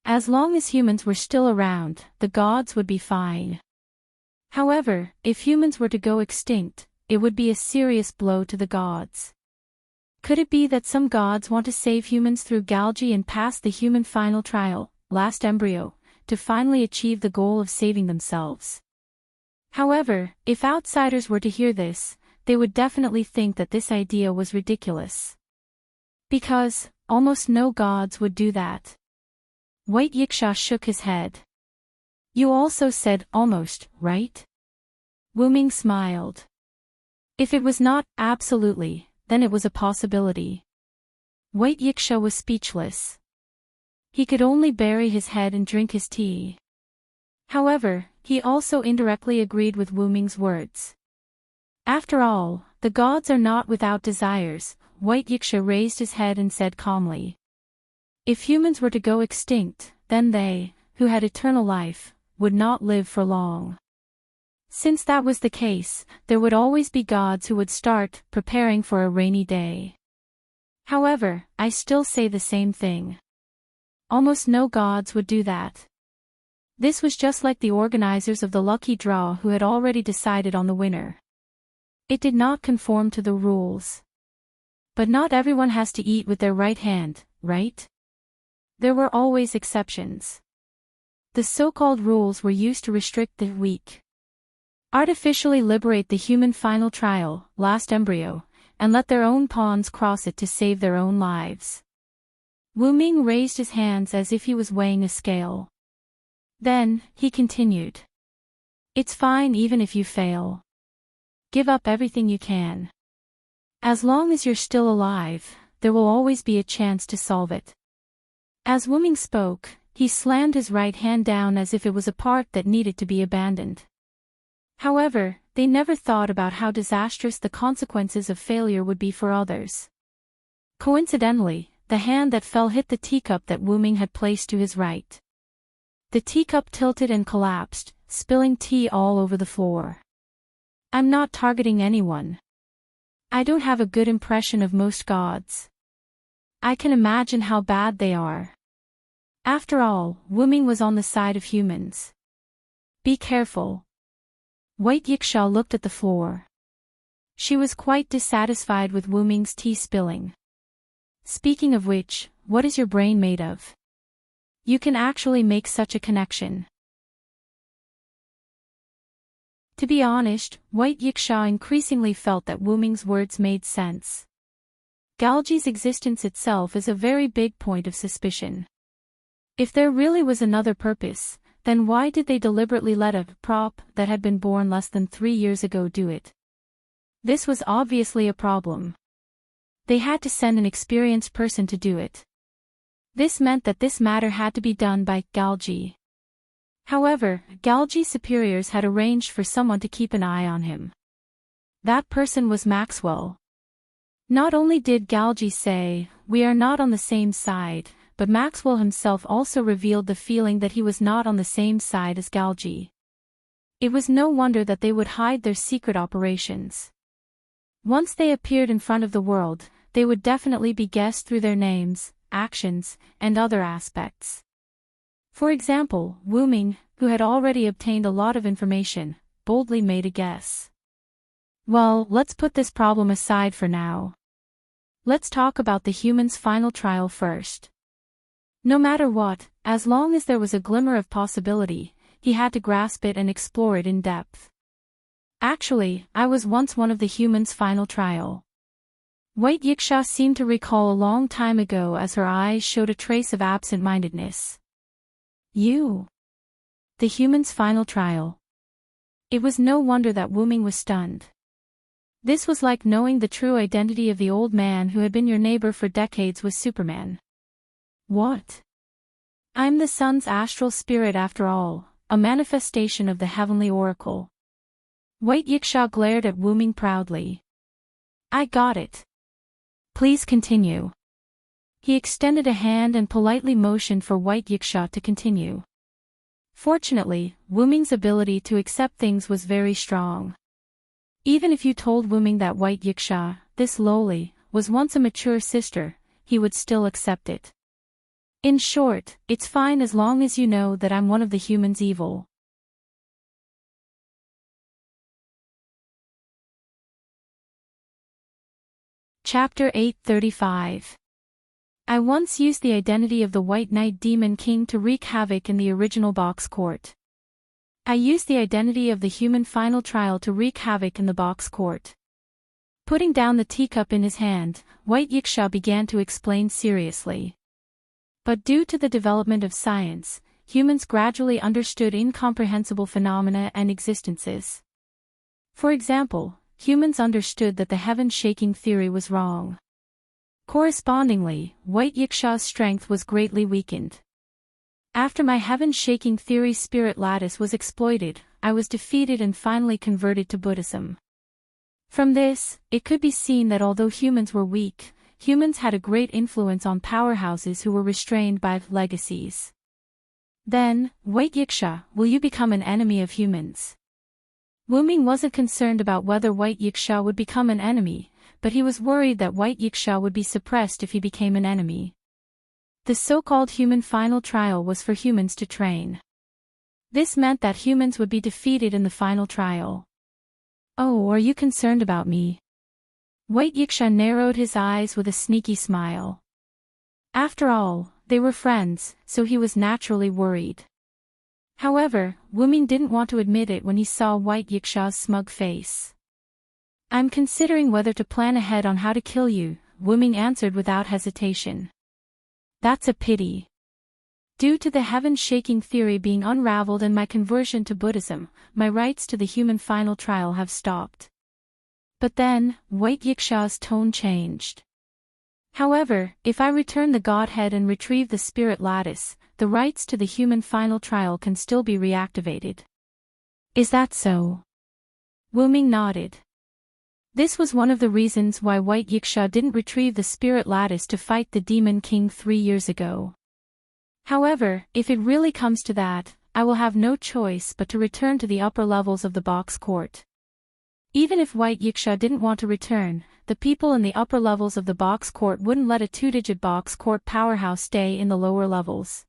As long as humans were still around, the gods would be fine. However, if humans were to go extinct, it would be a serious blow to the gods. Could it be that some gods want to save humans through Galgi and pass the human final trial, last embryo, to finally achieve the goal of saving themselves? However, if outsiders were to hear this, they would definitely think that this idea was ridiculous. Because, almost no gods would do that. White Yiksha shook his head. You also said almost, right? Wu Ming smiled. If it was not absolutely, then it was a possibility. White Yiksha was speechless. He could only bury his head and drink his tea. However, he also indirectly agreed with Wu Ming's words. After all, the gods are not without desires. White Yiksha raised his head and said calmly. If humans were to go extinct, then they, who had eternal life, would not live for long. Since that was the case, there would always be gods who would start preparing for a rainy day. However, I still say the same thing. Almost no gods would do that. This was just like the organizers of the lucky draw who had already decided on the winner. It did not conform to the rules. But not everyone has to eat with their right hand, right? There were always exceptions. The so-called rules were used to restrict the weak. Artificially liberate the human final trial, last embryo, and let their own pawns cross it to save their own lives. Wu Ming raised his hands as if he was weighing a scale. Then, he continued. It's fine even if you fail. Give up everything you can. As long as you're still alive, there will always be a chance to solve it. As Wu Ming spoke, he slammed his right hand down as if it was a part that needed to be abandoned. However, they never thought about how disastrous the consequences of failure would be for others. Coincidentally, the hand that fell hit the teacup that Wu Ming had placed to his right. The teacup tilted and collapsed, spilling tea all over the floor. I'm not targeting anyone. I don't have a good impression of most gods. I can imagine how bad they are. After all, Wu Ming was on the side of humans. Be careful. White Yiksha looked at the floor. She was quite dissatisfied with Wu Ming's tea spilling. Speaking of which, what is your brain made of? You can actually make such a connection. To be honest, White Yiksha increasingly felt that Wu Ming's words made sense. Galji's existence itself is a very big point of suspicion. If there really was another purpose, then why did they deliberately let a prop that had been born less than 3 years ago do it? This was obviously a problem. They had to send an experienced person to do it. This meant that this matter had to be done by Galji. However, Galji's superiors had arranged for someone to keep an eye on him. That person was Maxwell. Not only did Galji say, "We are not on the same side," but Maxwell himself also revealed the feeling that he was not on the same side as Galji. It was no wonder that they would hide their secret operations. Once they appeared in front of the world, they would definitely be guessed through their names, actions, and other aspects. For example, Wu Ming, who had already obtained a lot of information, boldly made a guess. Well, let's put this problem aside for now. Let's talk about the human's final trial first. No matter what, as long as there was a glimmer of possibility, he had to grasp it and explore it in depth. Actually, I was once one of the human's final trial. White Yiksha seemed to recall a long time ago as her eyes showed a trace of absent-mindedness. You? The human's final trial. It was no wonder that Wu Ming was stunned. This was like knowing the true identity of the old man who had been your neighbor for decades was Superman. What? I'm the sun's astral spirit after all, a manifestation of the heavenly oracle. White Yiksha glared at Wu Ming proudly. I got it. Please continue. He extended a hand and politely motioned for White Yiksha to continue. Fortunately, Wu Ming's ability to accept things was very strong. Even if you told Wu Ming that White Yiksha, this lowly, was once a mature sister, he would still accept it. In short, it's fine as long as you know that I'm one of the humans' evil. Chapter 835. I once used the identity of the White Knight Demon King to wreak havoc in the original box court. I used the identity of the human final trial to wreak havoc in the box court. Putting down the teacup in his hand, White Yiksha began to explain seriously. But due to the development of science, humans gradually understood incomprehensible phenomena and existences. For example, humans understood that the heaven-shaking theory was wrong. Correspondingly, White Yiksha's strength was greatly weakened. After my heaven-shaking theory spirit lattice was exploited, I was defeated and finally converted to Buddhism. From this, it could be seen that although humans were weak, humans had a great influence on powerhouses who were restrained by legacies. Then, White Yiksha, will you become an enemy of humans? Wu Ming wasn't concerned about whether White Yiksha would become an enemy, but he was worried that White Yiksha would be suppressed if he became an enemy. The so-called human final trial was for humans to train. This meant that humans would be defeated in the final trial. Oh, are you concerned about me? White Yiksha narrowed his eyes with a sneaky smile. After all, they were friends, so he was naturally worried. However, Wu Ming didn't want to admit it when he saw White Yiksha's smug face. I'm considering whether to plan ahead on how to kill you, Wu Ming answered without hesitation. That's a pity. Due to the heaven-shaking theory being unraveled and my conversion to Buddhism, my rights to the human final trial have stopped. But then, White Yiksha's tone changed. However, if I return the Godhead and retrieve the spirit lattice, the rights to the human final trial can still be reactivated. Is that so? Wu Ming nodded. This was one of the reasons why White Yiksha didn't retrieve the spirit lattice to fight the Demon King 3 years ago. However, if it really comes to that, I will have no choice but to return to the upper levels of the box court. Even if White Yiksha didn't want to return, the people in the upper levels of the box court wouldn't let a 2-digit box court powerhouse stay in the lower levels.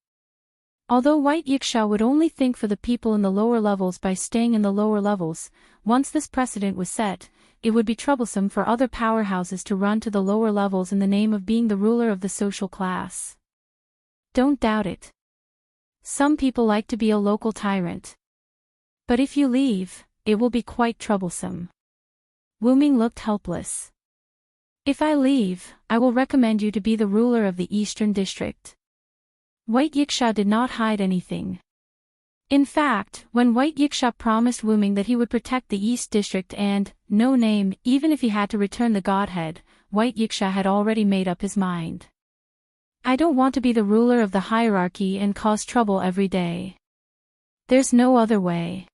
Although White Yiksha would only think for the people in the lower levels by staying in the lower levels, once this precedent was set, it would be troublesome for other powerhouses to run to the lower levels in the name of being the ruler of the social class. Don't doubt it. Some people like to be a local tyrant. But if you leave, it will be quite troublesome. Wu Ming looked helpless. If I leave, I will recommend you to be the ruler of the Eastern District. White Yiksha did not hide anything. In fact, when White Yiksha promised Wu Ming that he would protect the East District and, no name, even if he had to return the Godhead, White Yiksha had already made up his mind. I don't want to be the ruler of the hierarchy and cause trouble every day. There's no other way.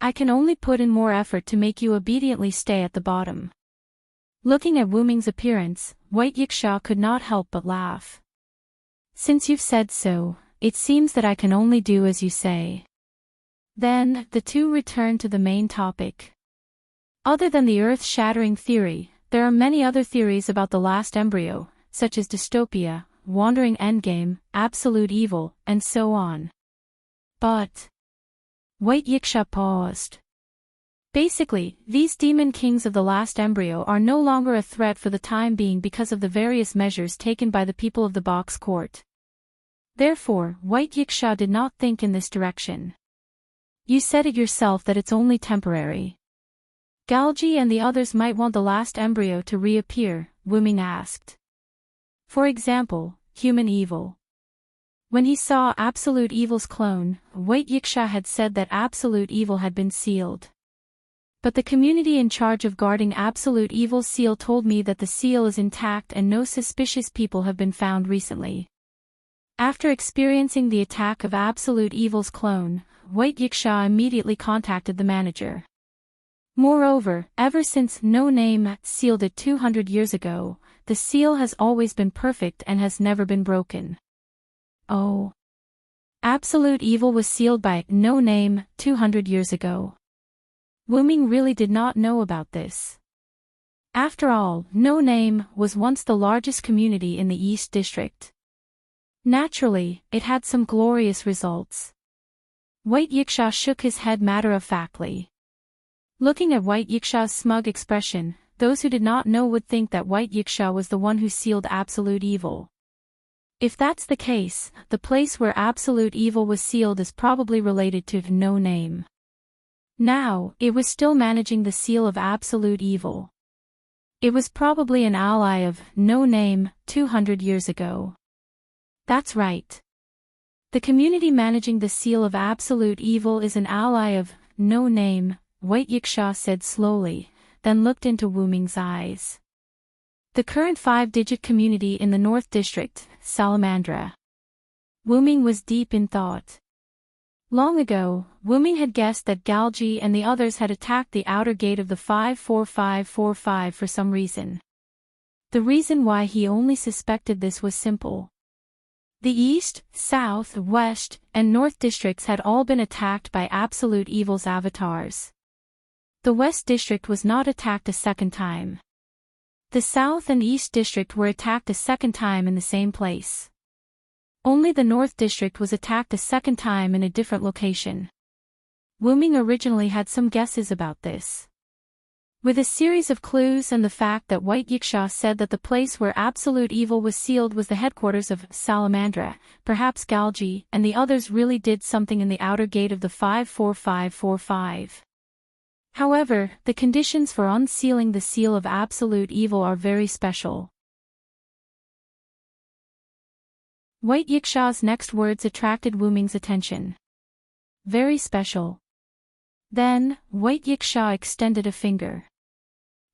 I can only put in more effort to make you obediently stay at the bottom. Looking at Wu Ming's appearance, White Yiksha could not help but laugh. Since you've said so, it seems that I can only do as you say. Then, the two returned to the main topic. Other than the earth-shattering theory, there are many other theories about the last embryo, such as dystopia, wandering endgame, absolute evil, and so on. But... White Yiksha paused. Basically, these demon kings of the last embryo are no longer a threat for the time being because of the various measures taken by the people of the box court. Therefore, White Yiksha did not think in this direction. You said it yourself that it's only temporary. Galji and the others might want the last embryo to reappear, Wu Ming asked. For example, human evil. When he saw Absolute Evil's clone, White Yiksha had said that Absolute Evil had been sealed. But the community in charge of guarding Absolute Evil's seal told me that the seal is intact and no suspicious people have been found recently. After experiencing the attack of Absolute Evil's clone, White Yiksha immediately contacted the manager. Moreover, ever since No Name sealed it 200 years ago, the seal has always been perfect and has never been broken. Oh. Absolute Evil was sealed by No Name 200 years ago. Wuming really did not know about this. After all, No Name was once the largest community in the East District. Naturally, it had some glorious results. White Yiksha shook his head matter-of-factly. Looking at White Yiksha's smug expression, those who did not know would think that White Yiksha was the one who sealed Absolute Evil. If that's the case, the place where Absolute Evil was sealed is probably related to No Name. Now, it was still managing the seal of Absolute Evil. It was probably an ally of No Name 200 years ago. That's right. The community managing the seal of Absolute Evil is an ally of No Name, White Yiksha said slowly, then looked into Wuming's eyes. The current 5-digit community in the North District, Salamandra. Wuming was deep in thought. Long ago, Wuming had guessed that Galji and the others had attacked the outer gate of the 54545 for some reason. The reason why he only suspected this was simple. The East, South, West, and North districts had all been attacked by Absolute Evil's avatars. The West district was not attacked a second time. The South and East district were attacked a second time in the same place. Only the North district was attacked a second time in a different location. Wuming originally had some guesses about this. With a series of clues and the fact that White Yiksha said that the place where Absolute Evil was sealed was the headquarters of Salamandra, perhaps Galji and the others really did something in the outer gate of the 54545. However, the conditions for unsealing the seal of Absolute Evil are very special. White Yiksha's next words attracted Wuming's attention. Very special. Then, White Yiksha extended a finger.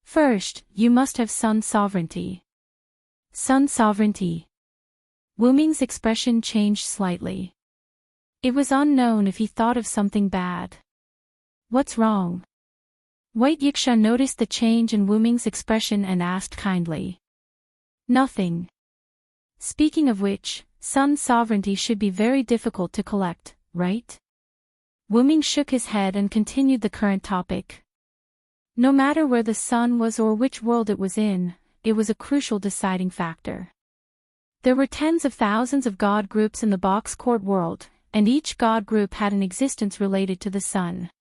First, you must have Sun Sovereignty. Sun Sovereignty. Wuming's expression changed slightly. It was unknown if he thought of something bad. What's wrong? White Yiksha noticed the change in Wuming's expression and asked kindly. Nothing. Speaking of which, Sun Sovereignty should be very difficult to collect, right? Wuming shook his head and continued the current topic. No matter where the sun was or which world it was in, it was a crucial deciding factor. There were tens of thousands of god groups in the box court world, and each god group had an existence related to the sun.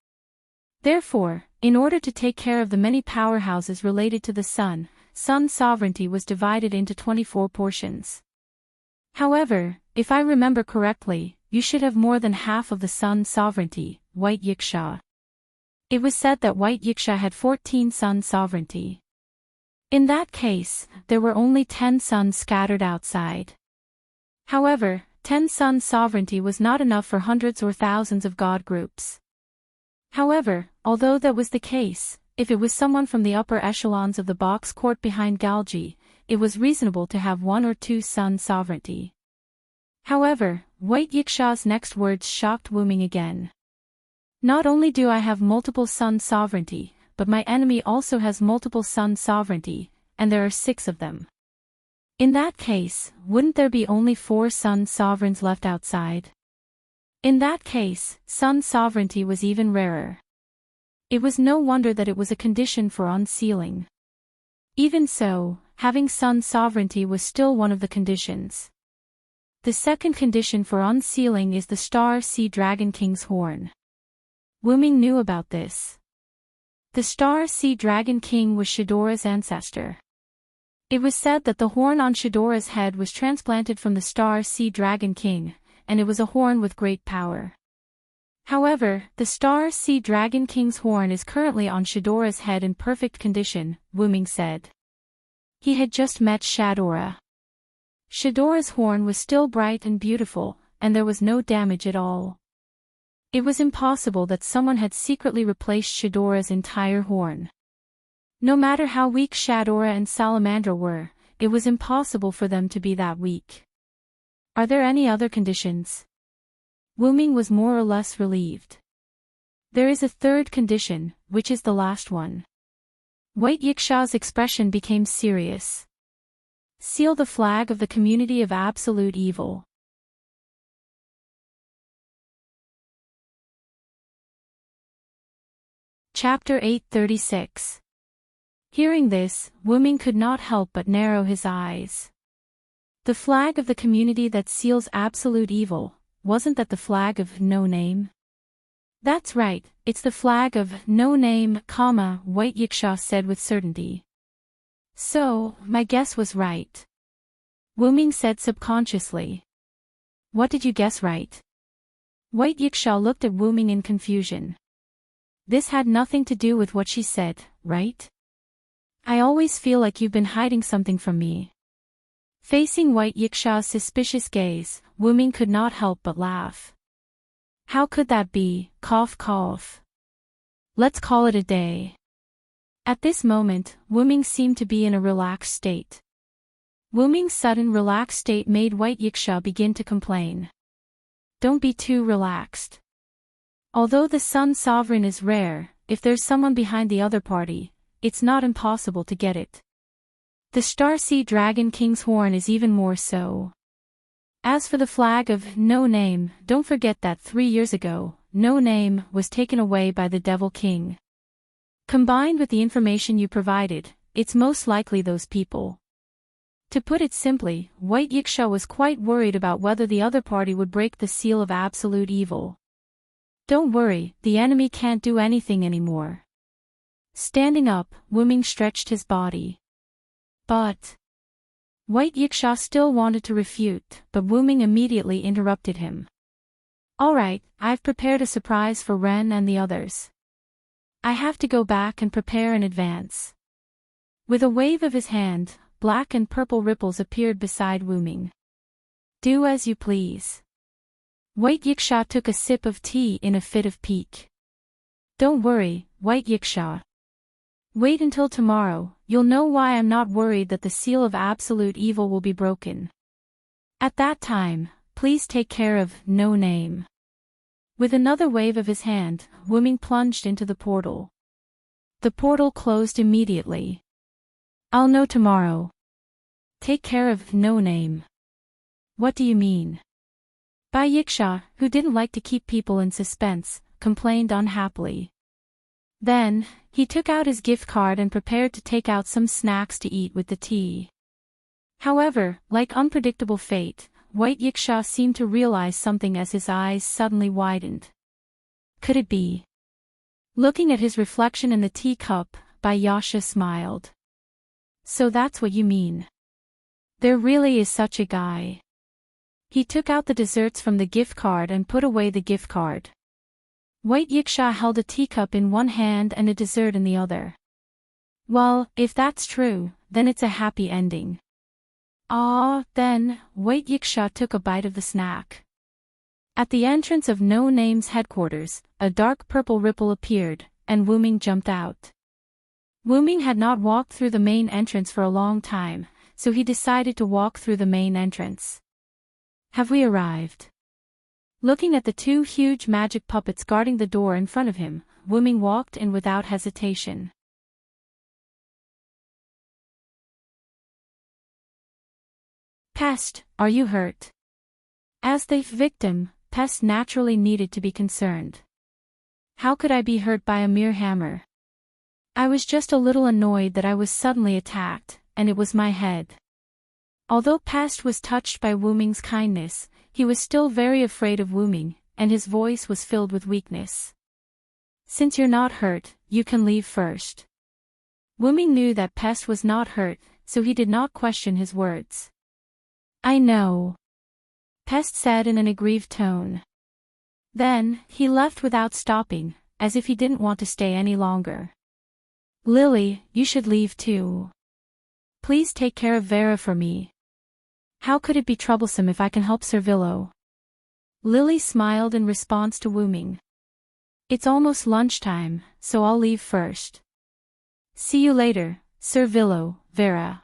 Therefore, in order to take care of the many powerhouses related to the sun, Sun Sovereignty was divided into 24 portions. However, if I remember correctly, you should have more than half of the Sun Sovereignty, White Yiksha. It was said that White Yiksha had 14 Sun Sovereignty. In that case, there were only 10 suns scattered outside. However, 10 Sun Sovereignty was not enough for hundreds or thousands of god groups. However, although that was the case, if it was someone from the upper echelons of the box court behind Galji, it was reasonable to have 1 or 2 Sun Sovereignty. However, White Yiksha's next words shocked Wuming again. Not only do I have multiple Sun Sovereignty, but my enemy also has multiple Sun Sovereignty, and there are 6 of them. In that case, wouldn't there be only 4 Sun Sovereigns left outside? In that case, Sun Sovereignty was even rarer. It was no wonder that it was a condition for unsealing. Even so, having Sun Sovereignty was still one of the conditions. The second condition for unsealing is the Star Sea Dragon King's horn. Wuming knew about this. The Star Sea Dragon King was Shidora's ancestor. It was said that the horn on Shidora's head was transplanted from the Star Sea Dragon King, and it was a horn with great power. However, the Star Sea Dragon King's horn is currently on Shidora's head in perfect condition, Wuming said. He had just met Shadora. Shidora's horn was still bright and beautiful, and there was no damage at all. It was impossible that someone had secretly replaced Shadora's entire horn. No matter how weak Shadora and Salamandra were, it was impossible for them to be that weak. Are there any other conditions? Wuming was more or less relieved. There is a third condition, which is the last one. White Yiksha's expression became serious. Seal the flag of the community of absolute evil. Chapter 836. Hearing this, Wuming could not help but narrow his eyes. The flag of the community that seals absolute evil, wasn't that the flag of no name? That's right, it's the flag of no name, White Yiksha said with certainty. So, my guess was right. Wuming said subconsciously. What did you guess right? White Yiksha looked at Wuming in confusion. This had nothing to do with what she said, right? I always feel like you've been hiding something from me. Facing White Yiksha's suspicious gaze, Wuming could not help but laugh. How could that be, cough cough. Let's call it a day. At this moment, Wuming seemed to be in a relaxed state. Wuming's sudden relaxed state made White Yiksha begin to complain. Don't be too relaxed. Although the Sun Sovereign is rare, if there's someone behind the other party, it's not impossible to get it. The Starsea Dragon King's horn is even more so. As for the flag of no name, don't forget that 3 years ago, no name was taken away by the Devil King. Combined with the information you provided, it's most likely those people. To put it simply, White Yiksha was quite worried about whether the other party would break the seal of absolute evil. Don't worry, the enemy can't do anything anymore. Standing up, Wuming stretched his body. But White Yiksha still wanted to refute, but Wuming immediately interrupted him. Alright, I've prepared a surprise for Ren and the others. I have to go back and prepare in advance. With a wave of his hand, black and purple ripples appeared beside Wuming. Do as you please. White Yiksha took a sip of tea in a fit of pique. Don't worry, White Yiksha. Wait until tomorrow, you'll know why I'm not worried that the seal of absolute evil will be broken. At that time, please take care of no name. With another wave of his hand, Wuming plunged into the portal. The portal closed immediately. I'll know tomorrow. Take care of no name. What do you mean? Bai Yiksha, who didn't like to keep people in suspense, complained unhappily. Then, he took out his gift card and prepared to take out some snacks to eat with the tea. However, like unpredictable fate, White Yiksha seemed to realize something as his eyes suddenly widened. Could it be? Looking at his reflection in the teacup, Bai Yasha smiled. So that's what you mean. There really is such a guy. He took out the desserts from the gift card and put away the gift card. White Yiksha held a teacup in one hand and a dessert in the other. Well, if that's true, then it's a happy ending. Then, White Yiksha took a bite of the snack. At the entrance of No Name's headquarters, a dark purple ripple appeared, and Wuming jumped out. Wuming had not walked through the main entrance for a long time, so he decided to walk through the main entrance. Have we arrived? Looking at the two huge magic puppets guarding the door in front of him, Wuming walked in without hesitation. Pest, are you hurt? As the victim, Pest naturally needed to be concerned. How could I be hurt by a mere hammer? I was just a little annoyed that I was suddenly attacked, and it was my head. Although Pest was touched by Wuming's kindness, he was still very afraid of Wuming, and his voice was filled with weakness. Since you're not hurt, you can leave first. Wuming knew that Pest was not hurt, so he did not question his words. I know. Pest said in an aggrieved tone. Then, he left without stopping, as if he didn't want to stay any longer. Lily, you should leave too. Please take care of Vera for me. How could it be troublesome if I can help Servillo? Lily smiled in response to Wooming. It's almost lunchtime, so I'll leave first. See you later, Sir Villo, Vera.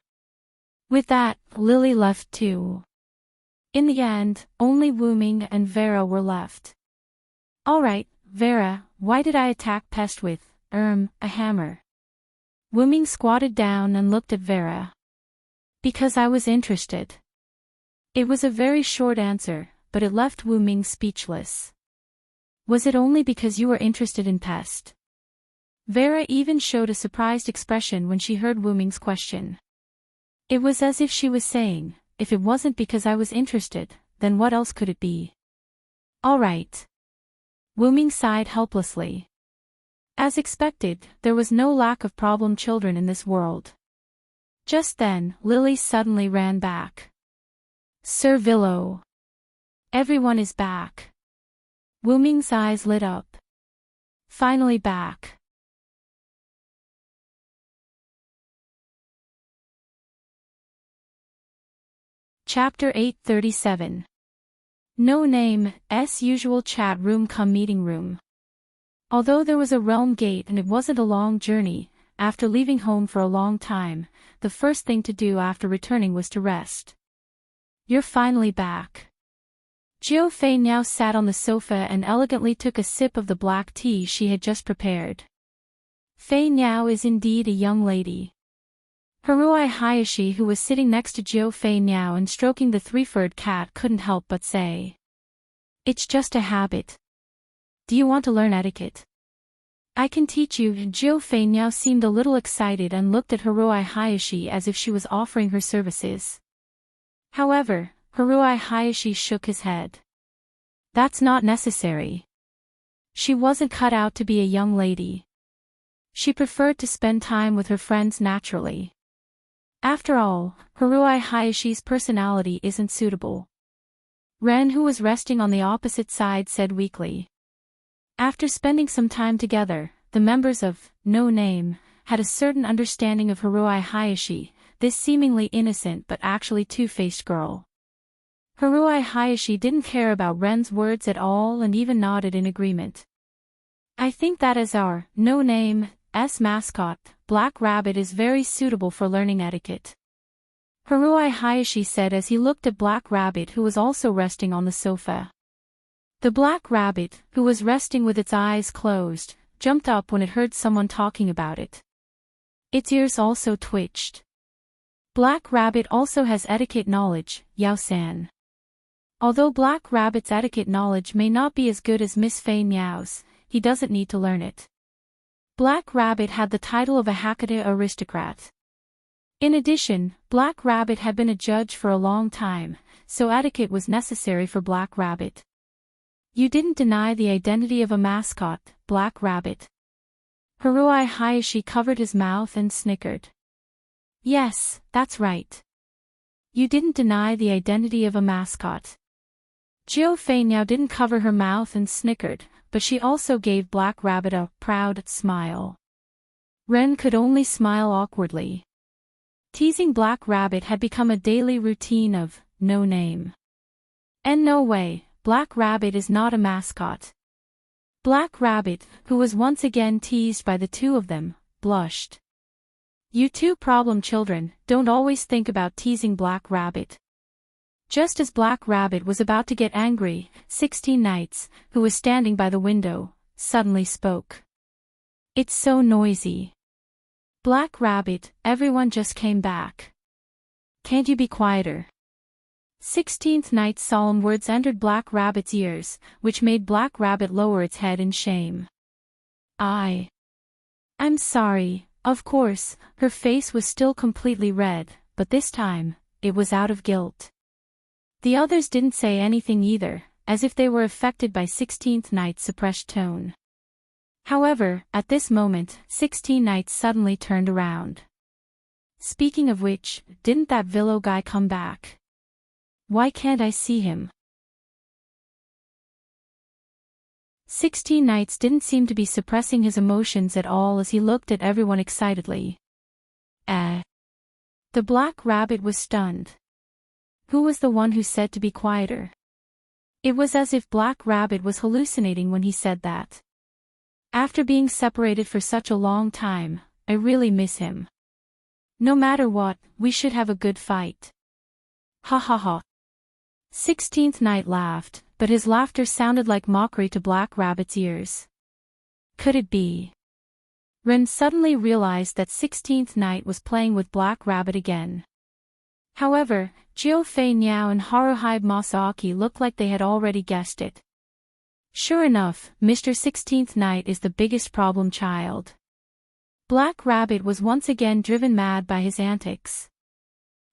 With that, Lily left too. In the end, only Wooming and Vera were left. Alright, Vera, why did I attack Pest with, a hammer? Wooming squatted down and looked at Vera. Because I was interested. It was a very short answer, but it left Wooming speechless. Was it only because you were interested in Pest? Vera even showed a surprised expression when she heard Wooming's question. It was as if she was saying, if it wasn't because I was interested, then what else could it be? All right. Wooming sighed helplessly. As expected, there was no lack of problem children in this world. Just then, Lily suddenly ran back. Sir Villo. Everyone is back. Wooming's eyes lit up. Finally back. Chapter 837. No Name's usual chat room cum meeting room. Although there was a realm gate and it wasn't a long journey, after leaving home for a long time, the first thing to do after returning was to rest. You're finally back. Jiao Fei now sat on the sofa and elegantly took a sip of the black tea she had just prepared. Fei Niao is indeed a young lady. Haruai Hayashi, who was sitting next to Jiao Fei Niao and stroking the three-furred cat, couldn't help but say. It's just a habit. Do you want to learn etiquette? I can teach you. Jiao Fei Niao seemed a little excited and looked at Haruai Hayashi as if she was offering her services. However, Haruai Hayashi shook his head. That's not necessary. She wasn't cut out to be a young lady. She preferred to spend time with her friends naturally. After all, Haruai Hayashi's personality isn't suitable. Ren, who was resting on the opposite side, said weakly. After spending some time together, the members of No Name had a certain understanding of Haruai Hayashi, this seemingly innocent but actually two-faced girl. Haruai Hayashi didn't care about Ren's words at all and even nodded in agreement. I think that as our No Name's mascot, Black Rabbit is very suitable for learning etiquette. Haruai Hayashi said as he looked at Black Rabbit, who was also resting on the sofa. The Black Rabbit, who was resting with its eyes closed, jumped up when it heard someone talking about it. Its ears also twitched. Black Rabbit also has etiquette knowledge, Yao-san. Although Black Rabbit's etiquette knowledge may not be as good as Miss Fei Niao's, he doesn't need to learn it. Black Rabbit had the title of a Hakata aristocrat. In addition, Black Rabbit had been a judge for a long time, so etiquette was necessary for Black Rabbit. You didn't deny the identity of a mascot, Black Rabbit. Haruai Hayashi covered his mouth and snickered. Yes, that's right. You didn't deny the identity of a mascot. Jiao Fei now didn't cover her mouth and snickered, but she also gave Black Rabbit a proud smile. Ren could only smile awkwardly. Teasing Black Rabbit had become a daily routine of No Name. And no way, Black Rabbit is not a mascot. Black Rabbit, who was once again teased by the two of them, blushed. You two problem children don't always think about teasing Black Rabbit. Just as Black Rabbit was about to get angry, 16 Knights, who was standing by the window, suddenly spoke. It's so noisy. Black Rabbit, everyone just came back. Can't you be quieter? 16th Knight's solemn words entered Black Rabbit's ears, which made Black Rabbit lower its head in shame. I'm sorry, of course, her face was still completely red, but this time, it was out of guilt. The others didn't say anything either, as if they were affected by 16th Knight's suppressed tone. However, at this moment, 16 Knights suddenly turned around. Speaking of which, didn't that Villo guy come back? Why can't I see him? 16 Knights didn't seem to be suppressing his emotions at all as he looked at everyone excitedly. The Black Rabbit was stunned. Who was the one who said to be quieter? It was as if Black Rabbit was hallucinating when he said that. After being separated for such a long time, I really miss him. No matter what, we should have a good fight. Ha ha ha. 16th Night laughed, but his laughter sounded like mockery to Black Rabbit's ears. Could it be? Ren suddenly realized that 16th Night was playing with Black Rabbit again. However, Jiu Fei Niao and Haruhi Masaaki looked like they had already guessed it. Sure enough, Mr. 16th Night is the biggest problem child. Black Rabbit was once again driven mad by his antics.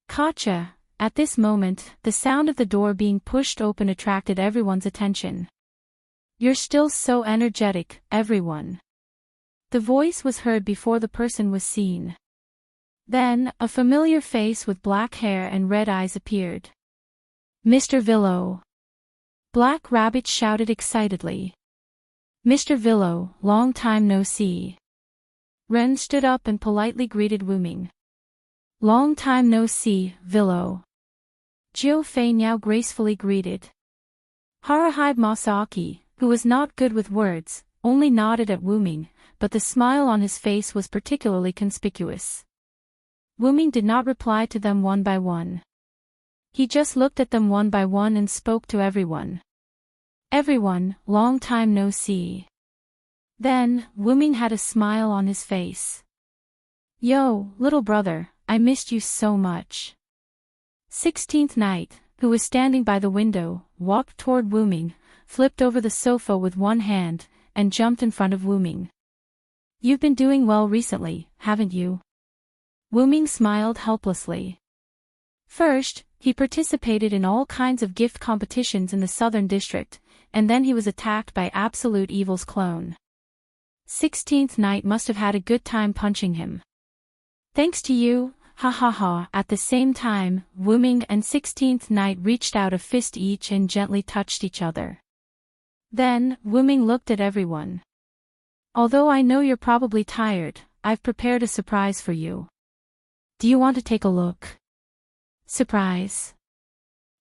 Gotcha! At this moment, the sound of the door being pushed open attracted everyone's attention. You're still so energetic, everyone. The voice was heard before the person was seen. Then, a familiar face with black hair and red eyes appeared. Mr. Villo. Black Rabbit shouted excitedly. Mr. Villo, long time no see. Ren stood up and politely greeted Wu Ming. Long time no see, Villo. Jiu Fei Niao gracefully greeted. Haruhi Masaaki, who was not good with words, only nodded at Wu Ming, but the smile on his face was particularly conspicuous. Wu Ming did not reply to them one by one. He just looked at them one by one and spoke to everyone. Everyone, long time no see. Then, Wu Ming had a smile on his face. Yo, little brother, I missed you so much. 16th Night, who was standing by the window, walked toward Wu Ming, flipped over the sofa with one hand, and jumped in front of Wu Ming. You've been doing well recently, haven't you? Wu Ming smiled helplessly. First, he participated in all kinds of gift competitions in the Southern District, and then he was attacked by Absolute Evil's clone. 16th Night must have had a good time punching him. Thanks to you, ha ha ha. At the same time, Wu Ming and 16th Night reached out a fist each and gently touched each other. Then, Wu Ming looked at everyone. Although I know you're probably tired, I've prepared a surprise for you. Do you want to take a look? Surprise.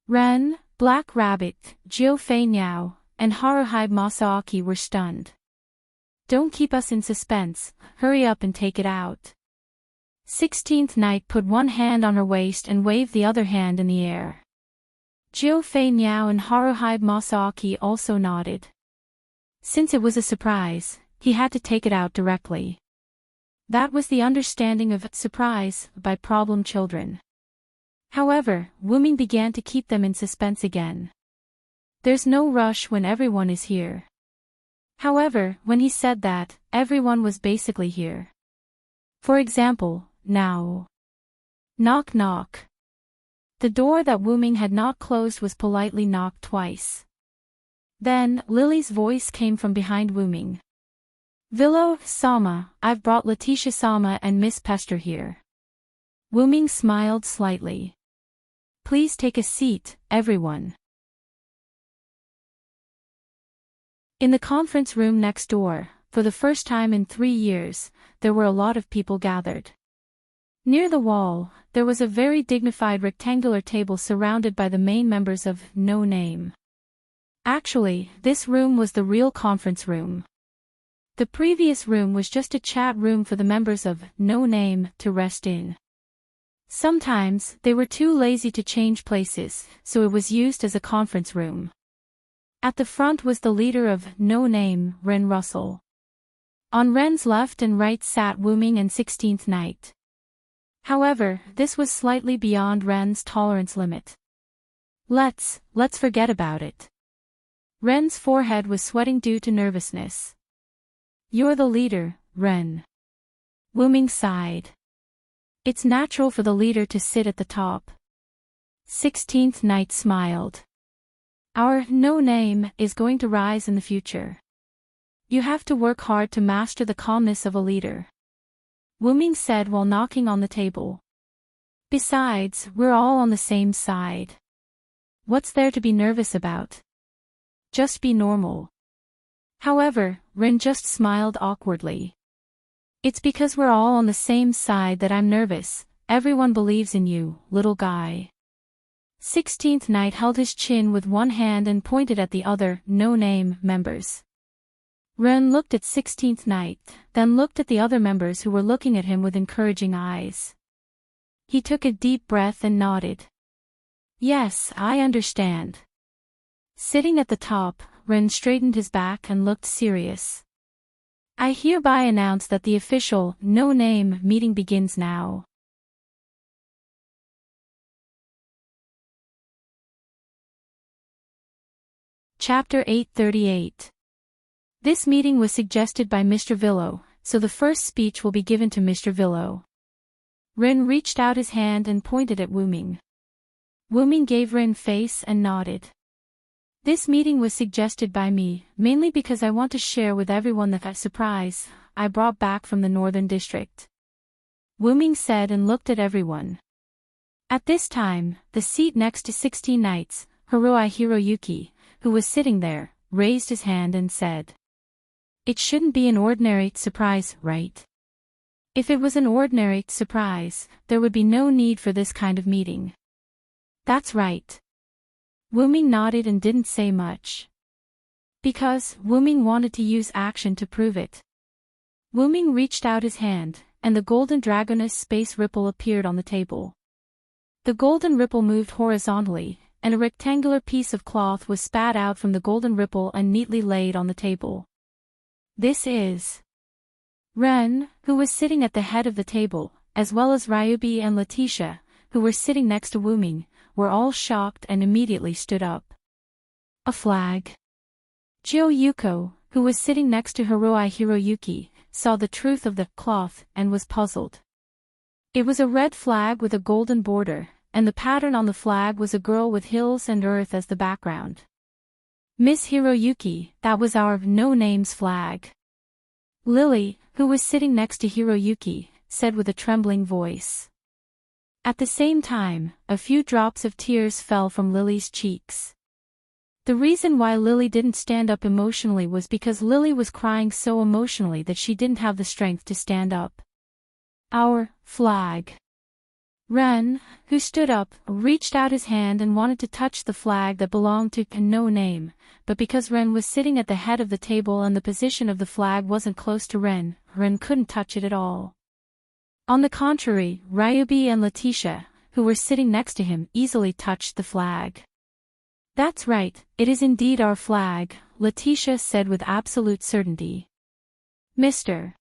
Ren, Black Rabbit, Jiu Fei Niao, and Haruhi Masaaki were stunned. Don't keep us in suspense, hurry up and take it out. 16th Night put one hand on her waist and waved the other hand in the air. Jiu Fei Niao and Haruhi Masaaki also nodded. Since it was a surprise, he had to take it out directly. That was the understanding of surprise by problem children. However, Wu Ming began to keep them in suspense again. There's no rush when everyone is here. However, when he said that, everyone was basically here. For example, now. Knock knock. The door that Wu Ming had not closed was politely knocked twice. Then, Lily's voice came from behind Wu Ming. Villo, Sama, I've brought Letitia-sama and Miss Pester here. Wu Ming smiled slightly. Please take a seat, everyone. In the conference room next door, for the first time in 3 years, there were a lot of people gathered. Near the wall, there was a very dignified rectangular table surrounded by the main members of No Name. Actually, this room was the real conference room. The previous room was just a chat room for the members of No Name to rest in. Sometimes, they were too lazy to change places, so it was used as a conference room. At the front was the leader of No Name, Ren Russell. On Ren's left and right sat Wu Ming and 16th Night. However, this was slightly beyond Ren's tolerance limit. Let's forget about it. Ren's forehead was sweating due to nervousness. You're the leader, Ren. Wu Ming sighed. It's natural for the leader to sit at the top. 16th Night smiled. Our No Name is going to rise in the future. You have to work hard to master the calmness of a leader. Wu Ming said while knocking on the table. Besides, we're all on the same side. What's there to be nervous about? Just be normal. However, Ren just smiled awkwardly. It's because we're all on the same side that I'm nervous. Everyone believes in you, little guy. 16th Knight held his chin with one hand and pointed at the other, no-name members. Ren looked at 16th Knight, then looked at the other members who were looking at him with encouraging eyes. He took a deep breath and nodded. Yes, I understand. Sitting at the top, Ren straightened his back and looked serious. I hereby announce that the official, no-name meeting begins now. Chapter 838. This meeting was suggested by Mr. Villo, so the first speech will be given to Mr. Villo. Ren reached out his hand and pointed at Wuming. Wuming gave Ren face and nodded. This meeting was suggested by me, mainly because I want to share with everyone the surprise I brought back from the Northern District. Wuming said and looked at everyone. At this time, the seat next to 16 Knights, Hiroi Hiroyuki, who was sitting there, raised his hand and said, "It shouldn't be an ordinary surprise, right? If it was an ordinary surprise, there would be no need for this kind of meeting." That's right. Wuming nodded and didn't say much. Because Wuming wanted to use action to prove it. Wuming reached out his hand, and the golden dragoness space ripple appeared on the table. The golden ripple moved horizontally, and a rectangular piece of cloth was spat out from the golden ripple and neatly laid on the table. This is Ren, who was sitting at the head of the table, as well as Ryubi and Letitia, who were sitting next to Wuming, were all shocked and immediately stood up. A flag. Jio Yuko, who was sitting next to Hiroi Hiroyuki, saw the truth of the cloth and was puzzled. It was a red flag with a golden border, and the pattern on the flag was a girl with hills and earth as the background. Miss Hiroyuki, that was our no-names flag. Lily, who was sitting next to Hiroyuki, said with a trembling voice. At the same time, a few drops of tears fell from Lily's cheeks. The reason why Lily didn't stand up emotionally was because Lily was crying so emotionally that she didn't have the strength to stand up. Our flag. Ren, who stood up, reached out his hand and wanted to touch the flag that belonged to no name, but because Ren was sitting at the head of the table and the position of the flag wasn't close to Ren, Ren couldn't touch it at all. On the contrary, Ryubi and Letitia, who were sitting next to him, easily touched the flag. That's right, it is indeed our flag, Letitia said with absolute certainty. Mr.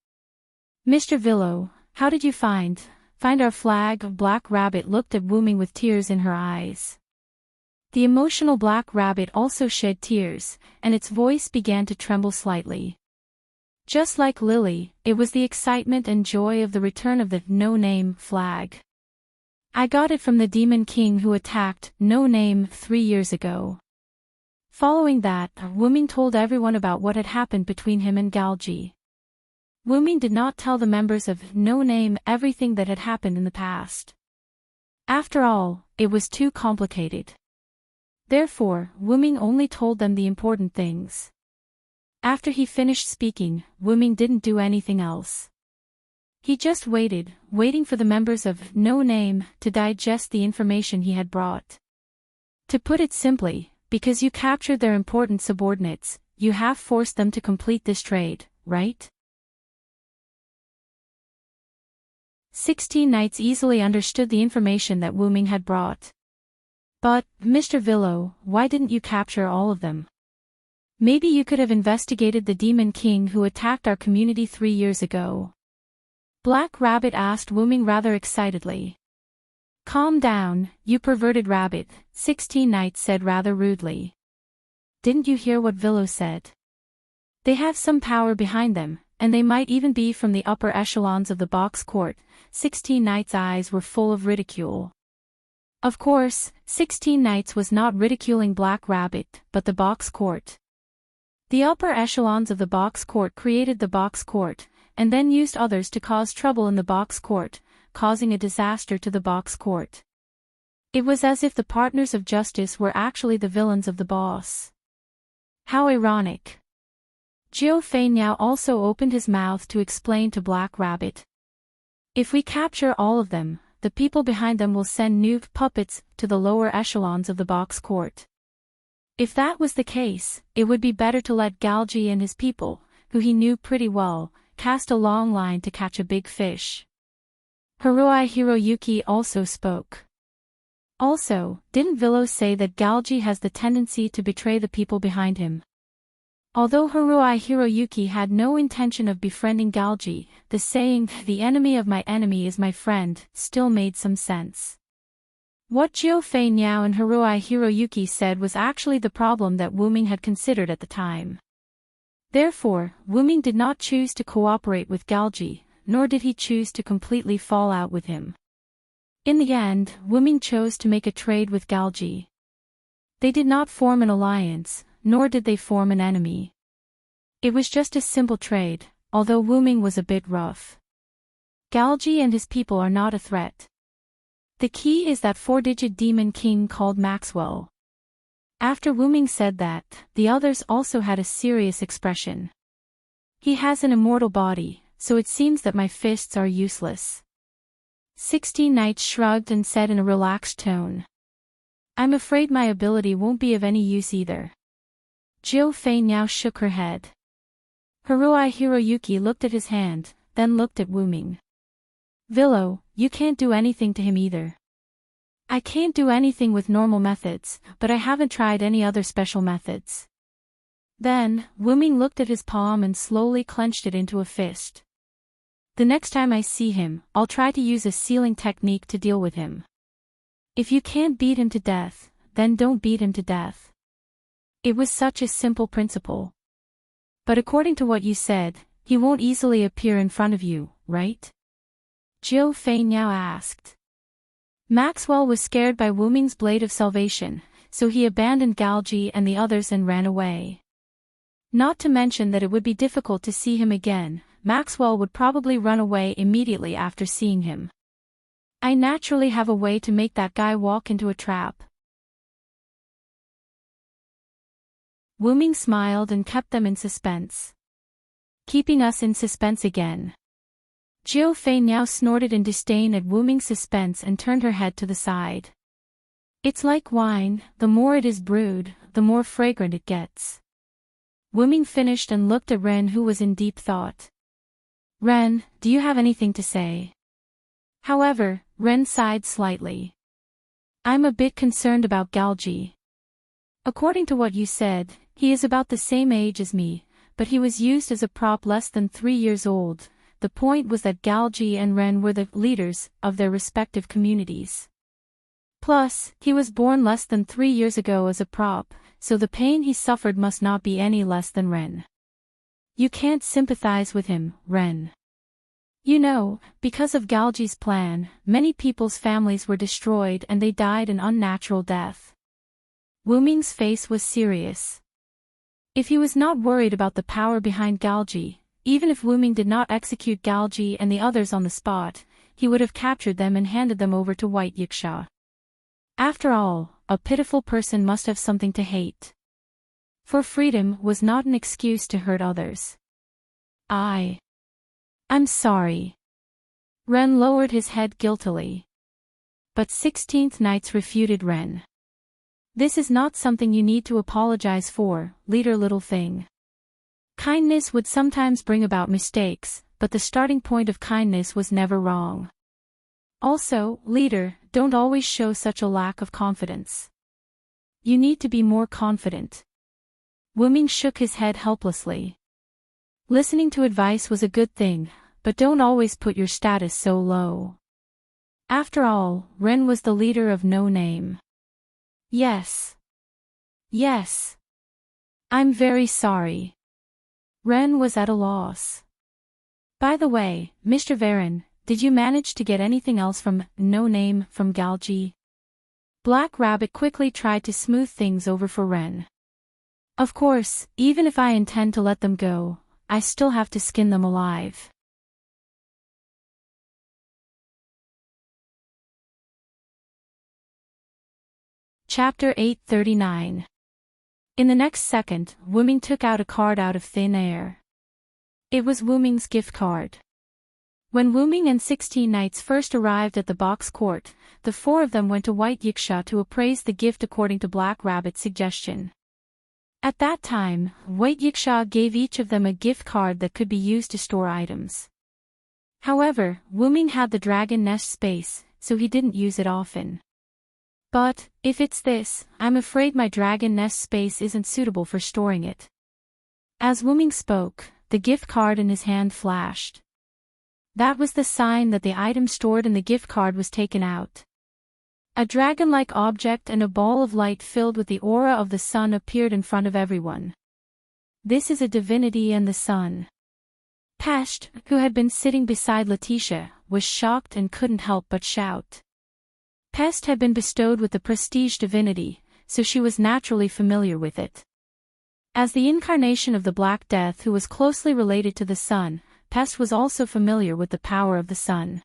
Villo, how did you find our flag? Black Rabbit looked at Wuming with tears in her eyes. The emotional Black Rabbit also shed tears, and its voice began to tremble slightly. Just like Lily, it was the excitement and joy of the return of the no-name flag. I got it from the Demon King who attacked No Name 3 years ago. Following that, Wuming told everyone about what had happened between him and Galji. Wuming did not tell the members of No Name everything that had happened in the past. After all, it was too complicated. Therefore, Wuming only told them the important things. After he finished speaking, Wuming didn't do anything else. He just waiting for the members of No Name to digest the information he had brought. To put it simply, because you captured their important subordinates, you have forced them to complete this trade, right? 16 Knights easily understood the information that Wuming had brought. But, Mr. Villo, why didn't you capture all of them? Maybe you could have investigated the Demon King who attacked our community 3 years ago. Black Rabbit asked Wuming rather excitedly. Calm down, you perverted rabbit, 16 Knights said rather rudely. Didn't you hear what Villo said? They have some power behind them, and they might even be from the upper echelons of the box court. 16 Knights' eyes were full of ridicule. Of course, 16 Knights was not ridiculing Black Rabbit, but the box court. The upper echelons of the box court created the box court, and then used others to cause trouble in the box court, causing a disaster to the box court. It was as if the partners of justice were actually the villains of the boss. How ironic. Jiu Fei now also opened his mouth to explain to Black Rabbit. If we capture all of them, the people behind them will send new puppets to the lower echelons of the box court. If that was the case, it would be better to let Galji and his people, who he knew pretty well, cast a long line to catch a big fish. Haruhi Hiroyuki also spoke. Also, didn't Vilo say that Galji has the tendency to betray the people behind him? Although Haruhi Hiroyuki had no intention of befriending Galji, the saying, "the enemy of my enemy is my friend," still made some sense. What Jiu Fei Niao and Haruhi Hiroyuki said was actually the problem that Wu Ming had considered at the time. Therefore, Wu Ming did not choose to cooperate with Galji, nor did he choose to completely fall out with him. In the end, Wu Ming chose to make a trade with Galji. They did not form an alliance, nor did they form an enemy. It was just a simple trade, although Wu Ming was a bit rough. Galji and his people are not a threat. The key is that four-digit demon king called Maxwell. After Wu Ming said that, the others also had a serious expression. He has an immortal body, so it seems that my fists are useless. 16 Knights shrugged and said in a relaxed tone. I'm afraid my ability won't be of any use either. Jiu Fei now shook her head. Haruhi Hiroyuki looked at his hand, then looked at Wu Ming. Vilo, you can't do anything to him either. I can't do anything with normal methods, but I haven't tried any other special methods. Then, Wu Ming looked at his palm and slowly clenched it into a fist. The next time I see him, I'll try to use a sealing technique to deal with him. If you can't beat him to death, then don't beat him to death. It was such a simple principle. But according to what you said, he won't easily appear in front of you, right? Jiu Fei now asked. Maxwell was scared by Wu Ming's blade of salvation, so he abandoned Galji and the others and ran away. Not to mention that it would be difficult to see him again. Maxwell would probably run away immediately after seeing him. I naturally have a way to make that guy walk into a trap. Wu Ming smiled and kept them in suspense. Keeping us in suspense again. Jiu Fei now snorted in disdain at Wu Ming's suspense and turned her head to the side. It's like wine, the more it is brewed, the more fragrant it gets. Wu Ming finished and looked at Ren, who was in deep thought. Ren, do you have anything to say? However, Ren sighed slightly. I'm a bit concerned about Galji. According to what you said, he is about the same age as me, but he was used as a prop less than 3 years old. The point was that Galji and Ren were the leaders of their respective communities. Plus, he was born less than 3 years ago as a prop, so the pain he suffered must not be any less than Ren. You can't sympathize with him, Ren. You know, because of Galji's plan, many people's families were destroyed and they died an unnatural death. Wu Ming's face was serious. If he was not worried about the power behind Galji, even if Wu Ming did not execute Galji and the others on the spot, he would have captured them and handed them over to White Yiksha. After all, a pitiful person must have something to hate. For freedom was not an excuse to hurt others. I'm sorry. Ren lowered his head guiltily. But 16th Knights refuted Ren. This is not something you need to apologize for, leader little thing. Kindness would sometimes bring about mistakes, but the starting point of kindness was never wrong. Also, leader, don't always show such a lack of confidence. You need to be more confident. Wu Ming shook his head helplessly. Listening to advice was a good thing, but don't always put your status so low. After all, Ren was the leader of No Name. Yes. I'm very sorry. Ren was at a loss. By the way, Mr. Varen, did you manage to get anything else from No Name from Galji? Black Rabbit quickly tried to smooth things over for Ren. Of course, even if I intend to let them go, I still have to skin them alive. Chapter 839. In the next second, Wu Ming took out a card out of thin air. It was Wu Ming's gift card. When Wu Ming and 16 knights first arrived at the box court, the 4 of them went to White Yiksha to appraise the gift according to Black Rabbit's suggestion. At that time, White Yiksha gave each of them a gift card that could be used to store items. However, Wu Ming had the dragon nest space, so he didn't use it often. But, if it's this, I'm afraid my dragon nest space isn't suitable for storing it. As Wu Ming spoke, the gift card in his hand flashed. That was the sign that the item stored in the gift card was taken out. A dragon-like object and a ball of light filled with the aura of the sun appeared in front of everyone. This is a divinity and the sun. Pest, who had been sitting beside Letitia, was shocked and couldn't help but shout. Pest had been bestowed with the prestige divinity, so she was naturally familiar with it. As the incarnation of the Black Death who was closely related to the sun, Pest was also familiar with the power of the sun.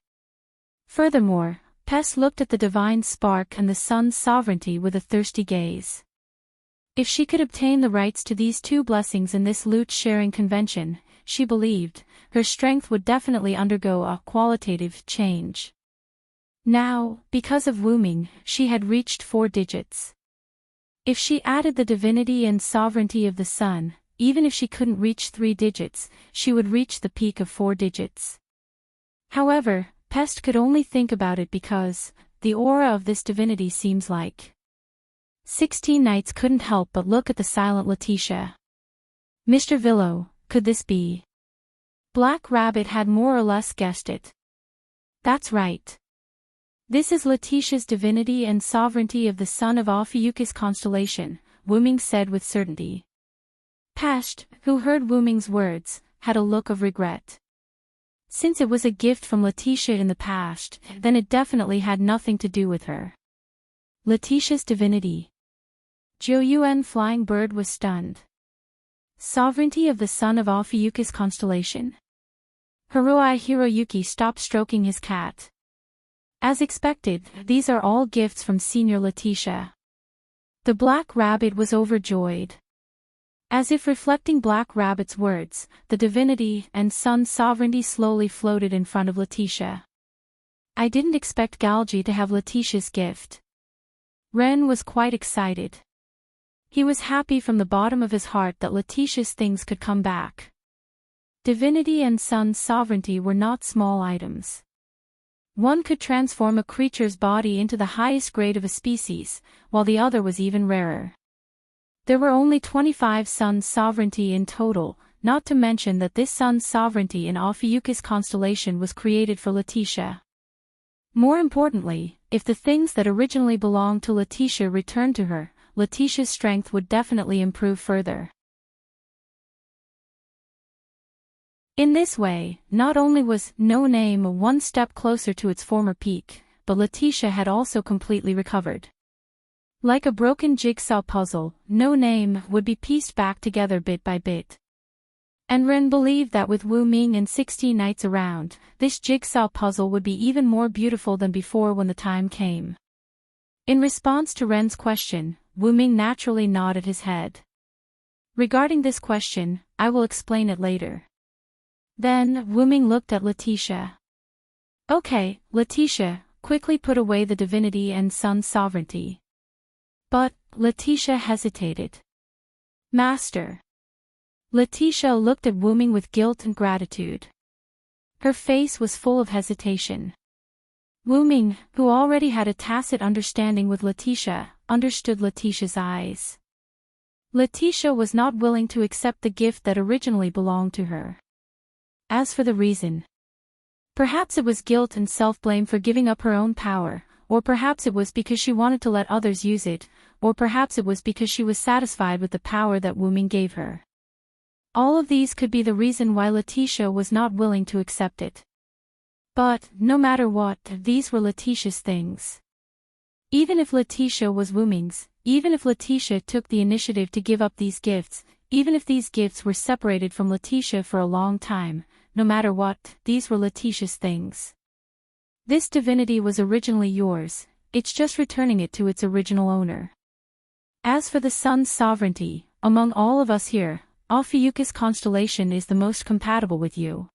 Furthermore, Pest looked at the divine spark and the sun's sovereignty with a thirsty gaze. If she could obtain the rights to these 2 blessings in this loot-sharing convention, she believed, her strength would definitely undergo a qualitative change. Now, because of Wu Ming, she had reached 4 digits. If she added the divinity and sovereignty of the sun, even if she couldn't reach 3 digits, she would reach the peak of 4 digits. However, Pest could only think about it because, the aura of this divinity seems like. 16 knights couldn't help but look at the silent Letitia. Mr. Villo, could this be? Black Rabbit had more or less guessed it. That's right. This is Letitia's divinity and sovereignty of the sun of Ophiuchus constellation, Wu Ming said with certainty. Pest, who heard Wu Ming's words, had a look of regret. Since it was a gift from Letitia in the past, then it definitely had nothing to do with her. Letitia's divinity. Jiu Yuan Flying Bird was stunned. Sovereignty of the sun of Ophiuchus constellation? Hiroi Hiroyuki stopped stroking his cat. As expected, these are all gifts from Senior Letitia. The Black Rabbit was overjoyed. As if reflecting Black Rabbit's words, the divinity and sun sovereignty slowly floated in front of Letitia. I didn't expect Galji to have Letitia's gift. Ren was quite excited. He was happy from the bottom of his heart that Letitia's things could come back. Divinity and sun sovereignty were not small items. One could transform a creature's body into the highest grade of a species, while the other was even rarer. There were only 25 sun sovereignty in total, not to mention that this sun sovereignty in Ophiuchus constellation was created for Letitia. More importantly, if the things that originally belonged to Letitia returned to her, Letitia's strength would definitely improve further. In this way, not only was No Name 1 step closer to its former peak, but Letitia had also completely recovered. Like a broken jigsaw puzzle, No Name would be pieced back together bit by bit. And Ren believed that with Wu Ming and 16 knights around, this jigsaw puzzle would be even more beautiful than before when the time came. In response to Ren's question, Wu Ming naturally nodded his head. Regarding this question, I will explain it later. Then, Wu Ming looked at Letitia. Okay, Letitia, quickly put away the divinity and sun sovereignty. But, Letitia hesitated. Master. Letitia looked at Wu Ming with guilt and gratitude. Her face was full of hesitation. Wu Ming, who already had a tacit understanding with Letitia, understood Letitia's eyes. Letitia was not willing to accept the gift that originally belonged to her. As for the reason, perhaps it was guilt and self-blame for giving up her own power, or perhaps it was because she wanted to let others use it, or perhaps it was because she was satisfied with the power that Wu Ming gave her. All of these could be the reason why Letitia was not willing to accept it. But, no matter what, these were Letitia's things. Even if Letitia was Wu Ming's, even if Letitia took the initiative to give up these gifts, even if these gifts were separated from Letitia for a long time, no matter what, these were Letitia's things. This divinity was originally yours, it's just returning it to its original owner. As for the sun's sovereignty, among all of us here, Ophiuchus constellation is the most compatible with you.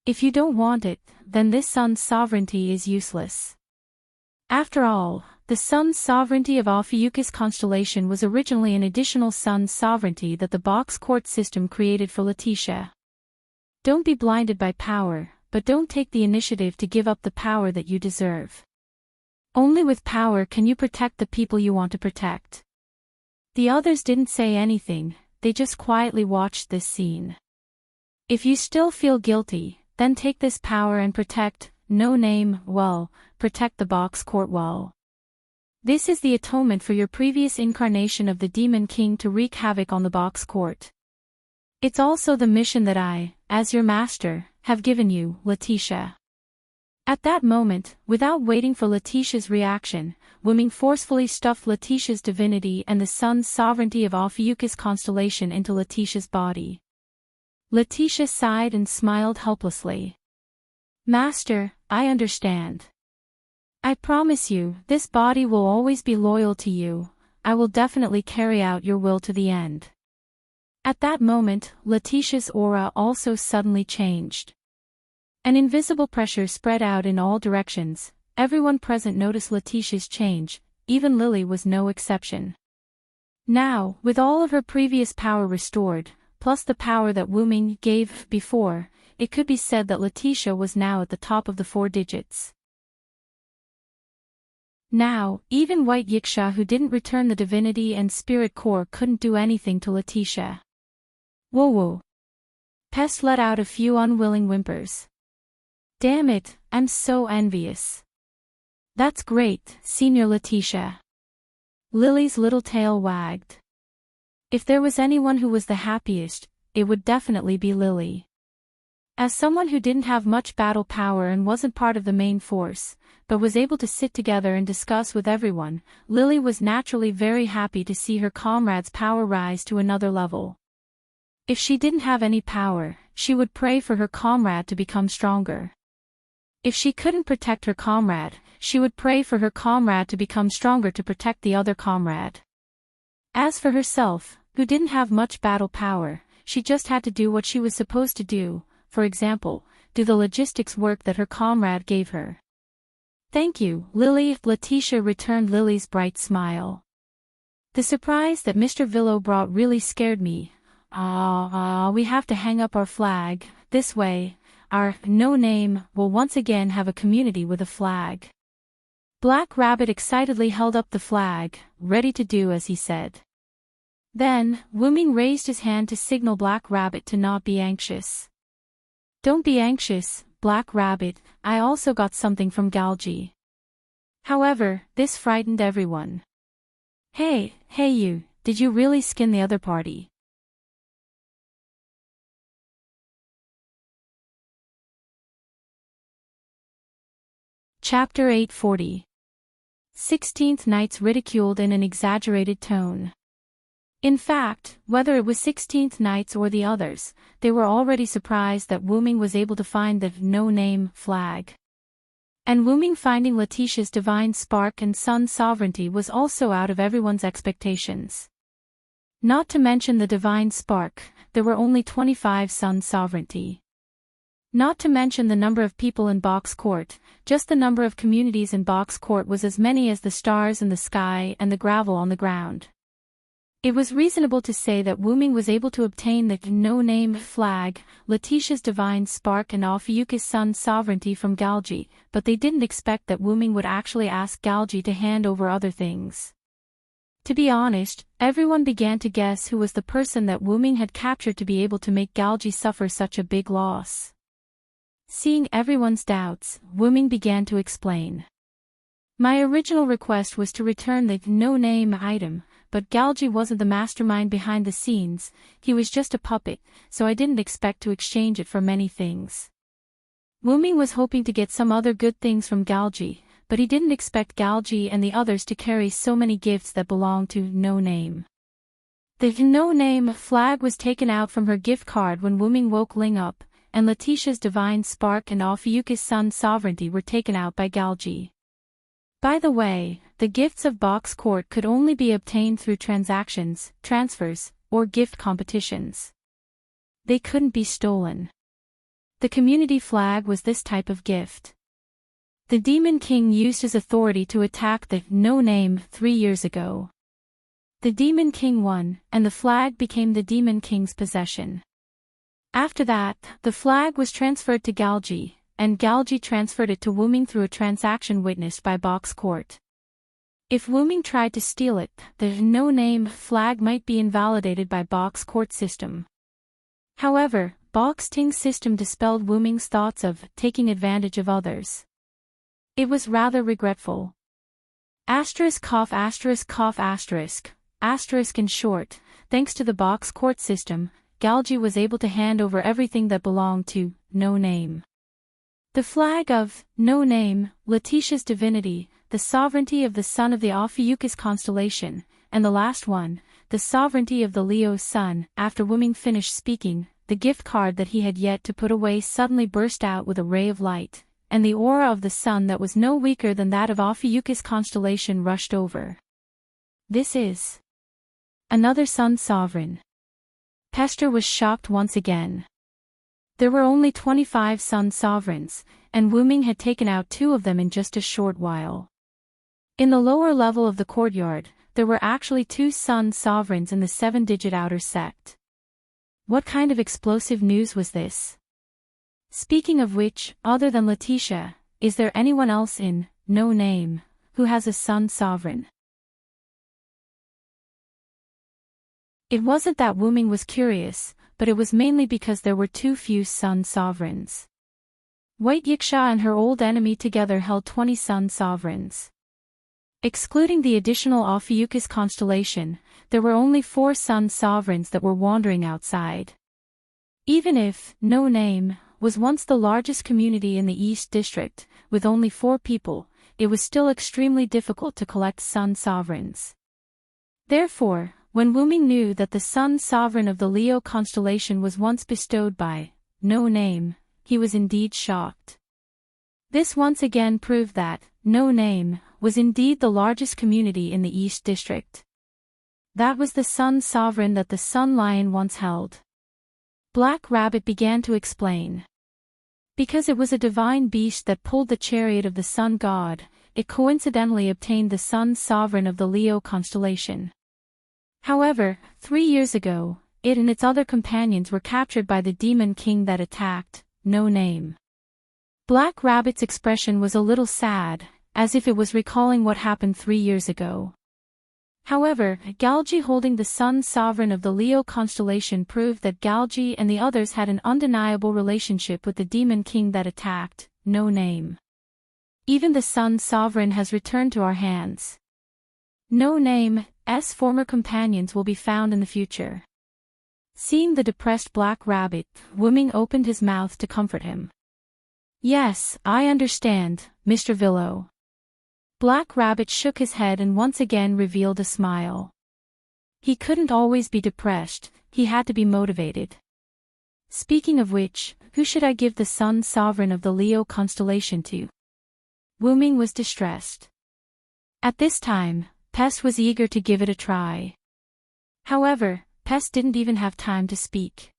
If you don't want it, then this sun's sovereignty is useless. After all, the sun's sovereignty of Ophiuchus constellation was originally an additional sun's sovereignty that the box court system created for Letitia. Don't be blinded by power, but don't take the initiative to give up the power that you deserve. Only with power can you protect the people you want to protect. The others didn't say anything, they just quietly watched this scene. If you still feel guilty, then take this power and protect the box court well. This is the atonement for your previous incarnation of the Demon King to wreak havoc on the box court. It's also the mission that I, as your master, have given you, Letitia. At that moment, without waiting for Letitia's reaction, Wuming forcefully stuffed Letitia's divinity and the sun's sovereignty of Ophiuchus constellation into Letitia's body. Letitia sighed and smiled helplessly. Master, I understand. I promise you, this body will always be loyal to you. I will definitely carry out your will to the end. At that moment, Letitia's aura also suddenly changed. An invisible pressure spread out in all directions. Everyone present noticed Letitia's change, even Lily was no exception. Now, with all of her previous power restored, plus the power that Wuming gave before, it could be said that Letitia was now at the top of the 4 digits. Now, even White Yiksha who didn't return the divinity and spirit core couldn't do anything to Letitia. Whoa. Pest let out a few unwilling whimpers. Damn it, I'm so envious. That's great, Senior Letitia. Lily's little tail wagged. If there was anyone who was the happiest, it would definitely be Lily. As someone who didn't have much battle power and wasn't part of the main force, but was able to sit together and discuss with everyone, Lily was naturally very happy to see her comrade's power rise to another level. If she didn't have any power, she would pray for her comrade to become stronger. If she couldn't protect her comrade, she would pray for her comrade to become stronger to protect the other comrade. As for herself, who didn't have much battle power, she just had to do what she was supposed to do, for example, do the logistics work that her comrade gave her. Thank you, Lily. Letitia returned Lily's bright smile. The surprise that Mr. Villo brought really scared me. We have to hang up our flag. This way, our no-name will once again have a community with a flag. Black Rabbit excitedly held up the flag, ready to do as he said. Then, Wuming raised his hand to signal Black Rabbit to not be anxious. Don't be anxious, Black Rabbit, I also got something from Galgi. However, this frightened everyone. Hey you, did you really skin the other party? Chapter 840. 16th Knights ridiculed in an exaggerated tone. In fact, whether it was 16th Knights or the others, they were already surprised that Wuming was able to find the no-name flag. And Wuming finding Letitia's divine spark and sun sovereignty was also out of everyone's expectations. Not to mention the divine spark, there were only 25 sun sovereignty. Not to mention the number of people in Box Court, just the number of communities in Box Court was as many as the stars in the sky and the gravel on the ground. It was reasonable to say that Wuming was able to obtain the no-name flag, Letitia's divine spark and Ophiuchus' sun sovereignty from Galgi, but they didn't expect that Wuming would actually ask Galgi to hand over other things. To be honest, everyone began to guess who was the person that Wuming had captured to be able to make Galgi suffer such a big loss. Seeing everyone's doubts, Wuming began to explain. My original request was to return the no-name item, but Galgi wasn't the mastermind behind the scenes, he was just a puppet, so I didn't expect to exchange it for many things. Wuming was hoping to get some other good things from Galgi, but he didn't expect Galgi and the others to carry so many gifts that belonged to no-name. The no-name flag was taken out from her gift card when Wuming woke Ling up, and Letitia's divine spark and Ophiuchus' sun sovereignty were taken out by Galgi. By the way, the gifts of Box Court could only be obtained through transactions, transfers, or gift competitions. They couldn't be stolen. The community flag was this type of gift. The Demon King used his authority to attack the No Name 3 years ago. The Demon King won, and the flag became the Demon King's possession. After that, the flag was transferred to Galgi, and Galgi transferred it to Wuming through a transaction witnessed by Bok's court. If Wuming tried to steal it, the No Name flag might be invalidated by Bok's court system. However, Bok's Ting system dispelled Wuming's thoughts of taking advantage of others. It was rather regretful. Asterisk cough asterisk cough asterisk. Asterisk in short, thanks to the Bok's court system, Galgi was able to hand over everything that belonged to No Name. The flag of No Name, Letitia's divinity, the sovereignty of the sun of the Ophiuchus constellation, and the last one, the sovereignty of the Leo sun. After Wuming finished speaking, the gift card that he had yet to put away suddenly burst out with a ray of light, and the aura of the sun that was no weaker than that of Ophiuchus constellation rushed over. This is another sun sovereign. Pester was shocked once again. There were only 25 sun sovereigns, and Wuming had taken out 2 of them in just a short while. In the lower level of the courtyard, there were actually 2 sun sovereigns in the 7-digit outer sect. What kind of explosive news was this? Speaking of which, other than Letitia, is there anyone else in No Name who has a sun sovereign? It wasn't that Wuming was curious, but it was mainly because there were too few sun sovereigns. White Yiksha and her old enemy together held 20 sun sovereigns. Excluding the additional Ophiuchus constellation, there were only 4 sun sovereigns that were wandering outside. Even if No Name was once the largest community in the East District, with only 4 people, it was still extremely difficult to collect sun sovereigns. Therefore, when Wuming knew that the sun sovereign of the Leo constellation was once bestowed by No Name, he was indeed shocked. This once again proved that No Name was indeed the largest community in the East District. That was the sun sovereign that the Sun Lion once held. Black Rabbit began to explain. Because it was a divine beast that pulled the chariot of the sun god, it coincidentally obtained the sun sovereign of the Leo constellation. However, 3 years ago, it and its other companions were captured by the Demon King that attacked No Name. Black Rabbit's expression was a little sad, as if it was recalling what happened 3 years ago. However, Galgi holding the sun sovereign of the Leo constellation proved that Galgi and the others had an undeniable relationship with the Demon King that attacked No Name. Even the sun sovereign has returned to our hands. No Name's former companions will be found in the future. Seeing the depressed Black Rabbit, Wuming opened his mouth to comfort him. Yes, I understand, Mr. Villo. Black Rabbit shook his head and once again revealed a smile. He couldn't always be depressed, he had to be motivated. Speaking of which, who should I give the sun sovereign of the Leo constellation to? Wuming was distressed. At this time, Pest was eager to give it a try. However, Pest didn't even have time to speak.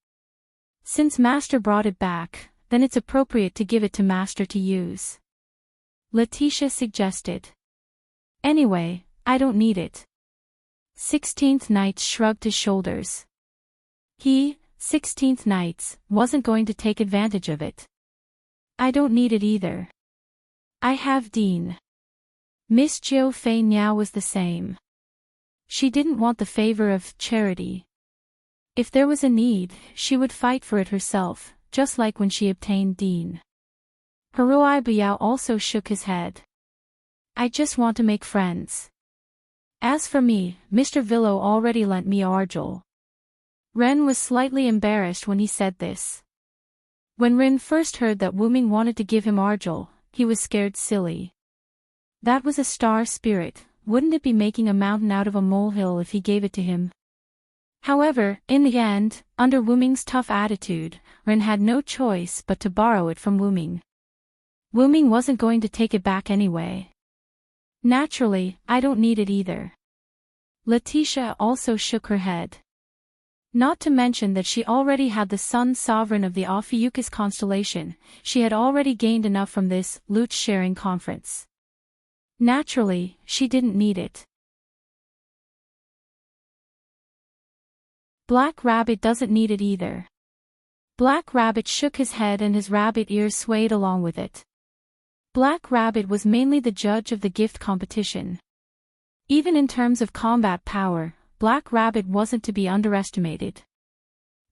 Since Master brought it back, then it's appropriate to give it to Master to use. Letitia suggested. Anyway, I don't need it. 16th Knight shrugged his shoulders. He, 16th Knights, wasn't going to take advantage of it. I don't need it either. I have Dean. Miss Jiu Fei Niao was the same. She didn't want the favor of charity. If there was a need, she would fight for it herself, just like when she obtained Dean. Haruai Biao also shook his head. I just want to make friends. As for me, Mr. Villo already lent me Argel. Ren was slightly embarrassed when he said this. When Ren first heard that Wuming wanted to give him Argel, he was scared silly. That was a star spirit, wouldn't it be making a mountain out of a molehill if he gave it to him? However, in the end, under Wuming's tough attitude, Ren had no choice but to borrow it from Wuming. Wuming wasn't going to take it back anyway. Naturally, I don't need it either. Letitia also shook her head. Not to mention that she already had the sun sovereign of the Ophiuchus constellation, she had already gained enough from this loot-sharing conference. Naturally, she didn't need it. Black Rabbit doesn't need it either. Black Rabbit shook his head and his rabbit ears swayed along with it. Black Rabbit was mainly the judge of the gift competition. Even in terms of combat power, Black Rabbit wasn't to be underestimated.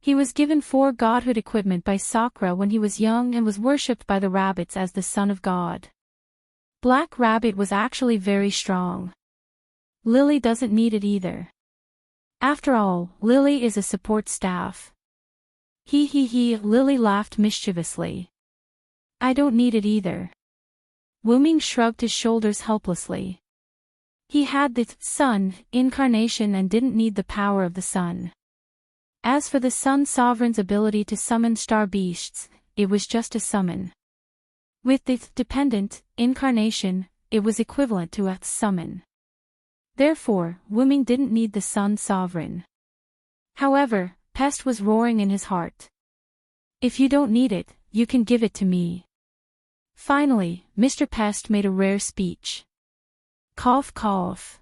He was given 4 godhood equipment by Sakura when he was young and was worshipped by the rabbits as the son of God. Black Rabbit was actually very strong. Lily doesn't need it either. After all, Lily is a support staff. Lily laughed mischievously. I don't need it either. Wuming shrugged his shoulders helplessly. He had the sun incarnation and didn't need the power of the sun. As for the sun sovereign's ability to summon star beasts, it was just a summon. With the dependent incarnation, it was equivalent to a summon. Therefore, Wuming didn't need the sun sovereign. However, Pest was roaring in his heart. If you don't need it, you can give it to me. Finally, Mr. Pest made a rare speech. Cough cough.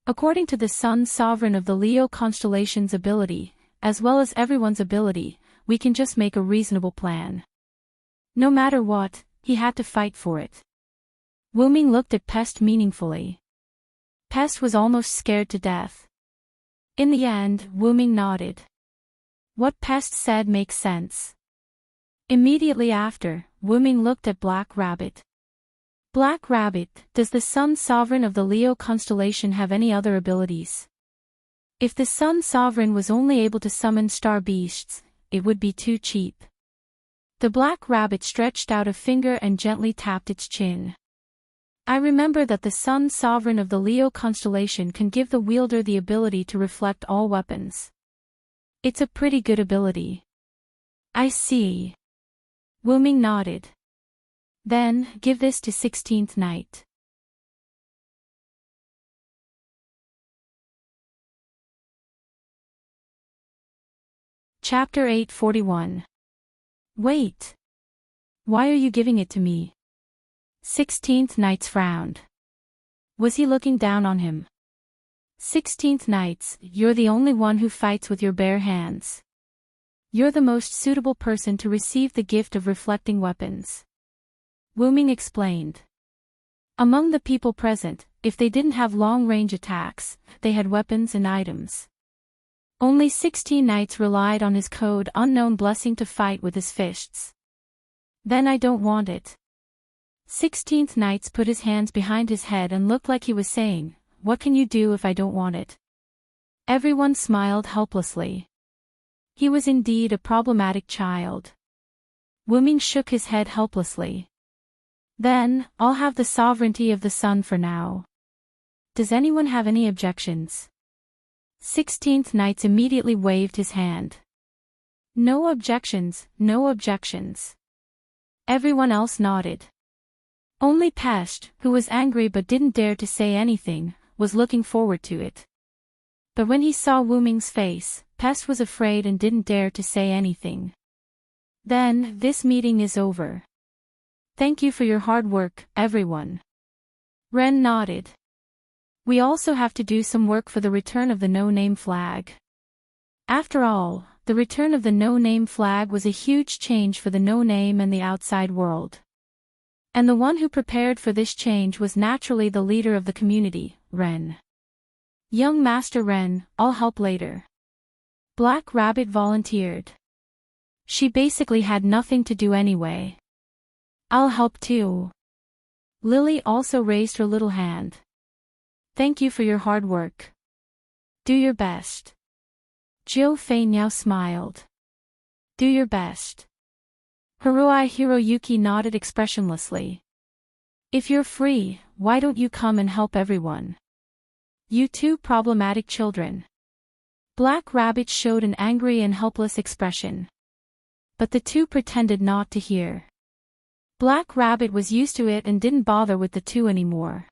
According to the sun sovereign of the Leo constellation's ability, as well as everyone's ability, we can just make a reasonable plan. No matter what, he had to fight for it. Wuming looked at Pest meaningfully. Pest was almost scared to death. In the end, Wuming nodded. What Pest said makes sense. Immediately after, Wuming looked at Black Rabbit. Black Rabbit, does the sun sovereign of the Leo constellation have any other abilities? If the sun sovereign was only able to summon star beasts, it would be too cheap. The Black Rabbit stretched out a finger and gently tapped its chin. I remember that the sun sovereign of the Leo constellation can give the wielder the ability to reflect all weapons. It's a pretty good ability. I see. Wuming nodded. Then, give this to 16th Night. Chapter 841. Wait. Why are you giving it to me? 16th Nights frowned. Was he looking down on him? 16th Nights, you're the only one who fights with your bare hands. You're the most suitable person to receive the gift of reflecting weapons. Wuming explained. Among the people present, if they didn't have long-range attacks, they had weapons and items. Only 16 Knights relied on his code unknown blessing to fight with his fists. Then I don't want it. 16th Knights put his hands behind his head and looked like he was saying, what can you do if I don't want it? Everyone smiled helplessly. He was indeed a problematic child. Wuming shook his head helplessly. Then, I'll have the sovereignty of the sun for now. Does anyone have any objections? 16th Knights immediately waved his hand. No objections, no objections. Everyone else nodded. Only Pest, who was angry but didn't dare to say anything, was looking forward to it. But when he saw Wuming's face, Pest was afraid and didn't dare to say anything. Then, this meeting is over. Thank you for your hard work, everyone. Ren nodded. We also have to do some work for the return of the no-name flag. After all, the return of the no-name flag was a huge change for the no-name and the outside world. And the one who prepared for this change was naturally the leader of the community, Ren. Young Master Ren, I'll help later. Black Rabbit volunteered. She basically had nothing to do anyway. I'll help too. Lily also raised her little hand. Thank you for your hard work. Do your best. Jiu Fei now smiled. Do your best. Haruai Hiroyuki nodded expressionlessly. If you're free, why don't you come and help everyone? You two problematic children. Black Rabbit showed an angry and helpless expression. But the two pretended not to hear. Black Rabbit was used to it and didn't bother with the two anymore.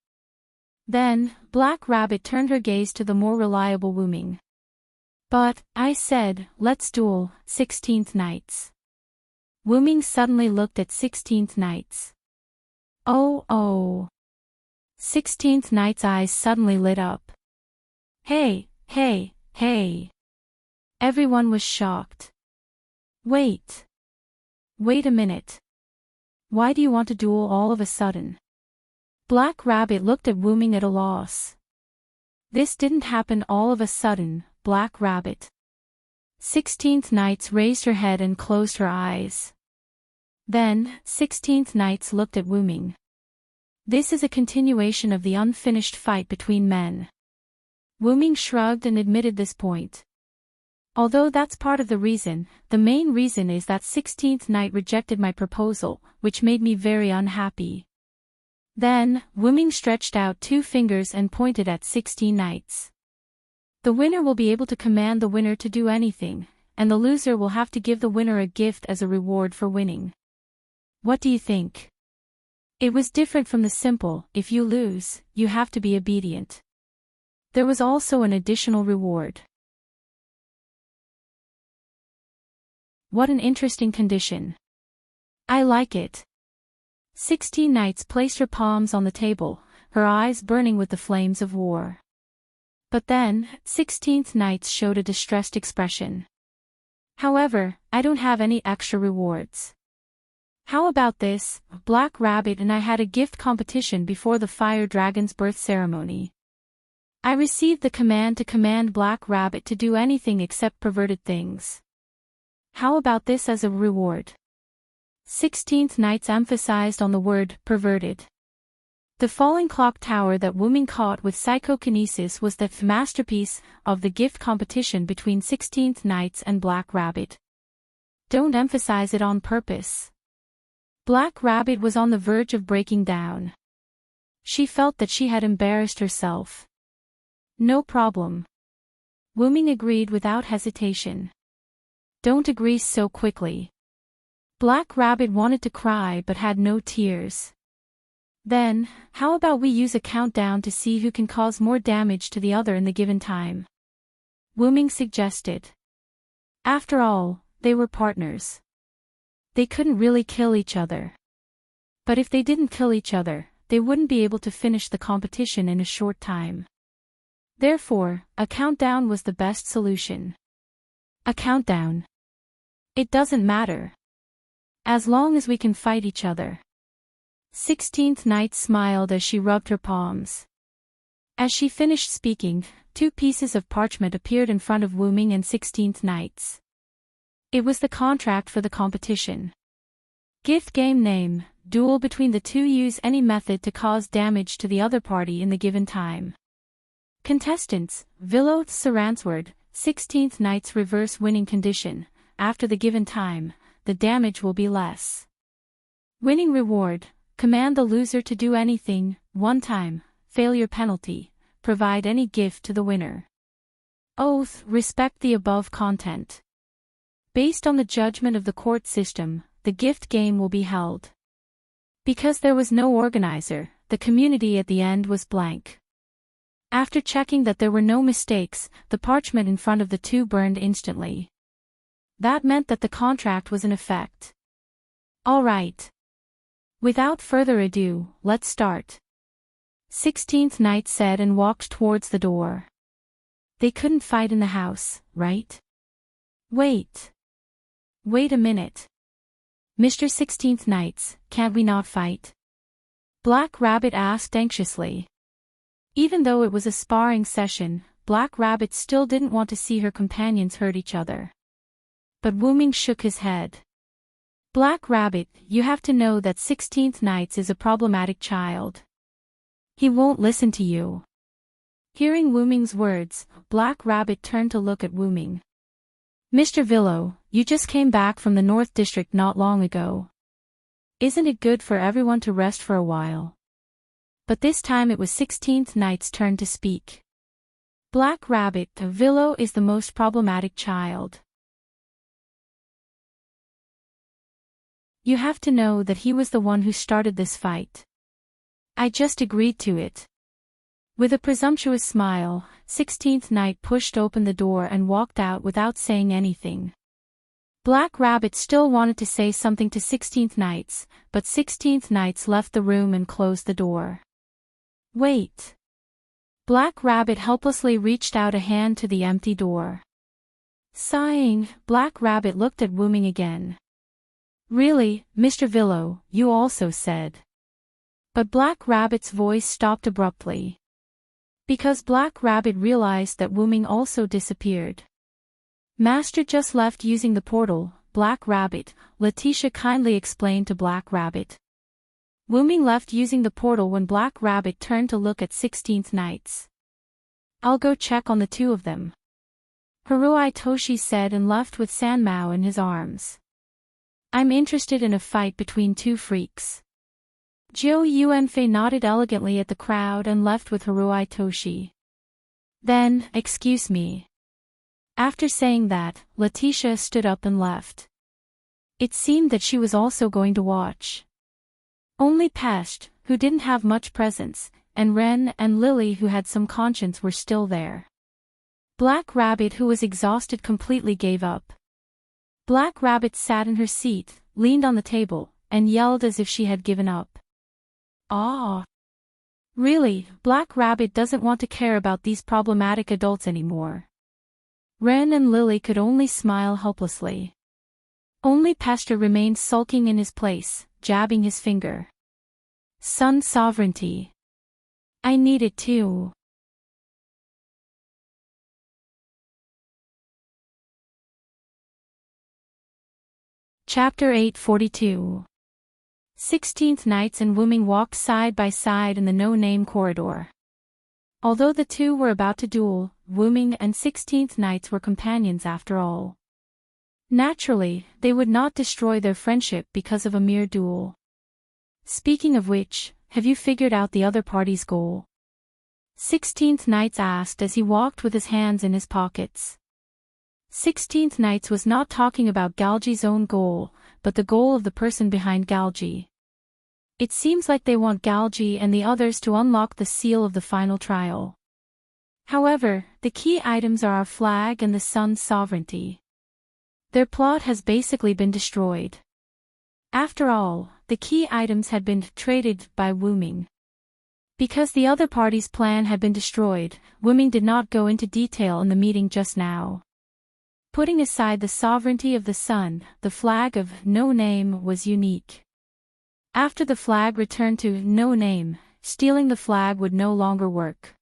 Then, Black Rabbit turned her gaze to the more reliable Wuming. But, I said, let's duel, 16th Knights. Wu-Ming suddenly looked at 16th Knights. Oh. 16th Knight's eyes suddenly lit up. Hey. Everyone was shocked. Wait a minute. Why do you want to duel all of a sudden? Black Rabbit looked at Wu-Ming at a loss. This didn't happen all of a sudden, Black Rabbit. 16th Knights raised her head and closed her eyes. Then, 16th Knights looked at Wu-Ming. This is a continuation of the unfinished fight between men. Wu-Ming shrugged and admitted this point. Although that's part of the reason, the main reason is that 16th Knight rejected my proposal, which made me very unhappy. Then, Wu-Ming stretched out 2 fingers and pointed at 16 Knights. The winner will be able to command the winner to do anything, and the loser will have to give the winner a gift as a reward for winning. What do you think? It was different from the simple, if you lose, you have to be obedient. There was also an additional reward. What an interesting condition. I like it. 16 Knights placed her palms on the table, her eyes burning with the flames of war. But then, 16th Knights showed a distressed expression. However, I don't have any extra rewards. How about this? Black Rabbit and I had a gift competition before the Fire Dragon's birth ceremony. I received the command to command Black Rabbit to do anything except perverted things. How about this as a reward? 16th Knights emphasized on the word perverted. The falling clock tower that Wu-Ming caught with psychokinesis was the masterpiece of the gift competition between 16th Knights and Black Rabbit. Don't emphasize it on purpose. Black Rabbit was on the verge of breaking down. She felt that she had embarrassed herself. No problem. Wu-Ming agreed without hesitation. Don't agree so quickly. Black Rabbit wanted to cry but had no tears. Then, how about we use a countdown to see who can cause more damage to the other in the given time? Wu-Ming suggested. After all, they were partners. They couldn't really kill each other. But if they didn't kill each other, they wouldn't be able to finish the competition in a short time. Therefore, a countdown was the best solution. A countdown. It doesn't matter. As long as we can fight each other. 16th Knight smiled as she rubbed her palms. As she finished speaking, 2 pieces of parchment appeared in front of Wu-Ming and 16th Knights. It was the contract for the competition. Gift game name, duel between the 2, use any method to cause damage to the other party in the given time. Contestants, Villoth Saransword, 16th Knights reverse winning condition, after the given time, the damage will be less. Winning reward, command the loser to do anything, 1 time, failure penalty, provide any gift to the winner. Oath, respect the above content. Based on the judgment of the court system, the gift game will be held. Because there was no organizer, the community at the end was blank. After checking that there were no mistakes, the parchment in front of the 2 burned instantly. That meant that the contract was in effect. All right. Without further ado, let's start. 16th Knight said and walked towards the door. They couldn't fight in the house, right? Wait a minute. Mr. 16th Knights, can't we not fight? Black Rabbit asked anxiously. Even though it was a sparring session, Black Rabbit still didn't want to see her companions hurt each other. But Wu-Ming shook his head. Black Rabbit, you have to know that 16th Knights is a problematic child. He won't listen to you. Hearing Wu-Ming's words, Black Rabbit turned to look at Wu-Ming. Mr. Villo, you just came back from the North District not long ago. Isn't it good for everyone to rest for a while? But this time it was 16th Knight's turn to speak. Black Rabbit, Villo is the most problematic child. You have to know that he was the one who started this fight. I just agreed to it. With a presumptuous smile, 16th Knight pushed open the door and walked out without saying anything. Black Rabbit still wanted to say something to 16th Knights, but 16th Knights left the room and closed the door. Wait. Black Rabbit helplessly reached out a hand to the empty door. Sighing, Black Rabbit looked at Wu Ming again. Really, Mr. Villo, you also said. But Black Rabbit's voice stopped abruptly. Because Black Rabbit realized that Wu Ming also disappeared. Master just left using the portal, Black Rabbit, Letitia kindly explained to Black Rabbit. Wu Ming left using the portal when Black Rabbit turned to look at 16th Knights. I'll go check on the two of them. Haruai Toshi said and left with San Mao in his arms. I'm interested in a fight between two freaks. Jiu Yuanfei nodded elegantly at the crowd and left with Haruai Toshi. Then, excuse me. After saying that, Letitia stood up and left. It seemed that she was also going to watch. Only Pesht, who didn't have much presence, and Ren and Lily who had some conscience were still there. Black Rabbit who was exhausted completely gave up. Black Rabbit sat in her seat, leaned on the table, and yelled as if she had given up. Ah! Really, Black Rabbit doesn't want to care about these problematic adults anymore. Ren and Lily could only smile helplessly. Only Pester remained sulking in his place, jabbing his finger. Sun sovereignty. I need it too. Chapter 842. 16th Knights and Wu Ming walked side by side in the no-name corridor. Although the two were about to duel, Wu Ming and 16th Knights were companions after all. Naturally, they would not destroy their friendship because of a mere duel. Speaking of which, have you figured out the other party's goal? 16th Knights asked as he walked with his hands in his pockets. 16th Knights was not talking about Galji's own goal, but the goal of the person behind Galji. It seems like they want Galji and the others to unlock the seal of the final trial. However, the key items are our flag and the sun's sovereignty. Their plot has basically been destroyed. After all, the key items had been traded by Wu Ming. Because the other party's plan had been destroyed, Wu Ming did not go into detail in the meeting just now. Putting aside the sovereignty of the sun, the flag of No Name was unique. After the flag returned to No Name, stealing the flag would no longer work.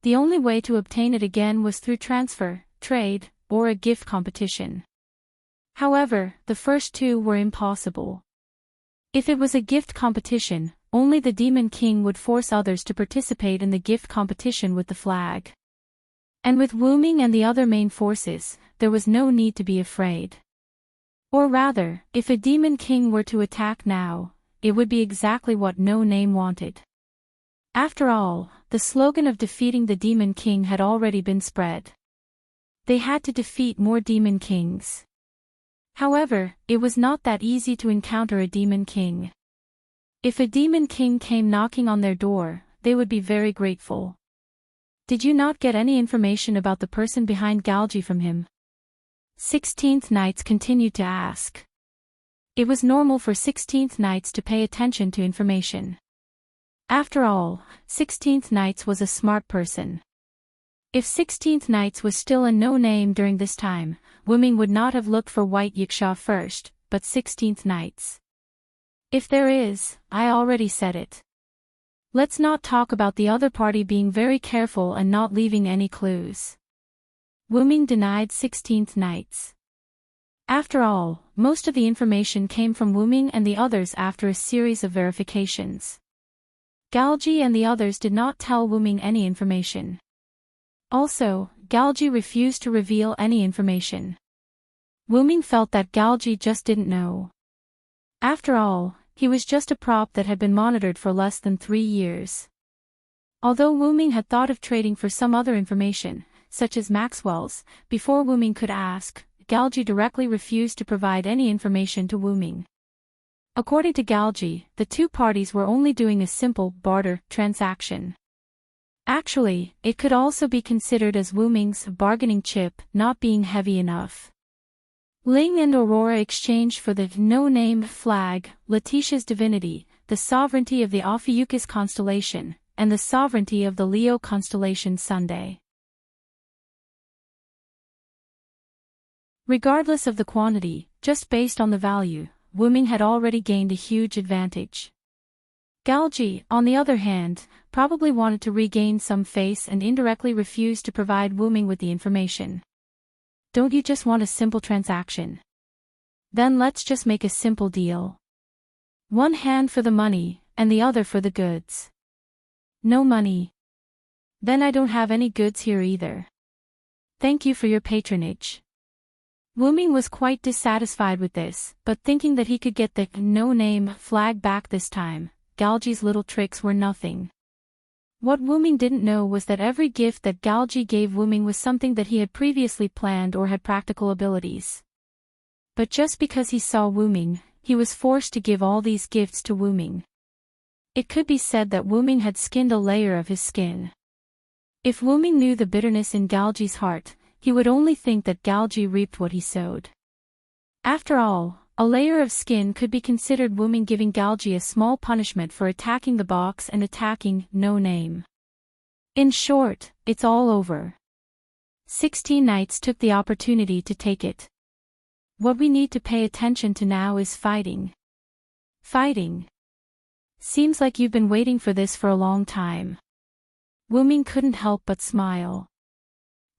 The only way to obtain it again was through transfer, trade, or a gift competition. However, the first two were impossible. If it was a gift competition, only the Demon King would force others to participate in the gift competition with the flag. And with Wu Ming and the other main forces, there was no need to be afraid. Or rather, if a Demon King were to attack now, it would be exactly what No Name wanted. After all, the slogan of defeating the Demon King had already been spread. They had to defeat more Demon Kings. However, it was not that easy to encounter a Demon King. If a Demon King came knocking on their door, they would be very grateful. Did you not get any information about the person behind Galji from him? 16th Knights continued to ask. It was normal for 16th Knights to pay attention to information. After all, 16th Knights was a smart person. If 16th Knights was still a no-name during this time, Wu Ming would not have looked for White Yiksha first, but 16th Knights. If there is, I already said it. Let's not talk about the other party being very careful and not leaving any clues. Wu Ming denied 16th Knights. After all, most of the information came from Wu Ming and the others after a series of verifications. Galji and the others did not tell Wu Ming any information. Also, Galji refused to reveal any information. Wu Ming felt that Galji just didn't know. After all, he was just a prop that had been monitored for less than 3 years. Although Wu Ming had thought of trading for some other information, such as Maxwell's, before Wu Ming could ask, Galji directly refused to provide any information to Wu Ming. According to Galji, the two parties were only doing a simple barter transaction. Actually, it could also be considered as Wu Ming's bargaining chip, not being heavy enough. Ling and Aurora exchanged for the no-name flag, Letitia's divinity, the sovereignty of the Ophiuchus constellation, and the sovereignty of the Leo constellation Sunday. Regardless of the quantity, just based on the value, Wu Ming had already gained a huge advantage. Galji, on the other hand, probably wanted to regain some face and indirectly refused to provide Wu Ming with the information. Don't you just want a simple transaction? Then let's just make a simple deal. One hand for the money, and the other for the goods. No money. Then I don't have any goods here either. Thank you for your patronage. Wu Ming was quite dissatisfied with this, but thinking that he could get the no-name flag back this time, Galji's little tricks were nothing. What Wu Ming didn't know was that every gift that Galji gave Wu Ming was something that he had previously planned or had practical abilities. But just because he saw Wu Ming, he was forced to give all these gifts to Wu Ming. It could be said that Wu Ming had skinned a layer of his skin. If Wu Ming knew the bitterness in Galji's heart, he would only think that Galji reaped what he sowed. After all, a layer of skin could be considered Wu Ming giving Galji a small punishment for attacking the box and attacking no name. In short, it's all over. 16 Knights took the opportunity to take it. What we need to pay attention to now is fighting. Fighting. Seems like you've been waiting for this for a long time. Wu Ming couldn't help but smile.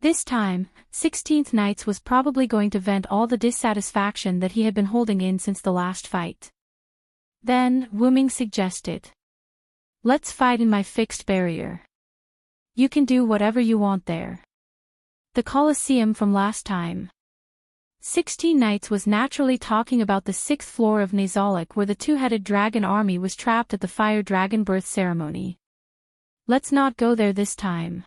This time, 16th Knights was probably going to vent all the dissatisfaction that he had been holding in since the last fight. Then, Wu Ming suggested. Let's fight in my fixed barrier. You can do whatever you want there. The Colosseum from last time. 16 Knights was naturally talking about the 6th floor of Nazalic where the two-headed dragon army was trapped at the fire dragon birth ceremony. Let's not go there this time.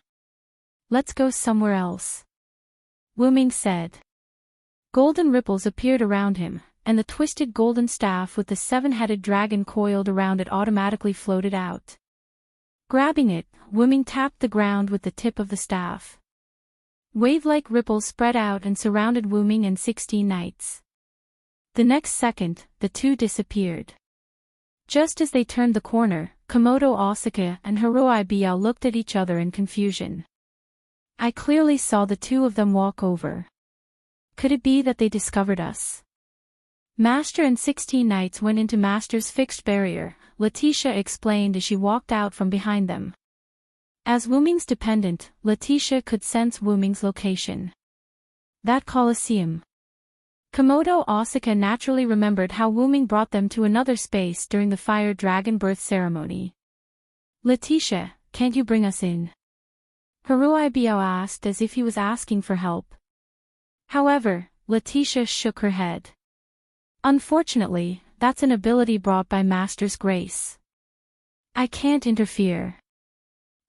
Let's go somewhere else. Wu Ming said. Golden ripples appeared around him, and the twisted golden staff with the 7-headed dragon coiled around it automatically floated out. Grabbing it, Wu Ming tapped the ground with the tip of the staff. Wave-like ripples spread out and surrounded Wu Ming and 16 Knights. The next second, the two disappeared. Just as they turned the corner, Komodo Asuka and Hiroi Biao looked at each other in confusion. I clearly saw the two of them walk over. Could it be that they discovered us? Master and 16 Knights went into Master's fixed barrier, Letitia explained as she walked out from behind them. As Wu Ming's dependent, Letitia could sense Wu Ming's location. That Colosseum. Komodo Asuka naturally remembered how Wu Ming brought them to another space during the fire dragon birth ceremony. Letitia, can't you bring us in? Hiroi Biao asked as if he was asking for help. However, Letitia shook her head. Unfortunately, that's an ability brought by Master's grace. I can't interfere.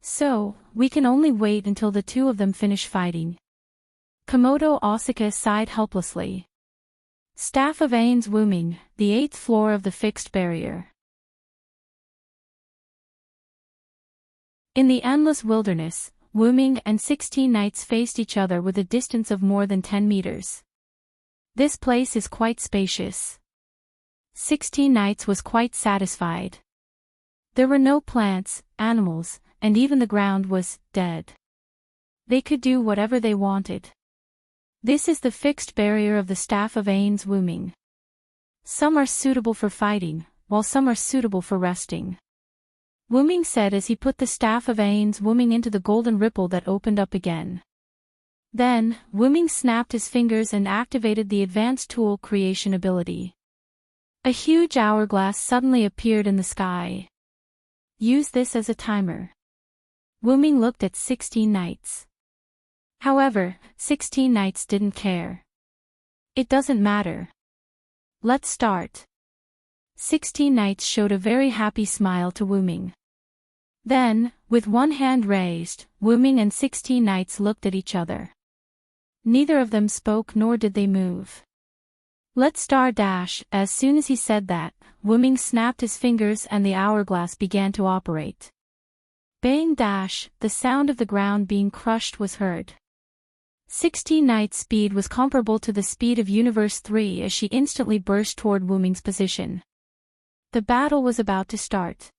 So, we can only wait until the two of them finish fighting. Komodo Asuka sighed helplessly. Staff of Ains Wu Ming, the 8th floor of the fixed barrier. In the endless wilderness, Wu Ming and 16 Knights faced each other with a distance of more than 10 meters. This place is quite spacious. 16 Knights was quite satisfied. There were no plants, animals, and even the ground was dead. They could do whatever they wanted. This is the fixed barrier of the Staff of Ains Wu Ming. Some are suitable for fighting, while some are suitable for resting. Wu Ming said as he put the Staff of Ains Wu Ming into the golden ripple that opened up again. Then, Wu Ming snapped his fingers and activated the advanced tool creation ability. A huge hourglass suddenly appeared in the sky. Use this as a timer. Wu Ming looked at 16 Knights. However, 16 Knights didn't care. It doesn't matter. Let's start. 16 Knights showed a very happy smile to Wu Ming. Then, with one hand raised, Wu Ming and 16 Knights looked at each other. Neither of them spoke nor did they move. Let's start. As soon as he said that, Wu Ming snapped his fingers and the hourglass began to operate. Bang dash, the sound of the ground being crushed was heard. 16 Knight's speed was comparable to the speed of Universe 3 as she instantly burst toward Wu Ming's position. The battle was about to start.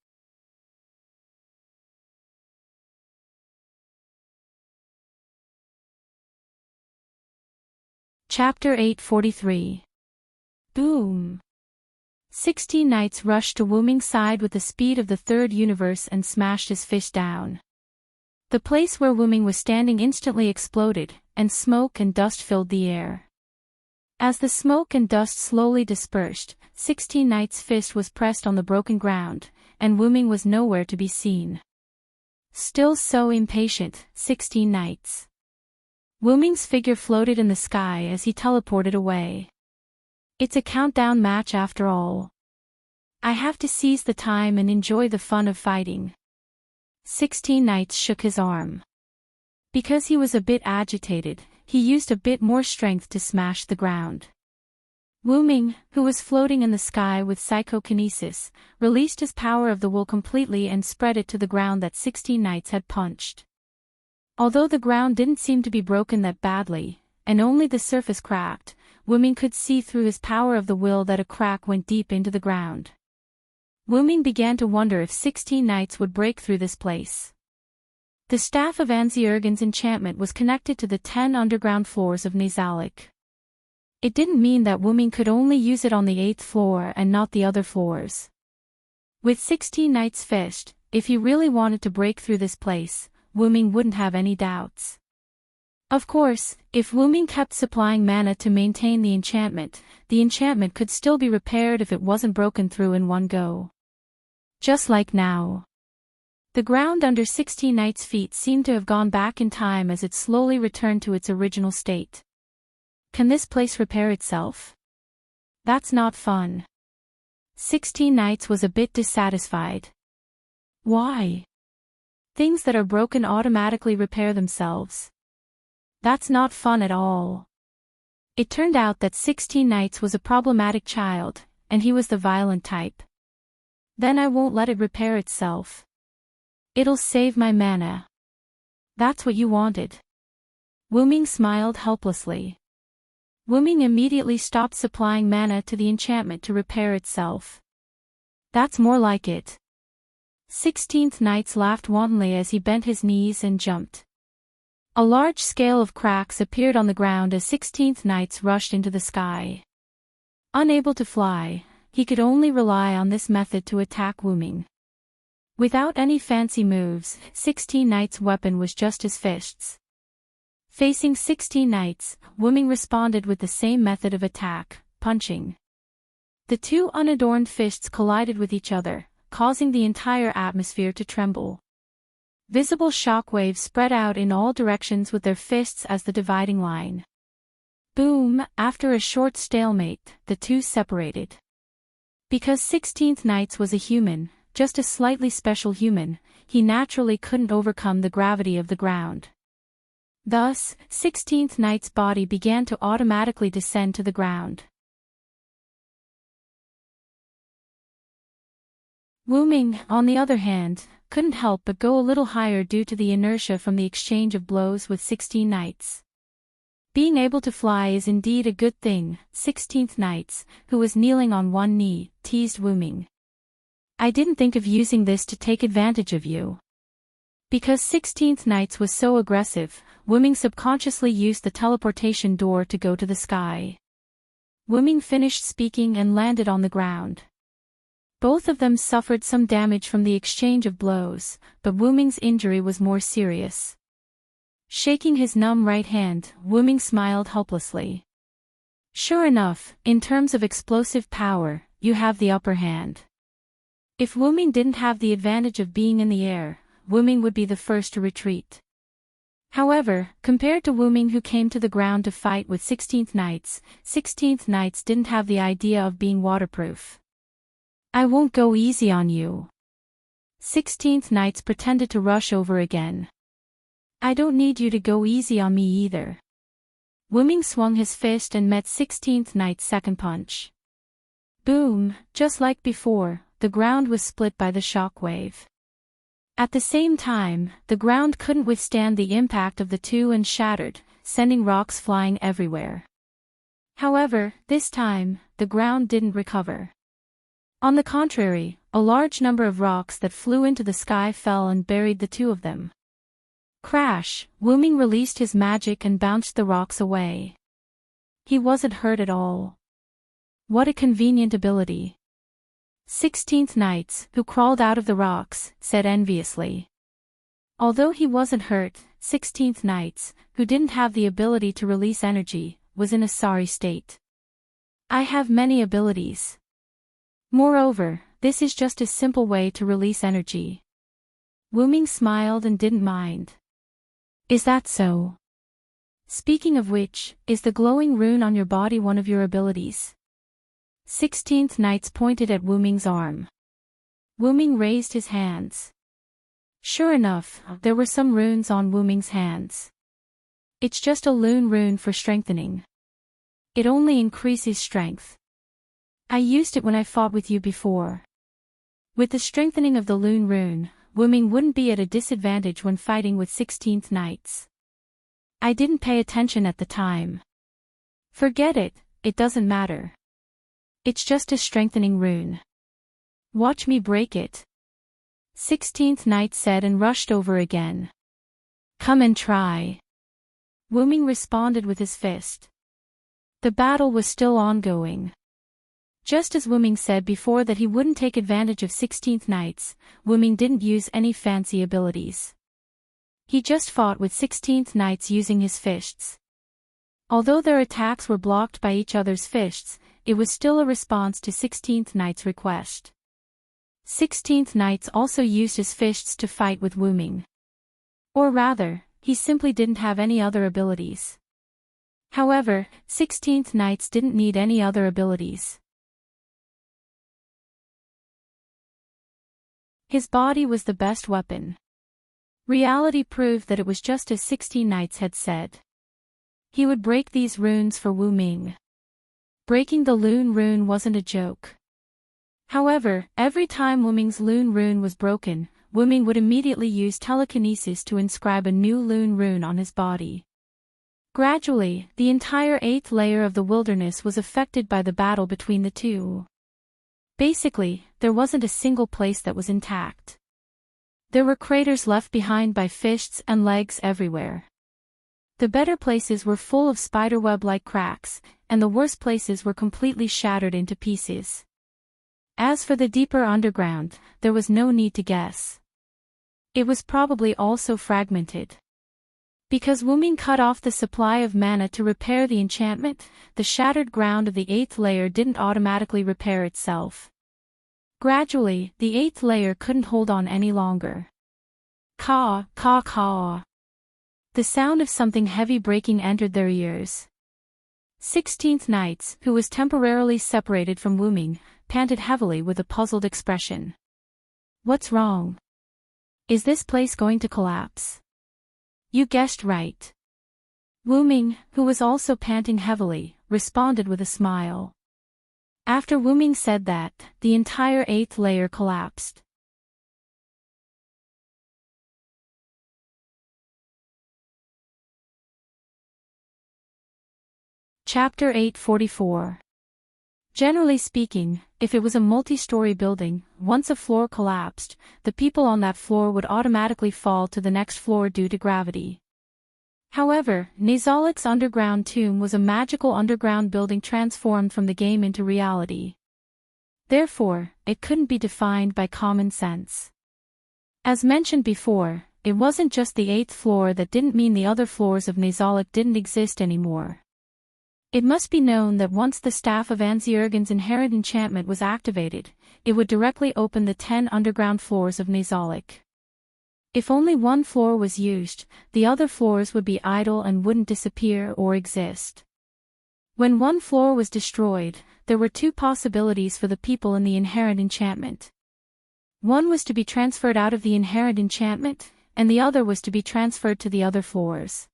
Chapter 843. Boom! 16 Knights rushed to Wu Ming's side with the speed of the third universe and smashed his fist down. The place where Wu Ming was standing instantly exploded, and smoke and dust filled the air. As the smoke and dust slowly dispersed, 16 Knight's fist was pressed on the broken ground, and Wu Ming was nowhere to be seen. Still so impatient, 16 Knights. Wu Ming's figure floated in the sky as he teleported away. It's a countdown match after all. I have to seize the time and enjoy the fun of fighting. 16 Knights shook his arm. Because he was a bit agitated, he used a bit more strength to smash the ground. Wu Ming, who was floating in the sky with psychokinesis, released his power of the will completely and spread it to the ground that 16 Knights had punched. Although the ground didn't seem to be broken that badly, and only the surface cracked, Wu Ming could see through his power of the will that a crack went deep into the ground. Wu Ming began to wonder if 16 Knights would break through this place. The staff of Anziergen's enchantment was connected to the 10 underground floors of Nazalic. It didn't mean that Wu Ming could only use it on the 8th floor and not the other floors. With 16 Knights fist, if he really wanted to break through this place, Wu Ming wouldn't have any doubts. Of course, if Wu Ming kept supplying mana to maintain the enchantment could still be repaired if it wasn't broken through in one go. Just like now. The ground under 16 Knights' feet seemed to have gone back in time as it slowly returned to its original state. Can this place repair itself? That's not fun. 16 Knights was a bit dissatisfied. Why? Things that are broken automatically repair themselves. That's not fun at all. It turned out that 16 Knights was a problematic child, and he was the violent type. Then I won't let it repair itself. It'll save my mana. That's what you wanted. Wu Ming smiled helplessly. Wu Ming immediately stopped supplying mana to the enchantment to repair itself. That's more like it. 16th Knights laughed wantonly as he bent his knees and jumped. A large scale of cracks appeared on the ground as 16th Knights rushed into the sky. Unable to fly, he could only rely on this method to attack Wu Ming. Without any fancy moves, 16 Knights' weapon was just his fists. Facing 16 Knights, Wu Ming responded with the same method of attack, punching. The two unadorned fists collided with each other, causing the entire atmosphere to tremble. Visible shockwaves spread out in all directions with their fists as the dividing line. Boom! After a short stalemate, the two separated. Because 16th Knights was a human, just a slightly special human, he naturally couldn't overcome the gravity of the ground. Thus, 16th Knight's body began to automatically descend to the ground. Wu Ming, on the other hand, couldn't help but go a little higher due to the inertia from the exchange of blows with 16 Knights. Being able to fly is indeed a good thing, 16th Knights, who was kneeling on one knee, teased Wu Ming. I didn't think of using this to take advantage of you. Because 16th Knights was so aggressive, Wu Ming subconsciously used the teleportation door to go to the sky. Wu Ming finished speaking and landed on the ground. Both of them suffered some damage from the exchange of blows, but Wu Ming's injury was more serious. Shaking his numb right hand, Wu Ming smiled helplessly. Sure enough, in terms of explosive power, you have the upper hand. If Wu Ming didn't have the advantage of being in the air, Wu Ming would be the first to retreat. However, compared to Wu Ming who came to the ground to fight with 16th Knights, 16th Knights didn't have the idea of being waterproof. I won't go easy on you. 16th Knights pretended to rush over again. I don't need you to go easy on me either. Wu Ming swung his fist and met 16th Knight's second punch. Boom! Just like before, the ground was split by the shockwave. At the same time, the ground couldn't withstand the impact of the two and shattered, sending rocks flying everywhere. However, this time, the ground didn't recover. On the contrary, a large number of rocks that flew into the sky fell and buried the two of them. Crash! Wuming released his magic and bounced the rocks away. He wasn't hurt at all. What a convenient ability. 16th Knights, who crawled out of the rocks, said enviously. Although he wasn't hurt, 16th Knights, who didn't have the ability to release energy, was in a sorry state. I have many abilities. Moreover, this is just a simple way to release energy. Wuming smiled and didn't mind. Is that so? Speaking of which, is the glowing rune on your body one of your abilities? 16th Knights pointed at Wuming's arm. Wuming raised his hands. Sure enough, there were some runes on Wuming's hands. It's just a lune rune for strengthening. It only increases strength. I used it when I fought with you before. With the strengthening of the lune rune, Wuming wouldn't be at a disadvantage when fighting with 16th Knights. I didn't pay attention at the time. Forget it, it doesn't matter. It's just a strengthening rune. Watch me break it. 16th Knight said and rushed over again. Come and try. Wuming responded with his fist. The battle was still ongoing. Just as Wuming said before that he wouldn't take advantage of 16th Knights, Wuming didn't use any fancy abilities. He just fought with 16th Knights using his fists. Although their attacks were blocked by each other's fists, it was still a response to 16th Knight's request. 16th Knights also used his fists to fight with Wuming. Or rather, he simply didn't have any other abilities. However, 16th Knights didn't need any other abilities. His body was the best weapon. Reality proved that it was just as 16 Knights had said. He would break these runes for Wuming. Breaking the lune rune wasn't a joke. However, every time Wuming's lune rune was broken, Wuming would immediately use telekinesis to inscribe a new lune rune on his body. Gradually, the entire 8th layer of the wilderness was affected by the battle between the two. Basically, there wasn't a single place that was intact. There were craters left behind by fists and legs everywhere. The better places were full of spiderweb-like cracks, and the worse places were completely shattered into pieces. As for the deeper underground, there was no need to guess. It was probably also fragmented. Because Wuming cut off the supply of mana to repair the enchantment, the shattered ground of the 8th layer didn't automatically repair itself. Gradually, the 8th layer couldn't hold on any longer. Caw, caw, caw. The sound of something heavy breaking entered their ears. 16th Knights, who was temporarily separated from Wuming, panted heavily with a puzzled expression. What's wrong? Is this place going to collapse? You guessed right. Wuming, who was also panting heavily, responded with a smile. After Wuming said that, the entire 8th layer collapsed. Chapter 844. Generally speaking, if it was a multi-story building, once a floor collapsed, the people on that floor would automatically fall to the next floor due to gravity. However, Nazalik's underground tomb was a magical underground building transformed from the game into reality. Therefore, it couldn't be defined by common sense. As mentioned before, it wasn't just the 8th floor that didn't mean the other floors of Nazalik didn't exist anymore. It must be known that once the staff of Anziurgen's inherent enchantment was activated, it would directly open the 10 underground floors of Nazalik. If only one floor was used, the other floors would be idle and wouldn't disappear or exist. When one floor was destroyed, there were two possibilities for the people in the inherent enchantment. One was to be transferred out of the inherent enchantment, and the other was to be transferred to the other floors.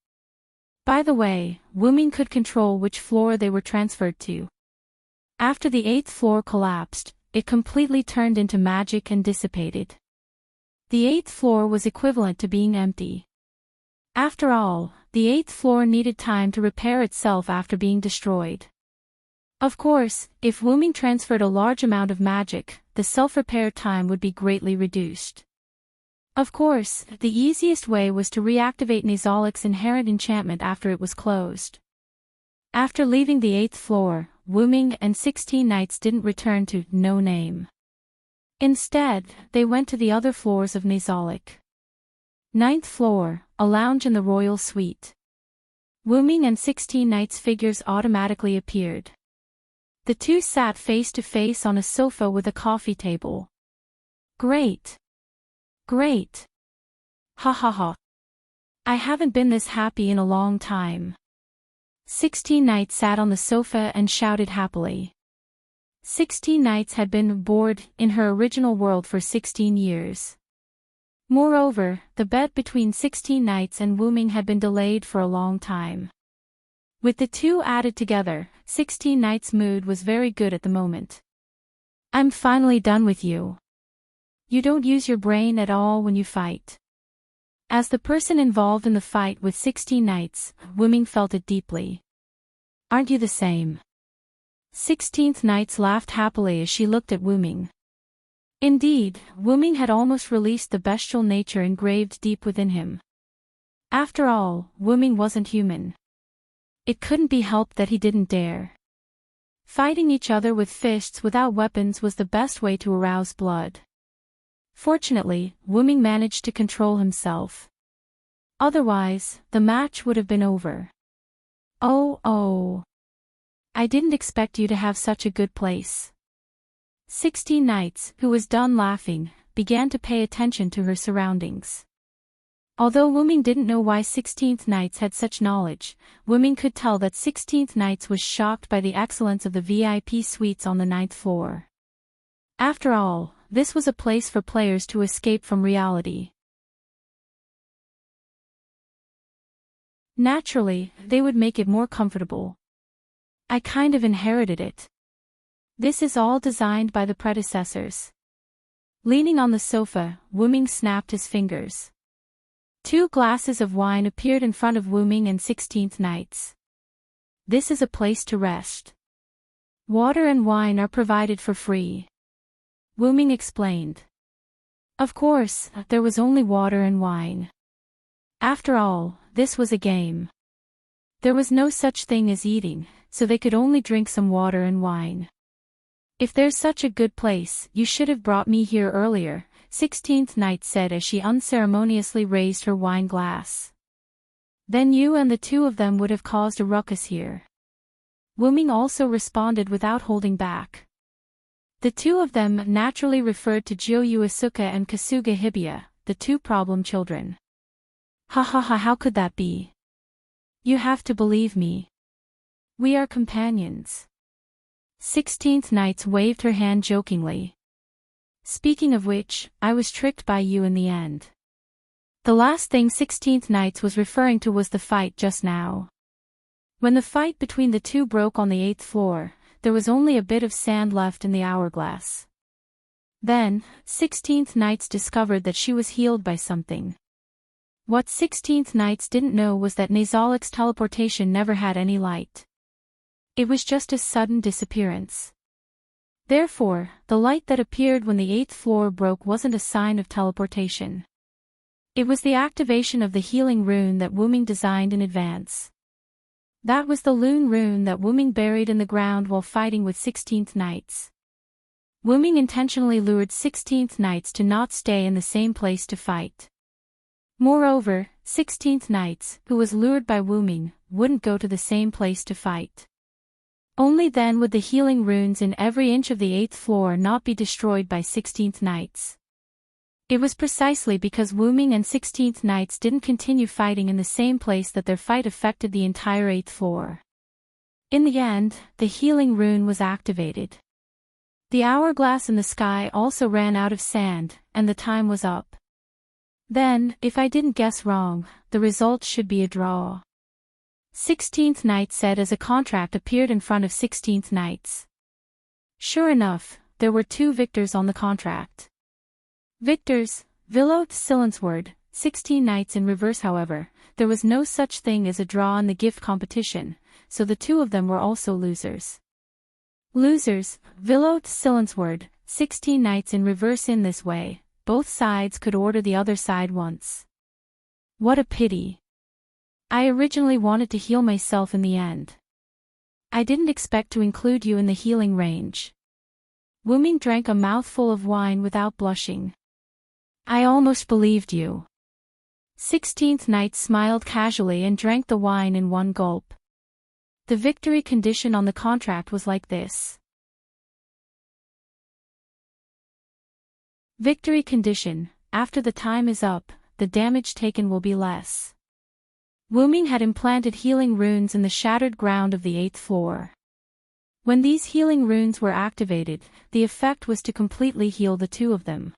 By the way, Wuming could control which floor they were transferred to. After the 8th floor collapsed, it completely turned into magic and dissipated. The 8th floor was equivalent to being empty. After all, the 8th floor needed time to repair itself after being destroyed. Of course, if Wuming transferred a large amount of magic, the self-repair time would be greatly reduced. Of course, the easiest way was to reactivate Nazolic's inherent enchantment after it was closed. After leaving the 8th floor, Wuming and 16 knights didn't return to No Name. Instead, they went to the other floors of Nazolic. 9th floor, a lounge in the royal suite. Wuming and 16 knights' figures automatically appeared. The two sat face to face on a sofa with a coffee table. Great. Great. Ha ha ha. I haven't been this happy in a long time. 16 knights sat on the sofa and shouted happily. 16 knights had been bored in her original world for 16 years. Moreover, the bet between 16 knights and Wuming had been delayed for a long time. With the two added together, 16 knights' mood was very good at the moment. I'm finally done with you. You don't use your brain at all when you fight. As the person involved in the fight with 16 knights, Wuming felt it deeply. Aren't you the same? 16th Knights laughed happily as she looked at Wuming. Indeed, Wuming had almost released the bestial nature engraved deep within him. After all, Wuming wasn't human. It couldn't be helped that he didn't dare. Fighting each other with fists without weapons was the best way to arouse blood. Fortunately, Wuming managed to control himself. Otherwise, the match would have been over. Oh. I didn't expect you to have such a good place. 16 Knights, who was done laughing, began to pay attention to her surroundings. Although Wuming didn't know why 16th Knights had such knowledge, Wuming could tell that 16th Knights was shocked by the excellence of the VIP suites on the 9th floor. After all, this was a place for players to escape from reality. Naturally, they would make it more comfortable. I kind of inherited it. This is all designed by the predecessors. Leaning on the sofa, Wuming snapped his fingers. 2 glasses of wine appeared in front of Wuming and 16th Knights. This is a place to rest. Water and wine are provided for free. Wuming explained. Of course, there was only water and wine. After all, this was a game. There was no such thing as eating, so they could only drink some water and wine. If there's such a good place, you should have brought me here earlier, 16th Knight said as she unceremoniously raised her wine glass. Then you and the two of them would have caused a ruckus here. Wuming also responded without holding back. The two of them naturally referred to Jyoyu Asuka and Kasuga Hibiya, the 2 problem children. Ha ha ha, how could that be? You have to believe me. We are companions. 16th Knights waved her hand jokingly. Speaking of which, I was tricked by you in the end. The last thing 16th Knights was referring to was the fight just now. When the fight between the two broke on the 8th floor, there was only a bit of sand left in the hourglass. Then, 16th Knights discovered that she was healed by something. What 16th Knights didn't know was that Nazolic's teleportation never had any light. It was just a sudden disappearance. Therefore, the light that appeared when the 8th floor broke wasn't a sign of teleportation. It was the activation of the healing rune that Wuming designed in advance. That was the Lune rune that Wuming buried in the ground while fighting with 16th Knights. Wuming intentionally lured 16th Knights to not stay in the same place to fight. Moreover, 16th Knights, who was lured by Wuming, wouldn't go to the same place to fight. Only then would the healing runes in every inch of the 8th floor not be destroyed by 16th Knights. It was precisely because Wuming and 16th Knights didn't continue fighting in the same place that their fight affected the entire 8th floor. In the end, the healing rune was activated. The hourglass in the sky also ran out of sand, and the time was up. Then, if I didn't guess wrong, the result should be a draw. 16th Knight said as a contract appeared in front of 16th Knights. Sure enough, there were 2 victors on the contract. Victors Villoth Silensward, 16 knights in reverse. However, there was no such thing as a draw in the gift competition, so the two of them were also losers. Losers, Villoth Silensward, 16 knights in reverse. In this way, both sides could order the other side once. What a pity. I originally wanted to heal myself in the end. I didn't expect to include you in the healing range. Wuming drank a mouthful of wine without blushing. I almost believed you. 16th Knight smiled casually and drank the wine in one gulp. The victory condition on the contract was like this. Victory condition: after the time is up, the damage taken will be less. Wuming had implanted healing runes in the shattered ground of the 8th floor. When these healing runes were activated, the effect was to completely heal the two of them.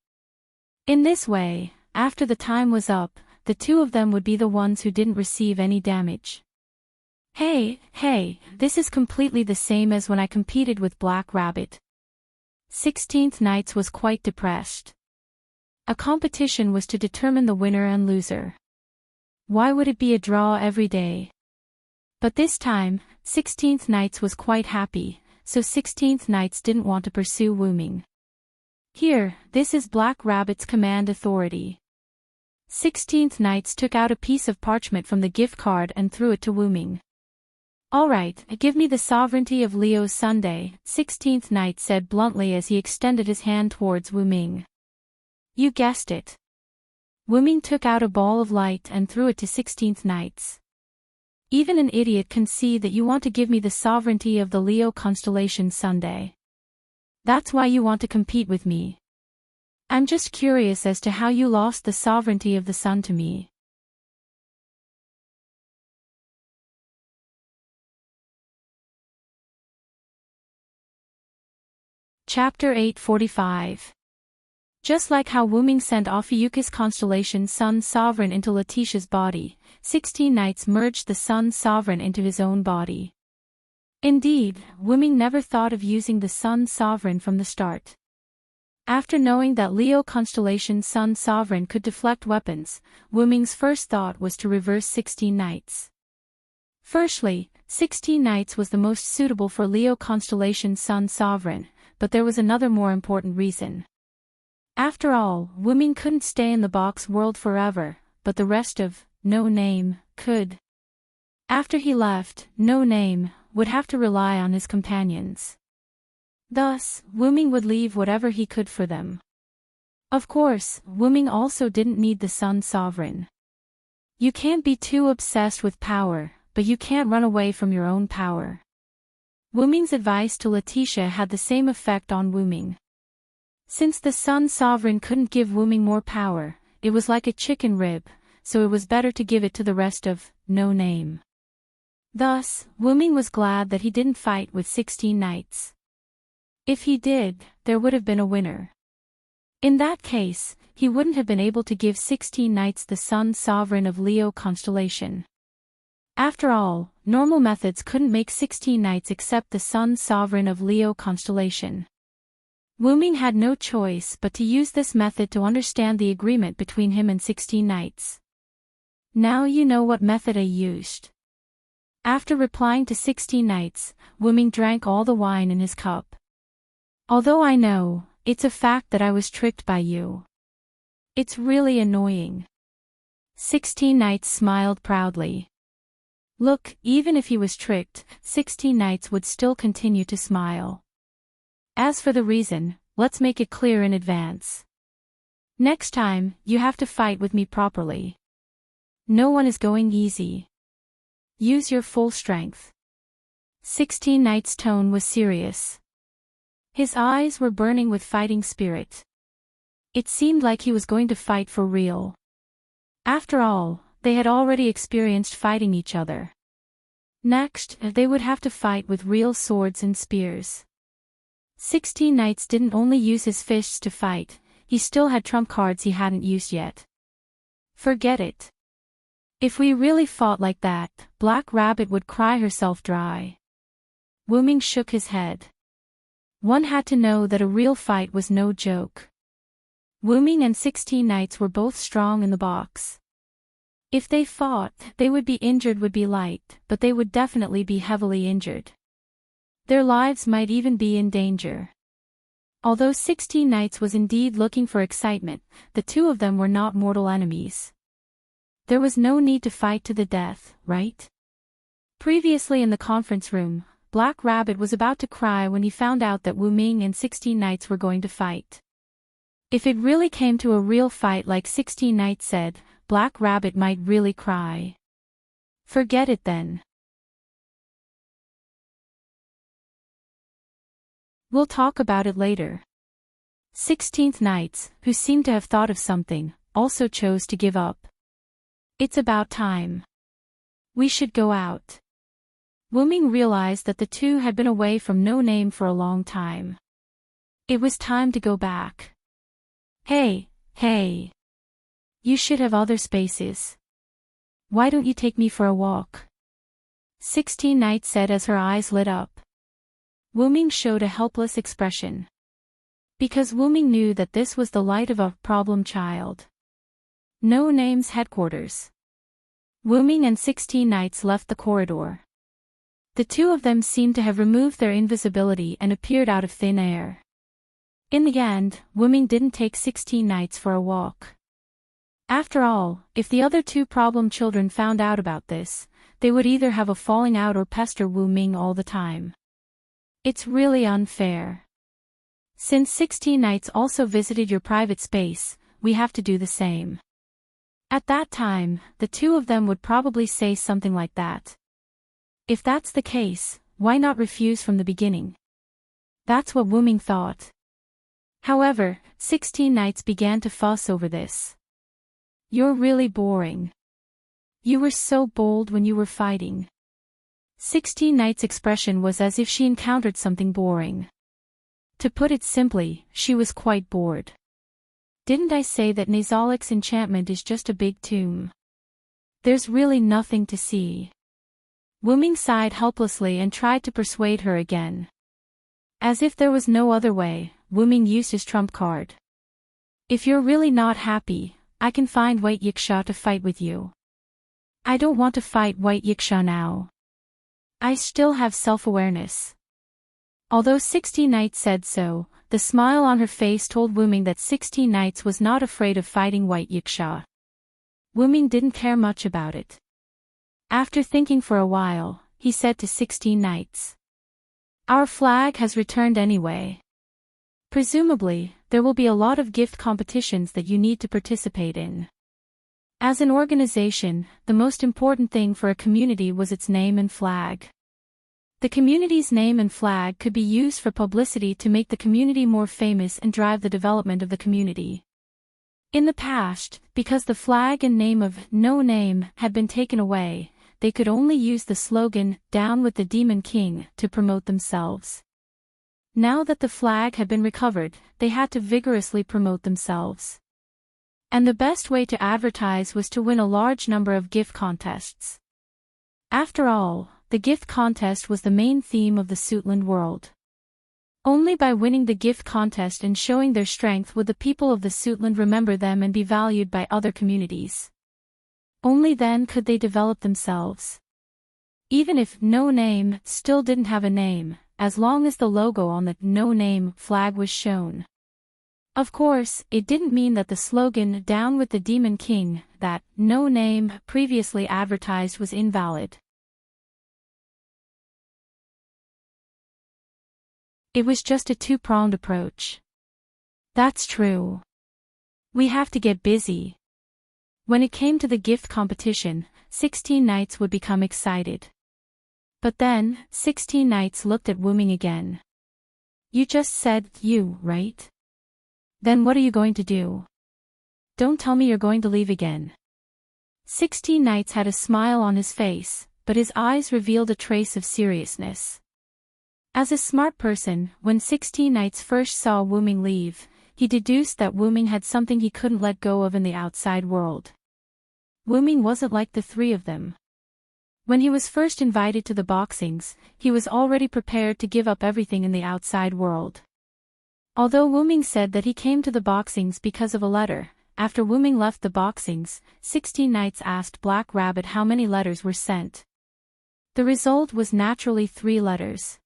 In this way, after the time was up, the two of them would be the ones who didn't receive any damage. Hey, this is completely the same as when I competed with Black Rabbit. 16th Knights was quite depressed. A competition was to determine the winner and loser. Why would it be a draw every day? But this time, 16th Knights was quite happy, so 16th Knights didn't want to pursue Wuming. Here, this is Black Rabbit's command authority. 16th Knights took out a piece of parchment from the gift card and threw it to Wuming. Alright, give me the sovereignty of Leo's Sunday, 16th Knight said bluntly as he extended his hand towards Wuming. You guessed it. Wuming took out a ball of light and threw it to 16th Knights. Even an idiot can see that you want to give me the sovereignty of the Leo constellation Sunday. That's why you want to compete with me. I'm just curious as to how you lost the sovereignty of the sun to me. Chapter 845. Just like how Wuming sent Ophiuchus constellation Sun Sovereign into Letitia's body, 16 Knights merged the Sun Sovereign into his own body. Indeed, Wuming never thought of using the Sun Sovereign from the start. After knowing that Leo constellation Sun Sovereign could deflect weapons, Wuming's first thought was to reverse 16 Knights. Firstly, 16 Knights was the most suitable for Leo constellation Sun Sovereign, but there was another more important reason. After all, Wuming couldn't stay in the box world forever, but the rest of No Name could. After he left, No Name would have to rely on his companions. Thus, Wuming would leave whatever he could for them. Of course, Wuming also didn't need the Sun Sovereign. You can't be too obsessed with power, but you can't run away from your own power. Wuming's advice to Letitia had the same effect on Wuming. Since the Sun Sovereign couldn't give Wuming more power, it was like a chicken rib, so it was better to give it to the rest of No Name. Thus, Wuming was glad that he didn't fight with 16 Knights. If he did, there would have been a winner. In that case, he wouldn't have been able to give 16 Knights the Sun Sovereign of Leo constellation. After all, normal methods couldn't make 16 Knights accept the Sun Sovereign of Leo constellation. Wuming had no choice but to use this method to understand the agreement between him and 16 Knights. Now you know what method I used. After replying to 16 Knights, Wuming drank all the wine in his cup. Although I know, it's a fact that I was tricked by you. It's really annoying. 16 Knights smiled proudly. Look, even if he was tricked, 16 Knights would still continue to smile. As for the reason, let's make it clear in advance. Next time, you have to fight with me properly. No one is going easy. Use your full strength. 16 Knights' tone was serious. His eyes were burning with fighting spirit. It seemed like he was going to fight for real. After all, they had already experienced fighting each other. Next, they would have to fight with real swords and spears. 16 Knights didn't only use his fists to fight, he still had trump cards he hadn't used yet. Forget it. If we really fought like that, Black Rabbit would cry herself dry. Wuming shook his head. One had to know that a real fight was no joke. Wu-Ming and 16 knights were both strong in the box. If they fought, they would be injured would be light, but they would definitely be heavily injured. Their lives might even be in danger. Although 16 knights was indeed looking for excitement, the two of them were not mortal enemies. There was no need to fight to the death, right? Previously in the conference room, Black Rabbit was about to cry when he found out that Wu-Ming and 16 knights were going to fight. If it really came to a real fight like 16 knights said, Black Rabbit might really cry. Forget it then. We'll talk about it later. 16th knights, who seemed to have thought of something, also chose to give up. It's about time. We should go out. Wu-Ming realized that the two had been away from No Name for a long time. It was time to go back. Hey. You should have other spaces. Why don't you take me for a walk? 16 knights said as her eyes lit up. Wu-Ming showed a helpless expression. Because Wu-Ming knew that this was the light of a problem child. No Name's headquarters. Wu-Ming and 16 knights left the corridor. The two of them seemed to have removed their invisibility and appeared out of thin air. In the end, Wu-Ming didn't take 16 knights for a walk. After all, if the other two problem children found out about this, they would either have a falling out or pester Wu-Ming all the time. It's really unfair. Since 16 knights also visited your private space, we have to do the same. At that time, the two of them would probably say something like that. If that's the case, why not refuse from the beginning? That's what Wu-Ming thought. However, 16 knights began to fuss over this. You're really boring. You were so bold when you were fighting. 16 knights' expression was as if she encountered something boring. To put it simply, she was quite bored. Didn't I say that Nazalik's enchantment is just a big tomb? There's really nothing to see. Wu-Ming sighed helplessly and tried to persuade her again. As if there was no other way, Wu-Ming used his trump card. If you're really not happy, I can find White Yiksha to fight with you. I don't want to fight White Yiksha now. I still have self-awareness. Although 16 knights said so, the smile on her face told Wu-Ming that 16 knights was not afraid of fighting White Yiksha. Wu-Ming didn't care much about it. After thinking for a while, he said to 16 knights. Our flag has returned anyway. Presumably, there will be a lot of gift competitions that you need to participate in. As an organization, the most important thing for a community was its name and flag. The community's name and flag could be used for publicity to make the community more famous and drive the development of the community. In the past, because the flag and name of No Name had been taken away, they could only use the slogan, "Down with the Demon King," to promote themselves. Now that the flag had been recovered, they had to vigorously promote themselves. And the best way to advertise was to win a large number of gift contests. After all, the gift contest was the main theme of the Suitland world. Only by winning the gift contest and showing their strength would the people of the Suitland remember them and be valued by other communities. Only then could they develop themselves. Even if No Name still didn't have a name, as long as the logo on the No Name flag was shown. Of course, it didn't mean that the slogan "Down with the Demon King" that No Name previously advertised was invalid. It was just a two-pronged approach. That's true. We have to get busy. When it came to the gift competition, 16 knights would become excited. But then, 16 knights looked at Wu-Ming again. You just said you, right? Then what are you going to do? Don't tell me you're going to leave again. 16 knights had a smile on his face, but his eyes revealed a trace of seriousness. As a smart person, when 16 knights first saw Wu-Ming leave, he deduced that Wu-Ming had something he couldn't let go of in the outside world. Wu-Ming wasn't like the three of them. When he was first invited to the boxings, he was already prepared to give up everything in the outside world. Although Wuming said that he came to the boxings because of a letter, after Wuming left the boxings, 16 Knights asked Black Rabbit how many letters were sent. The result was naturally 3 letters.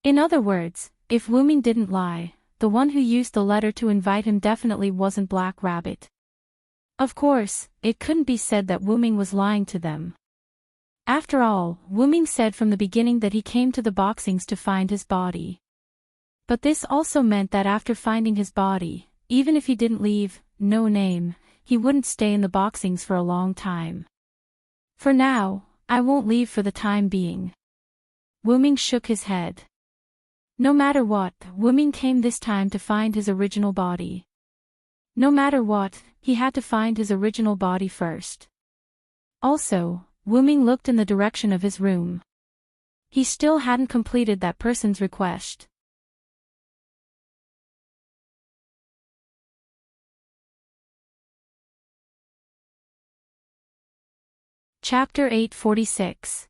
In other words, if Wuming didn't lie, the one who used the letter to invite him definitely wasn't Black Rabbit. Of course, it couldn't be said that Wuming was lying to them. After all, Wuming said from the beginning that he came to the boxings to find his body. But this also meant that after finding his body, even if he didn't leave, no name, he wouldn't stay in the boxings for a long time. For now, I won't leave for the time being. Wuming shook his head. No matter what, Wuming came this time to find his original body. No matter what, he had to find his original body first. Also, Wuming looked in the direction of his room. He still hadn't completed that person's request. Chapter 846.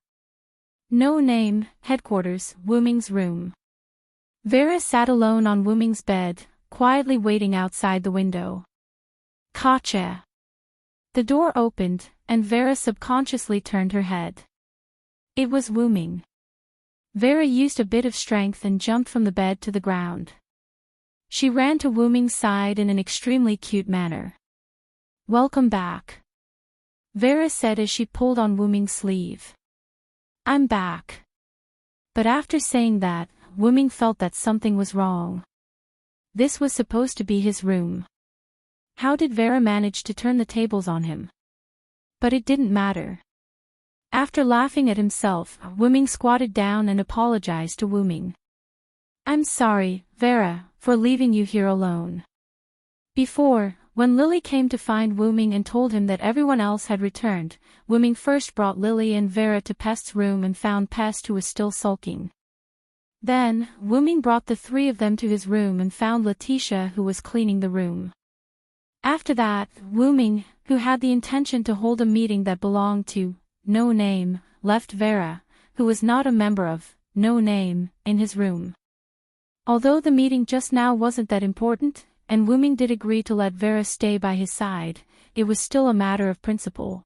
No name, headquarters, Wuming's room. Vera sat alone on Wuming's bed, quietly waiting outside the window. Gotcha. The door opened, and Vera subconsciously turned her head. It was Wuming. Vera used a bit of strength and jumped from the bed to the ground. She ran to Wuming's side in an extremely cute manner. Welcome back. Vera said as she pulled on Wuming's sleeve. I'm back. But after saying that, Wuming felt that something was wrong. This was supposed to be his room. How did Vera manage to turn the tables on him? But it didn't matter. After laughing at himself, Wuming squatted down and apologized to Wuming. I'm sorry, Vera, for leaving you here alone. Before, when Lily came to find Wuming and told him that everyone else had returned, Wuming first brought Lily and Vera to Pest's room and found Pest, who was still sulking. Then, Wuming brought the 3 of them to his room and found Letitia, who was cleaning the room. After that, Wuming, who had the intention to hold a meeting that belonged to No Name, left Vera, who was not a member of No Name, in his room. Although the meeting just now wasn't that important, and Wuming did agree to let Vera stay by his side, it was still a matter of principle.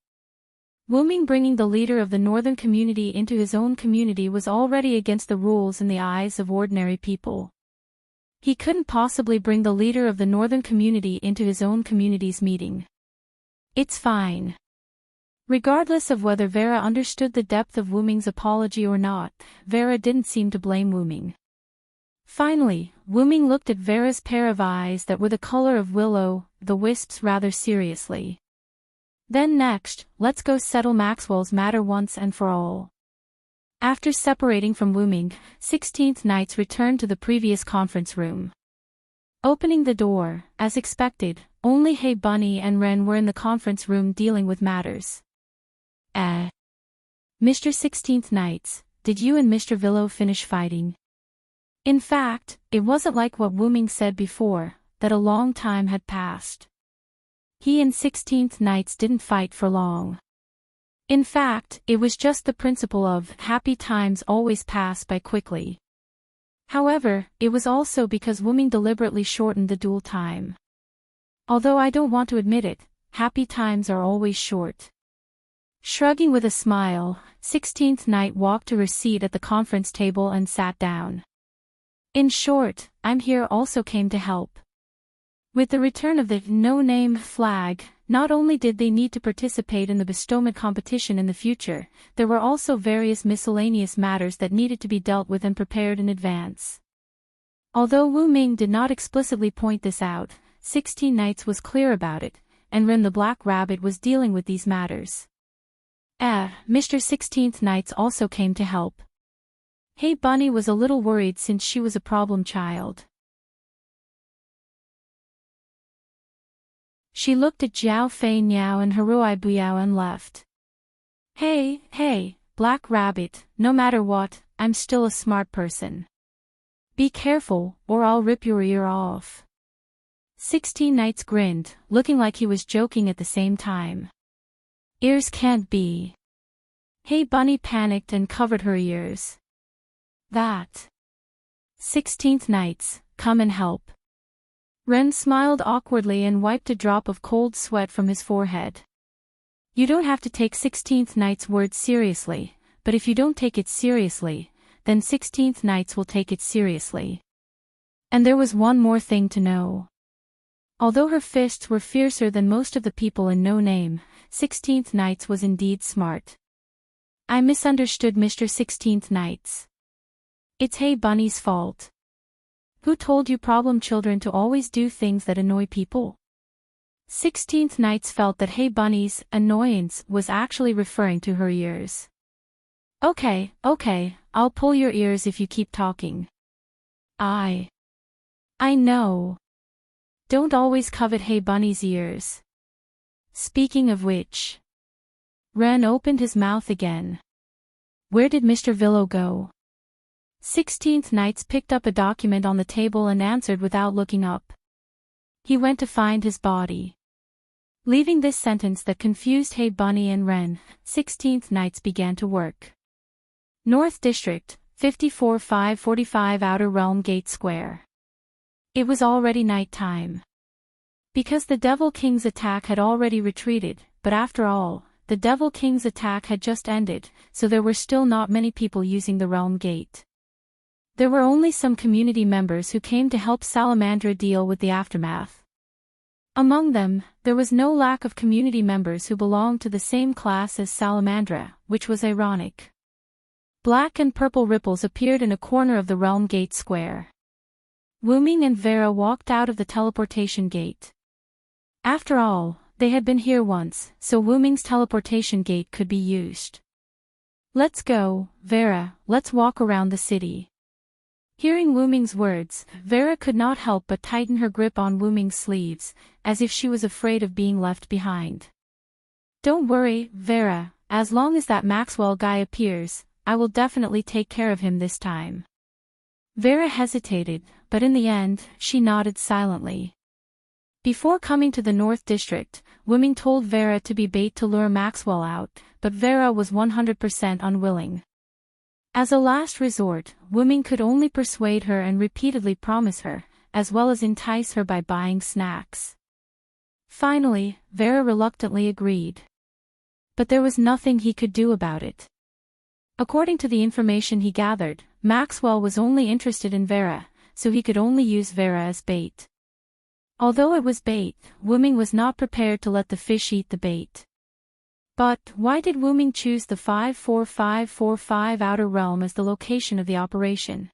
Wuming bringing the leader of the northern community into his own community was already against the rules in the eyes of ordinary people. He couldn't possibly bring the leader of the northern community into his own community's meeting. It's fine. Regardless of whether Vera understood the depth of Wuming's apology or not, Vera didn't seem to blame Wuming. Finally, Wuming looked at Vera's pair of eyes that were the color of will-o'-the-wisps rather seriously. Then next, let's go settle Maxwell's matter once and for all. After separating from Wuming, 16th Knights returned to the previous conference room. Opening the door, as expected, only Hey Bunny and Ren were in the conference room dealing with matters. Mr. 16th Knights, did you and Mr. Villo finish fighting? In fact, it wasn't like what Wuming said before, that a long time had passed. He and 16th Knights didn't fight for long. In fact, it was just the principle of happy times always pass by quickly. However, it was also because Wuming deliberately shortened the duel time. Although I don't want to admit it, happy times are always short. Shrugging with a smile, 16th Knight walked to her seat at the conference table and sat down. In short, I'm here also came to help. With the return of the no-name flag, not only did they need to participate in the bestowment competition in the future, there were also various miscellaneous matters that needed to be dealt with and prepared in advance. Although Wu Ming did not explicitly point this out, 16 Knights was clear about it, and Ren the Black Rabbit was dealing with these matters. Mr. 16th Knights also came to help. Hey Bunny was a little worried since she was a problem child. She looked at Jiao Fei Niao and Haruai Buyao and left. Hey, Black Rabbit, no matter what, I'm still a smart person. Be careful, or I'll rip your ear off. 16 Knights grinned, looking like he was joking at the same time. Ears can't be. Hey Bunny panicked and covered her ears. That. 16th Knights, come and help." Ren smiled awkwardly and wiped a drop of cold sweat from his forehead. "You don't have to take 16th Knight's words seriously, but if you don't take it seriously, then 16th Knights will take it seriously." And there was one more thing to know. Although her fists were fiercer than most of the people in No Name, 16th Knights was indeed smart. "I misunderstood Mr. 16th Knights. It's Hey Bunny's fault. Who told you problem children to always do things that annoy people?" 16th Knights felt that Hey Bunny's annoyance was actually referring to her ears. Okay, I'll pull your ears if you keep talking." I know. Don't always covet Hey Bunny's ears. Speaking of which. Ren opened his mouth again. "Where did Mr. Villo go?" 16th Knights picked up a document on the table and answered without looking up. "He went to find his body." Leaving this sentence that confused Hey Bunny and Ren, 16th Knights began to work. North District, 54545 Outer Realm Gate Square. It was already night time. Because the Devil King's attack had already retreated, but after all, the Devil King's attack had just ended, so there were still not many people using the Realm Gate. There were only some community members who came to help Salamandra deal with the aftermath. Among them, there was no lack of community members who belonged to the same class as Salamandra, which was ironic. Black and purple ripples appeared in a corner of the Realm Gate Square. Wuming and Vera walked out of the teleportation gate. After all, they had been here once, so Wuming's teleportation gate could be used. "Let's go, Vera, let's walk around the city." Hearing Wuming's words, Vera could not help but tighten her grip on Wuming's sleeves, as if she was afraid of being left behind. "Don't worry, Vera, as long as that Maxwell guy appears, I will definitely take care of him this time." Vera hesitated, but in the end, she nodded silently. Before coming to the North District, Wuming told Vera to be bait to lure Maxwell out, but Vera was 100% unwilling. As a last resort, Wuming could only persuade her and repeatedly promise her, as well as entice her by buying snacks. Finally, Vera reluctantly agreed. But there was nothing he could do about it. According to the information he gathered, Maxwell was only interested in Vera, so he could only use Vera as bait. Although it was bait, Wuming was not prepared to let the fish eat the bait. But why did Wuming choose the 54545 Outer Realm as the location of the operation?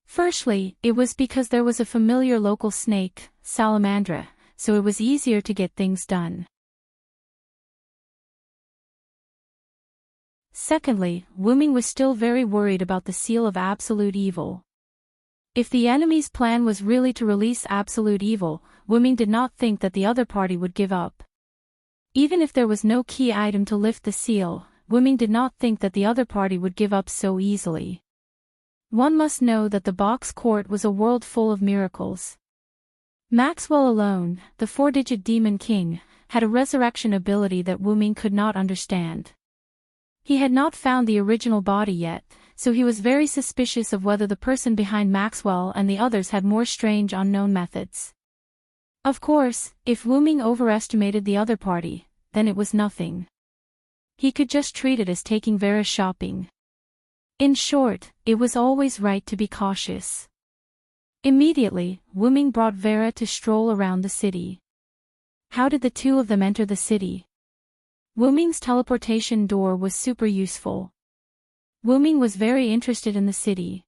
Firstly, it was because there was a familiar local snake, Salamandra, so it was easier to get things done. Secondly, Wuming was still very worried about the Seal of Absolute Evil. If the enemy's plan was really to release Absolute Evil, Wuming did not think that the other party would give up. Even if there was no key item to lift the seal, Wuming did not think that the other party would give up so easily. One must know that the Box Court was a world full of miracles. Maxwell alone, the 4-digit Demon King, had a resurrection ability that Wuming could not understand. He had not found the original body yet, so he was very suspicious of whether the person behind Maxwell and the others had more strange unknown methods. Of course, if Wuming overestimated the other party, then it was nothing. He could just treat it as taking Vera shopping. In short, it was always right to be cautious. Immediately, Wuming brought Vera to stroll around the city. How did the two of them enter the city? Wuming's teleportation door was super useful. Wuming was very interested in the city.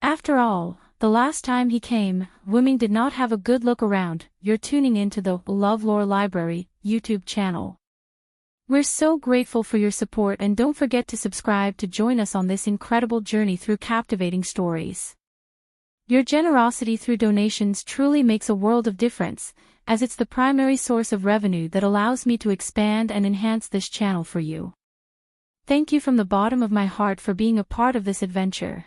After all, the last time he came, Wuming did not have a good look around. You're tuning into the LoveLore Library YouTube channel. We're so grateful for your support, and don't forget to subscribe to join us on this incredible journey through captivating stories. Your generosity through donations truly makes a world of difference, as it's the primary source of revenue that allows me to expand and enhance this channel for you. Thank you from the bottom of my heart for being a part of this adventure.